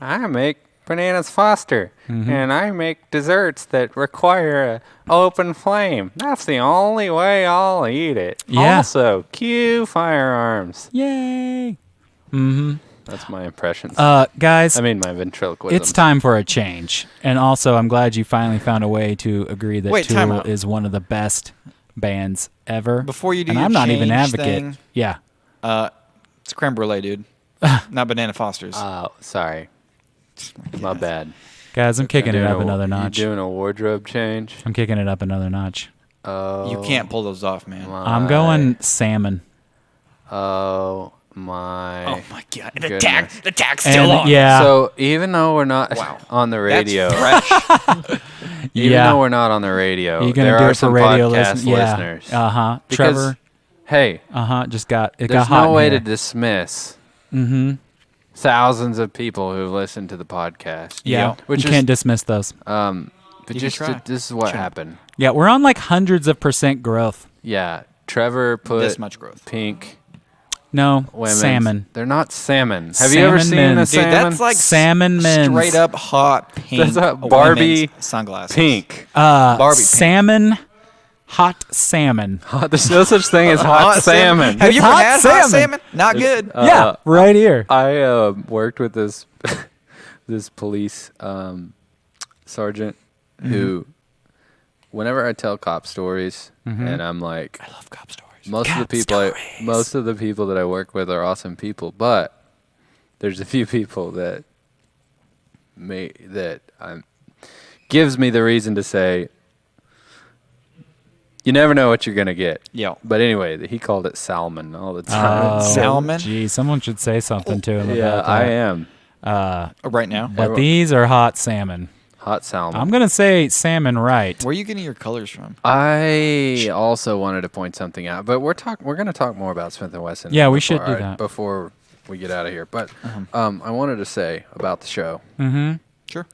I make bananas Foster, and I make desserts that require an open flame. That's the only way I'll eat it. Yeah. Also, Q Firearms. Yay. That's my impressions. Guys. I mean, my ventriloquism. It's time for a change. And also, I'm glad you finally found a way to agree that Tool is one of the best bands ever. Before you do and your I'm not even an change advocate. thing, Yeah. it's creme brulee, dude. Not banana Fosters. Oh, sorry. My bad. Guys, I'm kicking it up another notch. You doing a wardrobe change? I'm kicking it up another notch. Oh, You can't pull those off, man. I'm going salmon. Oh my! Oh my God! goodness. The tag's still on. Yeah. So even though we're not on the radio, That's fresh. even Yeah. though we're not on the radio, You're gonna there do are it for some radio podcast Yeah. listeners. Because, Trevor. Hey, Just got it. there's got hot no in way here. to dismiss Mm-hmm. thousands of people who listen to the podcast. Yeah. which you is can't dismiss those. But You just can try. this is what Sure. happened. Yeah, we're on like hundreds of % growth. Yeah, Trevor put This much growth. pink. No, Women's. salmon. They're not salmon. Have you ever Salmon seen a men's. Dude, salmon? that's like Salmon men's. straight up hot pink. That's a Barbie women's sunglasses. pink. Barbie pink. Salmon, hot salmon. There's no such thing as hot salmon. Have you ever Hot had salmon. hot salmon? Not good. Yeah, right here. I worked with this this police sergeant who, whenever I tell cop stories, and I'm like, I love cop stories. most of the people that I work with are awesome people, but there's a few people that gives me the reason to say, you never know what you're gonna get. Yeah. But anyway, he called it salmon all the time. Salmon? Gee, someone should say something to him Yeah, about that. I am. Right now. But these are hot salmon. Hot salmon. I'm going to say salmon right. Where are you getting your colors from? I also wanted to point something out, but we're going to talk more about Smith & Wesson. Yeah, we should do that. before we get out of here. But I wanted to say about the show. Mm-hmm. Sure.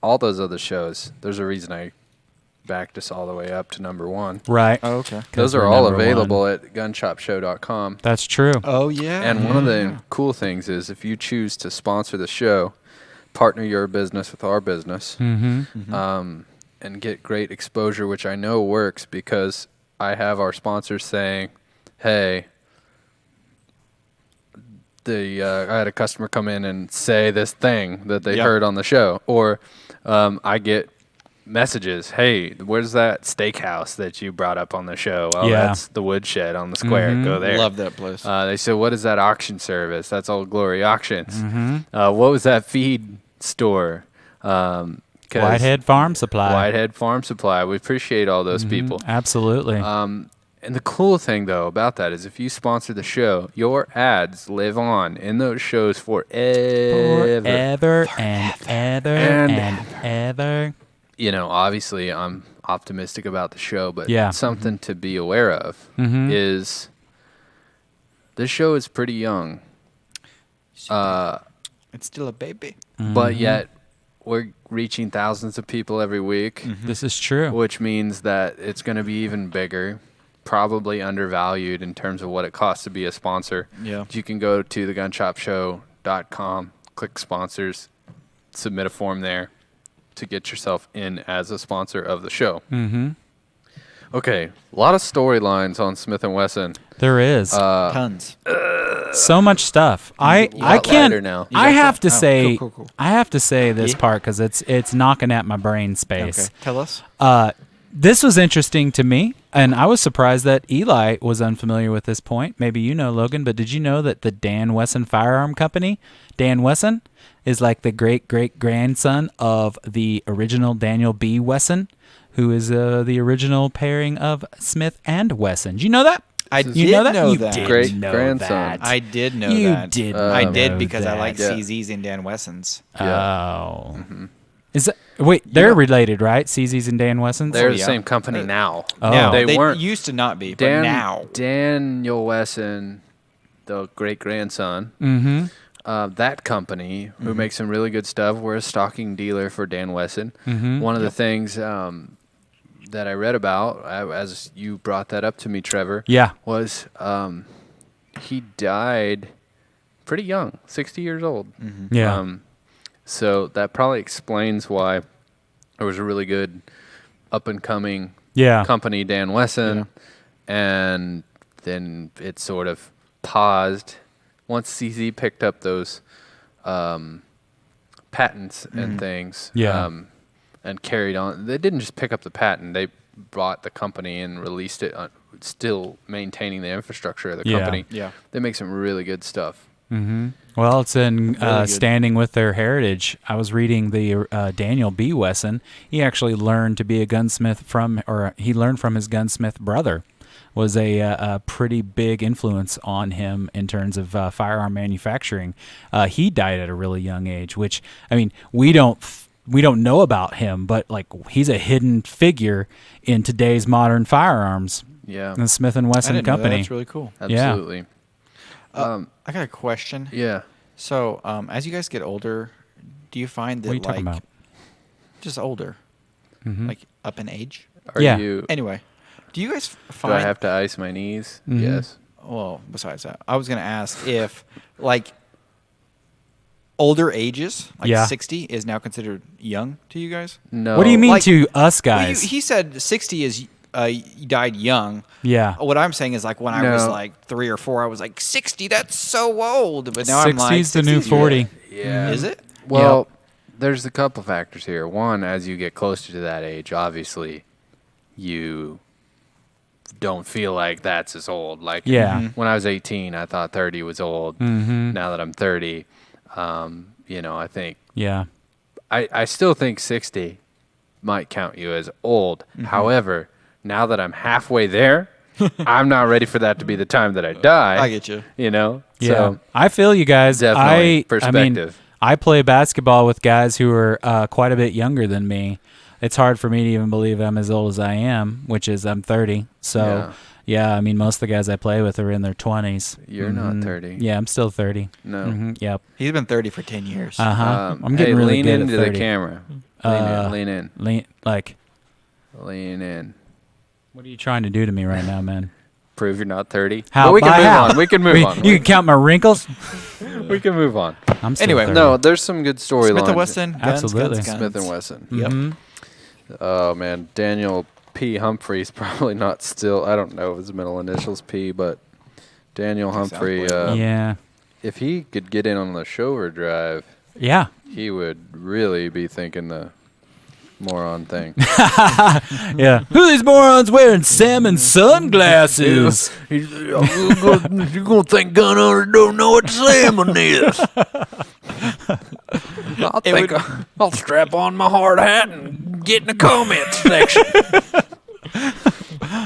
All those other shows, there's a reason I backed us all the way up to number 1. Right. Oh, okay. Those are all available at gunshopshow.com. That's true. Oh, yeah. And one of the cool things is if you choose to sponsor the show, partner your business with our business, and get great exposure, which I know works because I have our sponsors saying, hey, I had a customer come in and say this thing that they heard on the show. Or I get messages, hey, where's that steakhouse that you brought up on the show? Oh, that's the Woodshed on the square. Go there. Love that place. They said, what is that auction service? That's Old Glory Auctions. What was that feed store? Whitehead Farm Supply. Whitehead Farm Supply. We appreciate all those people. Absolutely. And the cool thing, though, about that is if you sponsor the show, your ads live on in those shows forever. Forever and ever and ever. You know, obviously, I'm optimistic about the show, but Yeah. something to be aware of is this show is pretty young. It's still a baby. But yet we're reaching thousands of people every week. This is true. Which means that it's going to be even bigger, probably undervalued in terms of what it costs to be a sponsor. Yeah. You can go to thegunshopshow.com, click sponsors, submit a form there to get yourself in as a sponsor of the show. Okay, a lot of storylines on Smith & Wesson. There is. Tons. So much stuff. I can't. lighter now. I have to say. Cool. I have to say this part because it's knocking at my brain space. Okay. Tell us. This was interesting to me, and I was surprised that Eli was unfamiliar with this point. Maybe you know, Logan, but did you know that the Dan Wesson Firearm Company, Dan Wesson, is like the great-great-grandson of the original Daniel B. Wesson, who is the original pairing of Smith and Wesson. Did you know that? I You did know that? know You that. did Great know grandson. that. I did know You that. did I did know because I that. like Yeah. CZ's and Dan Wesson's. Oh. Is that, wait, they're related, right? CZ's and Dan Wesson's? They're the same company now. Oh. Now, They they weren't. used to not be, but now. Daniel Wesson, the great-grandson, that company, who makes some really good stuff, we're a stocking dealer for Dan Wesson. One of the things that I read about, as you brought that up to me, Trevor, was he died pretty young, 60 years old. Yeah. So that probably explains why there was a really good up-and-coming company, Dan Wesson, and then it sort of paused once CZ picked up those patents and things and carried on. They didn't just pick up the patent. They bought the company and released it, still maintaining the infrastructure of the company. Yeah. They make some really good stuff. Mm-hmm. Well, it's in good. standing with their heritage. I was reading the Daniel B. Wesson. He actually learned to be a gunsmith he learned from his gunsmith brother. Was a pretty big influence on him in terms of firearm manufacturing. He died at a really young age, which, I mean, we don't know about him, but like he's a hidden figure in today's modern firearms. Yeah, the Smith and Wesson Company. That's really cool. Absolutely. Yeah. I got a question. Yeah. So, as you guys get older, do you find that What are you talking about? just older, Mhm. like up in age? Are you? Anyway, do you guys Do find? I have to ice my knees? Mhm. Yes. Well, besides that, I was going to ask if, like, older ages, like Yeah. 60, is now considered young to you guys? No. What do you mean Like- to us Well, guys? he said 60 is you died young. Yeah. What I'm saying is, like, when I was No. like 3 or 4, I was like, 60, that's so old. But now I'm like, 60's the new 60's 40. Yeah. Is it? Well, there's a couple factors here. One, as you get closer to that age, obviously, you don't feel like that's as old. Like, Yeah. when I was 18, I thought 30 was old. Mhm. Now that I'm 30, I think Yeah. I still think 60 might count you as old. However, now that I'm halfway there, I'm not ready for that to be the time that I die. I get you. You know? Yeah. So, I feel you guys. Definitely. I mean, Perspective. I play basketball with guys who are quite a bit younger than me. It's hard for me to even believe I'm as old as I am, which is I'm 30. So, yeah, I mean, most of the guys I play with are in their 20s. You're not 30. Yeah, I'm still 30. No. Mhm, yep. He's been 30 for 10 years. Uh-huh. I'm getting really lean good into at 30. the camera. Lean in. Lean in. What are you trying to do to me right now, man? Prove you're not 30. How? But we By can move how? on. We can move on. You can count my wrinkles? We can move on. I'm still Anyway, 30. No, there's some good storylines. Smith and Wesson, guns, Absolutely. guns, guns. Smith and Wesson. Yep. Mhm. Oh man, Daniel P. Humphrey's probably not still. I don't know if his middle initials P, but Daniel Humphrey. Yeah. If he could get in on the shoulder drive, Yeah. he would really be thinking the moron thing. Yeah. Who are these morons wearing salmon sunglasses? You're gonna think gun owners don't know what salmon is. I'll strap on my hard hat and get in the comments section.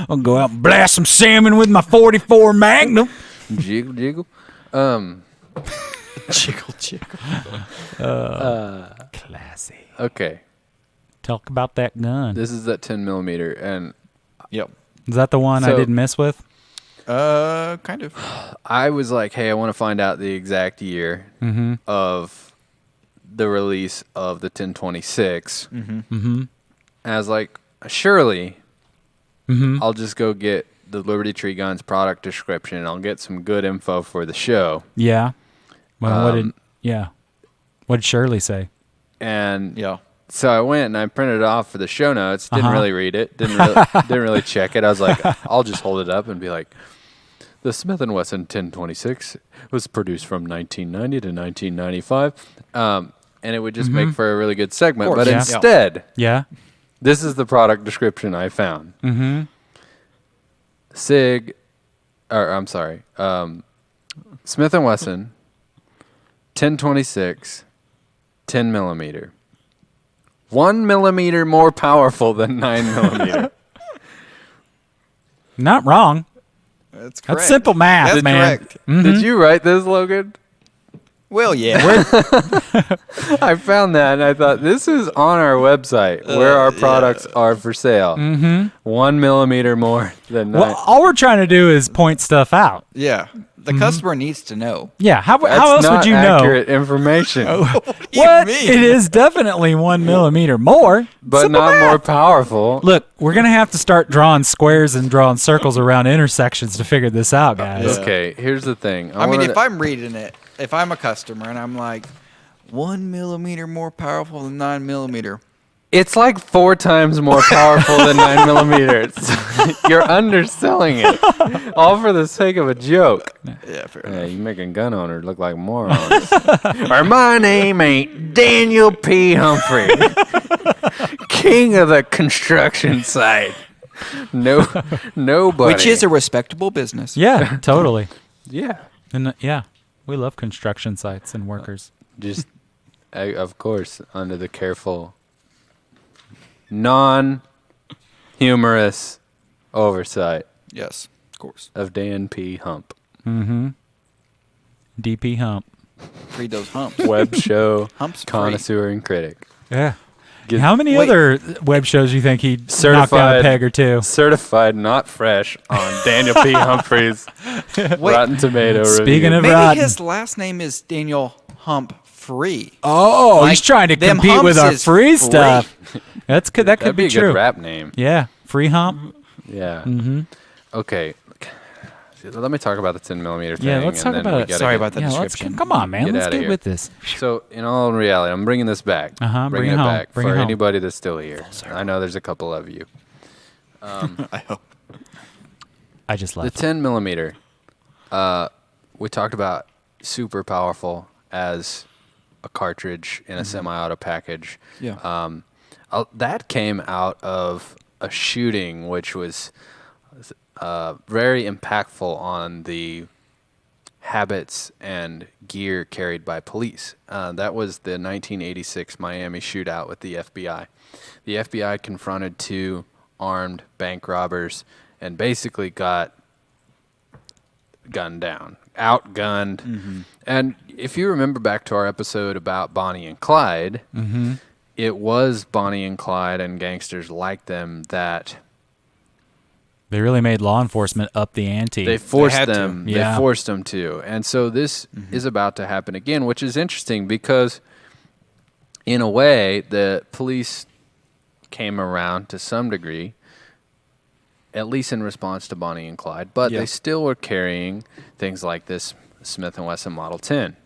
I'll go out and blast some salmon with my 44 Magnum. Jiggle, jiggle. Jiggle, jiggle. Classy. Okay, Talk about that gun. this is that 10 millimeter, and Yep. Is that the one I So- didn't miss with? Kind of. I was like, hey, I want to find out the exact year Mm-hmm. of the release of the 1026. Mm-hmm. And I was like, surely Mm-hmm. I'll just go get the Liberty Tree Guns product description and I'll get some good info for the show. Yeah. Well, what did Shirley say? And Yeah. so I went and I printed it off for the show notes. Didn't Uh-huh. really read it. Didn't really check it. I was like, I'll just hold it up and be like, the Smith & Wesson 1026 was produced from 1990 to 1995. And it would just make for a really good segment. But Yeah. instead, Yeah. this is the product description I found. Mm-hmm. Smith & Wesson 1026 10 millimeter. 1 millimeter more powerful than 9 millimeter. Not wrong. That's correct. That's simple math, That's man. correct. Mhm. Did you write this, Logan? Well, yeah. I found that and I thought this is on our website where our products are for sale. Mhm. 1 millimeter more than 9. Well, all we're trying to do is point stuff out. Yeah. The customer needs to know. Yeah. How That's else not would you know? accurate information, What do you What? mean? It is definitely 1 millimeter more. but Simple not math. more powerful. Look, we're gonna have to start drawing squares and drawing circles around intersections to figure this out, guys. Okay, here's the thing. I mean, wanted if I'm reading it, if I'm a customer and I'm like, 1 millimeter more powerful than 9 millimeter. It's like 4 times more powerful than 9 millimeters. You're underselling it, all for the sake of a joke. Yeah, fair Yeah, enough. you make a gun owner look like morons. Or my name ain't Daniel P. Humphrey, king of the construction site. Nobody. Which is a respectable business. Yeah, totally. yeah. And yeah, We love construction sites and workers. Just, of course, under the careful, non-humorous oversight. Yes, of course. Of Dan P. Hump. Mm-hmm. DP Hump. Read those humps. Web show Humps free. connoisseur and critic. Yeah. How many other web shows do you think he knocked down a Certified peg or two? Certified not fresh on Daniel P. Humphrey's Rotten Tomato Speaking review. of Maybe rotten. his last name is Daniel Humphrey. Oh, Like, he's trying to them compete with humps our is free free. stuff. That could That'd be a true. good rap name. Yeah, Free Hump. Yeah. Mm-hmm. Okay. Let me talk about the 10 millimeter thing. Yeah, let's and talk then about we it. gotta Sorry get- about that Yeah, description. come on, man. Let's outta get here. with this. So, in all reality, I'm bringing this back. Uh-huh, bring it Bringing home. back Bring it for home. anybody that's still here. I know there's a couple of you. I hope. I just The left. 10 millimeter, we talked about super powerful as a cartridge in a semi-auto package. Yeah. That came out of a shooting which was very impactful on the habits and gear carried by police. That was the 1986 Miami shootout with the FBI. The FBI confronted two armed bank robbers and basically got gunned down, outgunned. Mm-hmm. And if you remember back to our episode about Bonnie and Clyde, Mm-hmm. it was Bonnie and Clyde and gangsters like them that They really made law enforcement up the ante. they forced had to. them. Yeah. They forced them to. And so this is about to happen again, which is interesting because in a way the police came around to some degree, at least in response to Bonnie and Clyde, but Yeah. they still were carrying things like this Smith Wesson Model 10.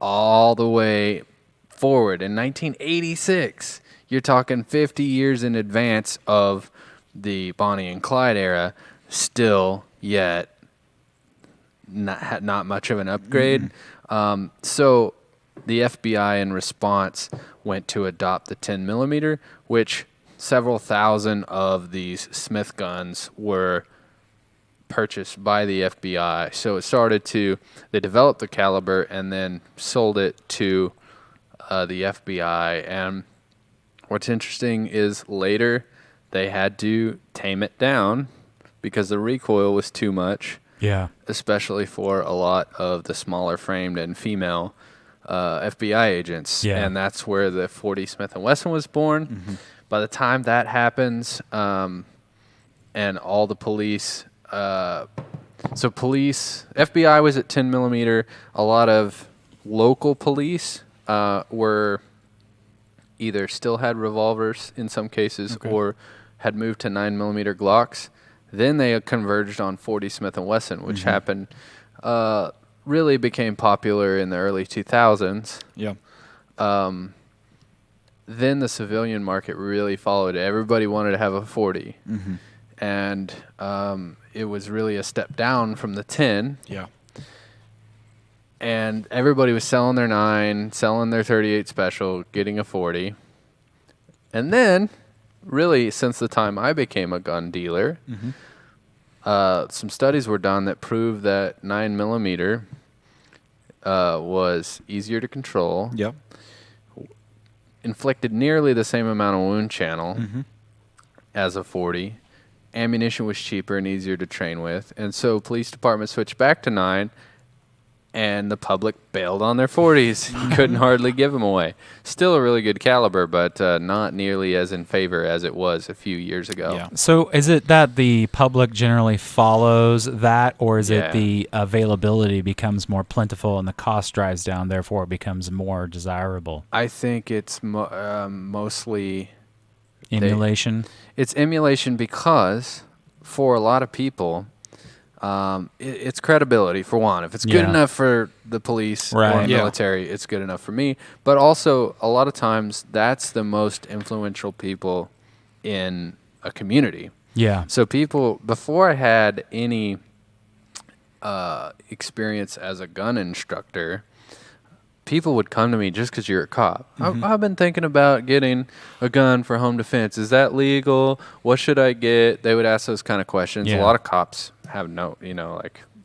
All the way forward in 1986. You're talking 50 years in advance of the Bonnie and Clyde era, still yet not much of an upgrade. So the FBI in response went to adopt the 10 millimeter, which several thousand of these Smith guns were purchased by the FBI. So it started to, they developed the caliber and then sold it to the FBI. And what's interesting is later they had to tame it down because the recoil was too much. Yeah. Especially for a lot of the smaller framed and female FBI agents. Yeah. And that's where the 40 Smith & Wesson was born. By the time that happens, and all the police, FBI was at 10 millimeter. A lot of local police were either still had revolvers in some cases or had moved to 9 millimeter Glocks. Then they converged on 40 Smith & Wesson, which happened, really became popular in the early 2000s. Yeah. Then the civilian market really followed it. Everybody wanted to have a 40. And it was really a step down from the 10. Yeah. And everybody was selling their 9, selling their 38 special, getting a 40. And then, really, since the time I became a gun dealer, some studies were done that proved that 9 millimeter was easier to control. Yep. Inflicted nearly the same amount of wound channel as a 40. Ammunition was cheaper and easier to train with. And so police departments switched back to 9, and the public bailed on their 40s. Couldn't hardly give them away. Still a really good caliber, but not nearly as in favor as it was a few years ago. Yeah. So is it that the public generally follows that, or is Yeah. it the availability becomes more plentiful and the cost drives down, therefore it becomes more desirable? I think it's mostly Emulation? It's emulation because for a lot of people, it's credibility, for one. If it's good Yeah. enough for the police or Right. Yeah. military, it's good enough for me. But also, a lot of times, that's the most influential people in a community. Yeah. So people, before I had any experience as a gun instructor, people would come to me just because you're a cop. I've been thinking about getting a gun for home defense. Is that legal? What should I get? They would ask those kind of questions. Yeah. A lot of cops have no,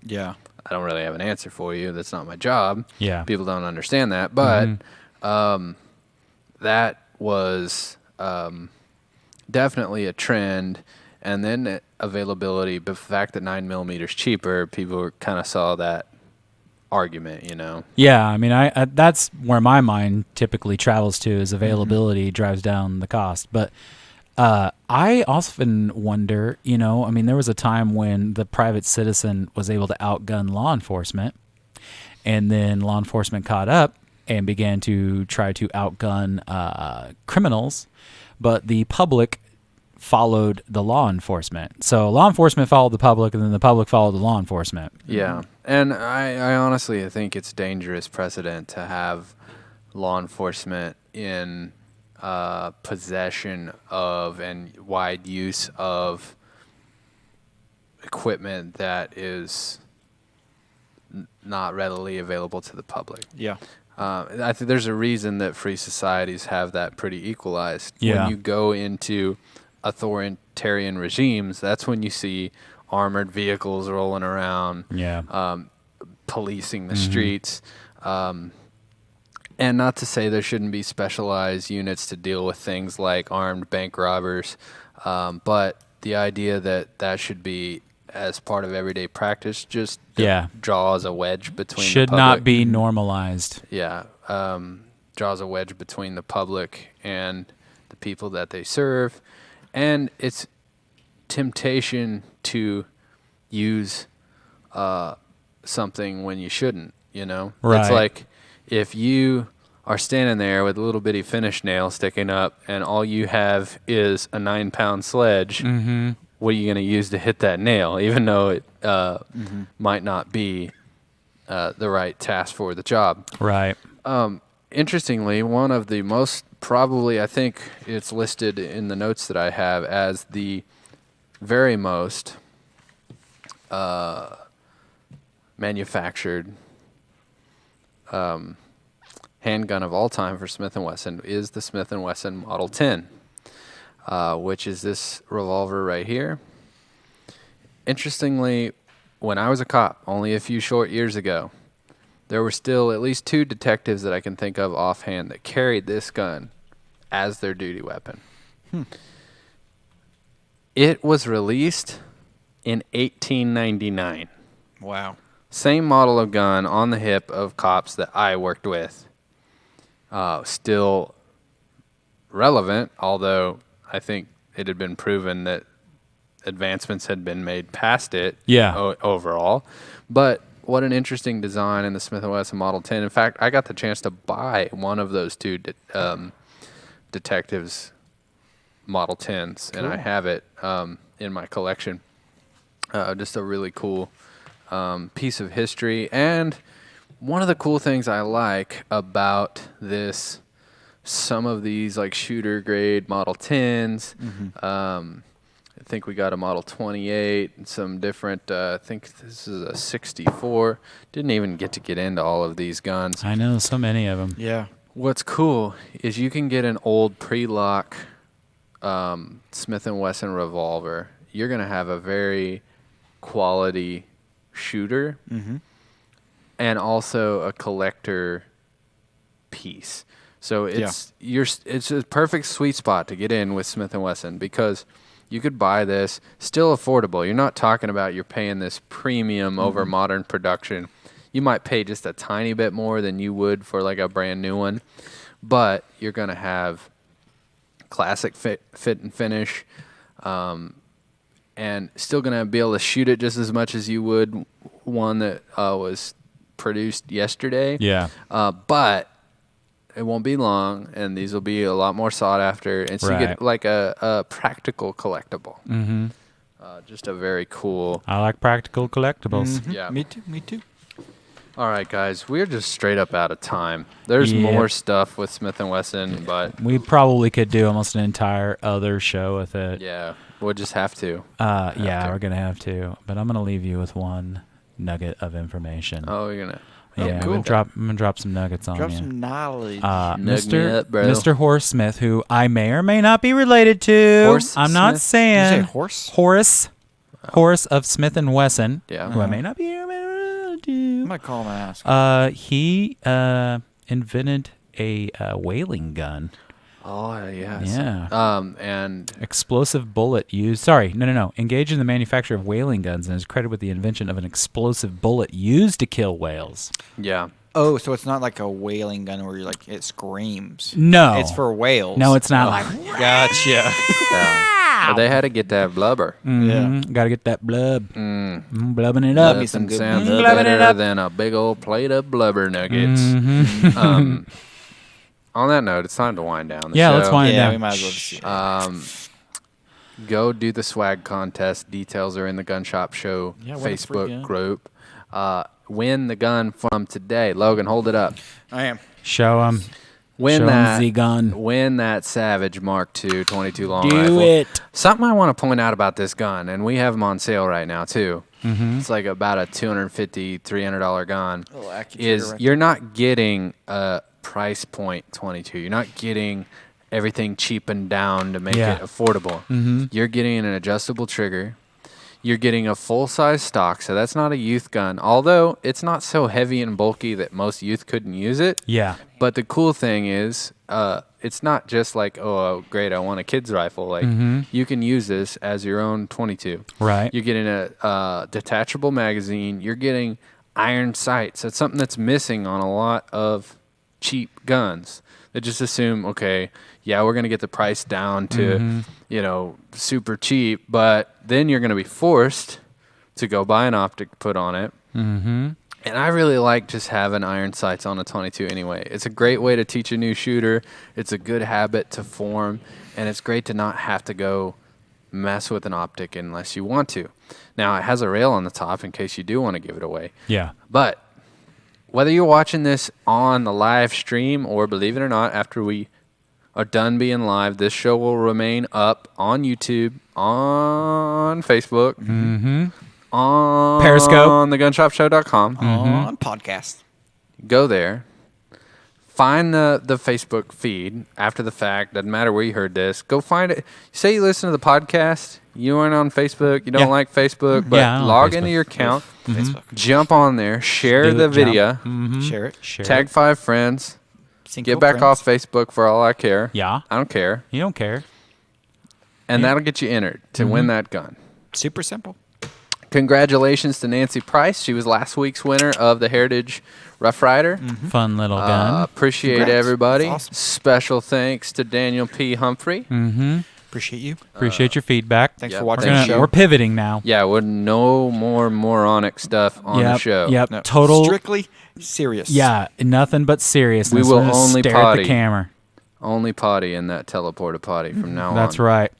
Yeah. I don't really have an answer for you. That's not my job. Yeah. People don't understand that. But that was definitely a trend. And then availability, but the fact that 9mm is cheaper, people kind of saw that argument, you know? Yeah, I mean, I that's where my mind typically travels to is availability drives down the cost. But I often wonder, you know, I mean, there was a time when the private citizen was able to outgun law enforcement, and then law enforcement caught up and began to try to outgun criminals, but the public followed the law enforcement. So law enforcement followed the public, and then the public followed the law enforcement. Yeah. And I honestly think it's dangerous precedent to have law enforcement in possession of and wide use of equipment that is not readily available to the public. Yeah. I think there's a reason that free societies have that pretty equalized. Yeah. When you go into authoritarian regimes, that's when you see armored vehicles rolling around, policing the streets. And not to say there shouldn't be specialized units to deal with things like armed bank robbers, but the idea that that should be as part of everyday practice just draws a wedge between should the public. not be normalized. Yeah, draws a wedge between the public and the people that they serve, and it's temptation to use something when you shouldn't, you know? Right. It's like if you are standing there with a little bitty finish nail sticking up and all you have is a 9-pound sledge, what are you going to use to hit that nail, even though it might not be the right task for the job? Right. Interestingly, one of the most probably, I think it's listed in the notes that I have as the very most manufactured handgun of all time for Smith & Wesson is the Smith & Wesson Model 10, which is this revolver right here. Interestingly, when I was a cop only a few short years ago, there were still at least 2 detectives that I can think of offhand that carried this gun as their duty weapon. It was released in 1899. Wow. Same model of gun on the hip of cops that I worked with. Still relevant, although I think it had been proven that advancements had been made past it overall. But what an interesting design in the Smith & Wesson Model 10. In fact, I got the chance to buy one of those 2 detectives Model 10s, and I have it in my collection. Just a really cool piece of history. And one of the cool things I like about this, some of these like shooter grade Model 10s, I think we got a Model 28 and some different, I think this is a 64. Didn't even get into all of these guns. I know so many of them. Yeah. What's cool is you can get an old pre-lock Smith & Wesson revolver. You're going to have a very quality shooter and also a collector piece. So it's a perfect sweet spot to get in with Smith & Wesson because you could buy this still affordable. You're not talking about you're paying this premium over modern production. You might pay just a tiny bit more than you would for like a brand new one, but you're going to have classic fit and finish, and still going to be able to shoot it just as much as you would one that was produced yesterday. Yeah. But it won't be long, and these will be a lot more sought after, and so you get like a practical collectible. Just a very cool. I like practical collectibles. Yeah. Me too. All right, guys, we're just straight up out of time. There's more stuff with Smith & Wesson, but we probably could do almost an entire other show with it. Yeah, we'll just have to. We're going to have to. But I'm going to leave you with one nugget of information. Oh, you're going to. Yeah, cool. I'm gonna drop some nuggets on you. Drop some knowledge. Mr. Horace Smith, who I may or may not be related to. I'm not saying. Did you say horse? Horace of Smith & Wesson. Yeah. Who I may not be related I'm gonna call him and ask. He invented a whaling gun. Oh, yes. Yeah. And explosive bullet used. Sorry, no. Engaged in the manufacture of whaling guns and is credited with the invention of an explosive bullet used to kill whales. Yeah. Oh, so it's not like a whaling gun where you're like it screams. No. It's for whales. No, it's not like. Gotcha. Yeah. But they had to get that blubber. Yeah. Gotta get that blub. Blubbing it up. Nothing sounds better than a big old plate of blubber nuggets. On that note, it's time to wind down the show. Let's wind down. Yeah, we might as well just go do the swag contest. Details are in the Gun Shop Show Facebook group. Win the gun from today. Logan, hold it up. I am. Show him. Win the gun. Win that Savage Mark II 22 long Do rifle. it. Something I want to point out about this gun, and we have them on sale right now too. Mm-hmm. It's like about a $250, $300 gun. Is you're not getting a price point 22. You're not getting everything cheapened down to make it affordable. Mm-hmm. You're getting an adjustable trigger. You're getting a full-size stock, so that's not a youth gun. Although it's not so heavy and bulky that most youth couldn't use it. Yeah. But the cool thing is, it's not just like, oh, great, I want a kid's rifle. Like, you can use this as your own 22. Right. You're getting a detachable magazine. You're getting iron sights. That's something that's missing on a lot of cheap guns. They just assume, okay, yeah, we're going to get the price down to, super cheap, but then you're going to be forced to go buy an optic to put on it. Mm-hmm. And I really like just having iron sights on a 22 anyway. It's a great way to teach a new shooter. It's a good habit to form, and it's great to not have to go mess with an optic unless you want to. Now, it has a rail on the top in case you do want to give it away. Yeah. But whether you're watching this on the live stream or, believe it or not, after we are done being live, this show will remain up on YouTube, on Facebook, on Periscope, on thegunshopshow.com, on podcast. Go there. Find the Facebook feed after the fact. Doesn't matter where you heard this. Go find it. Say you listen to the podcast. You aren't on Facebook. You don't like Facebook, but log into your account. Jump on there. Share the video. Share it. Tag 5 friends. Get back off Facebook for all I care. Yeah. I don't care. You don't care. And that'll get you entered to win that gun. Super simple. Congratulations to Nancy Price. She was last week's winner of the Heritage Rough Rider. Fun little gun. Appreciate everybody. That's awesome. Special thanks to Daniel P. Humphrey. Appreciate you. Appreciate your feedback. Thanks for watching the show. We're pivoting now. Yeah, with no more moronic stuff on the show. Yep. No, Total. strictly serious. Yeah. Nothing but seriousness. We will We're gonna only stare potty. at the camera. Only potty in that teleporter potty from now on. That's right.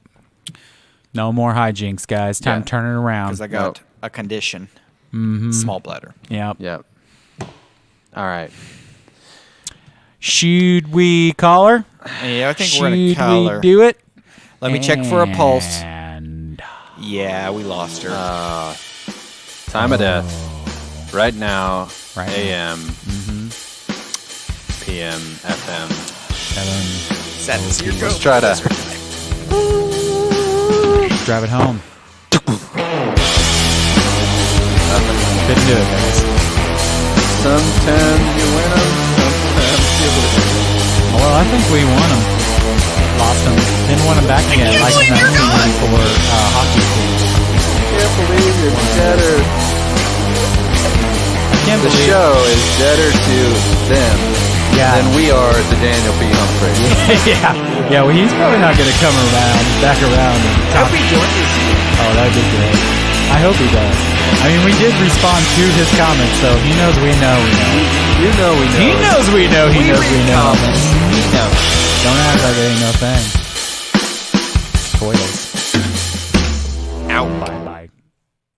No more hijinks, guys. Time to turn it around. Because I got a condition. Small bladder. Yep. All right. Should we call her? Yeah, I think we're going to call her. Should we do it? Let me check for a pulse. And yeah, we lost her. Time of death. Right now. AM. PM. FM. Let's try to drive it home. Couldn't do it, guys. Sometimes you win them, sometimes you lose them. Well, I think we won them. Lost them. Then won them back again, like the 1994 hockey team. I can't believe you're deader. The show is deader to them than we are to Daniel P. Humphrey. Yeah, well, he's probably not going to come back around. And talk. Oh, that'd be great. I hope he does. I mean, we did respond to his comments, so he knows we know we know. You know we know. He knows we know he knows we know. We know. Don't act like it ain't no thing. Toilets. Ow. Bye-bye.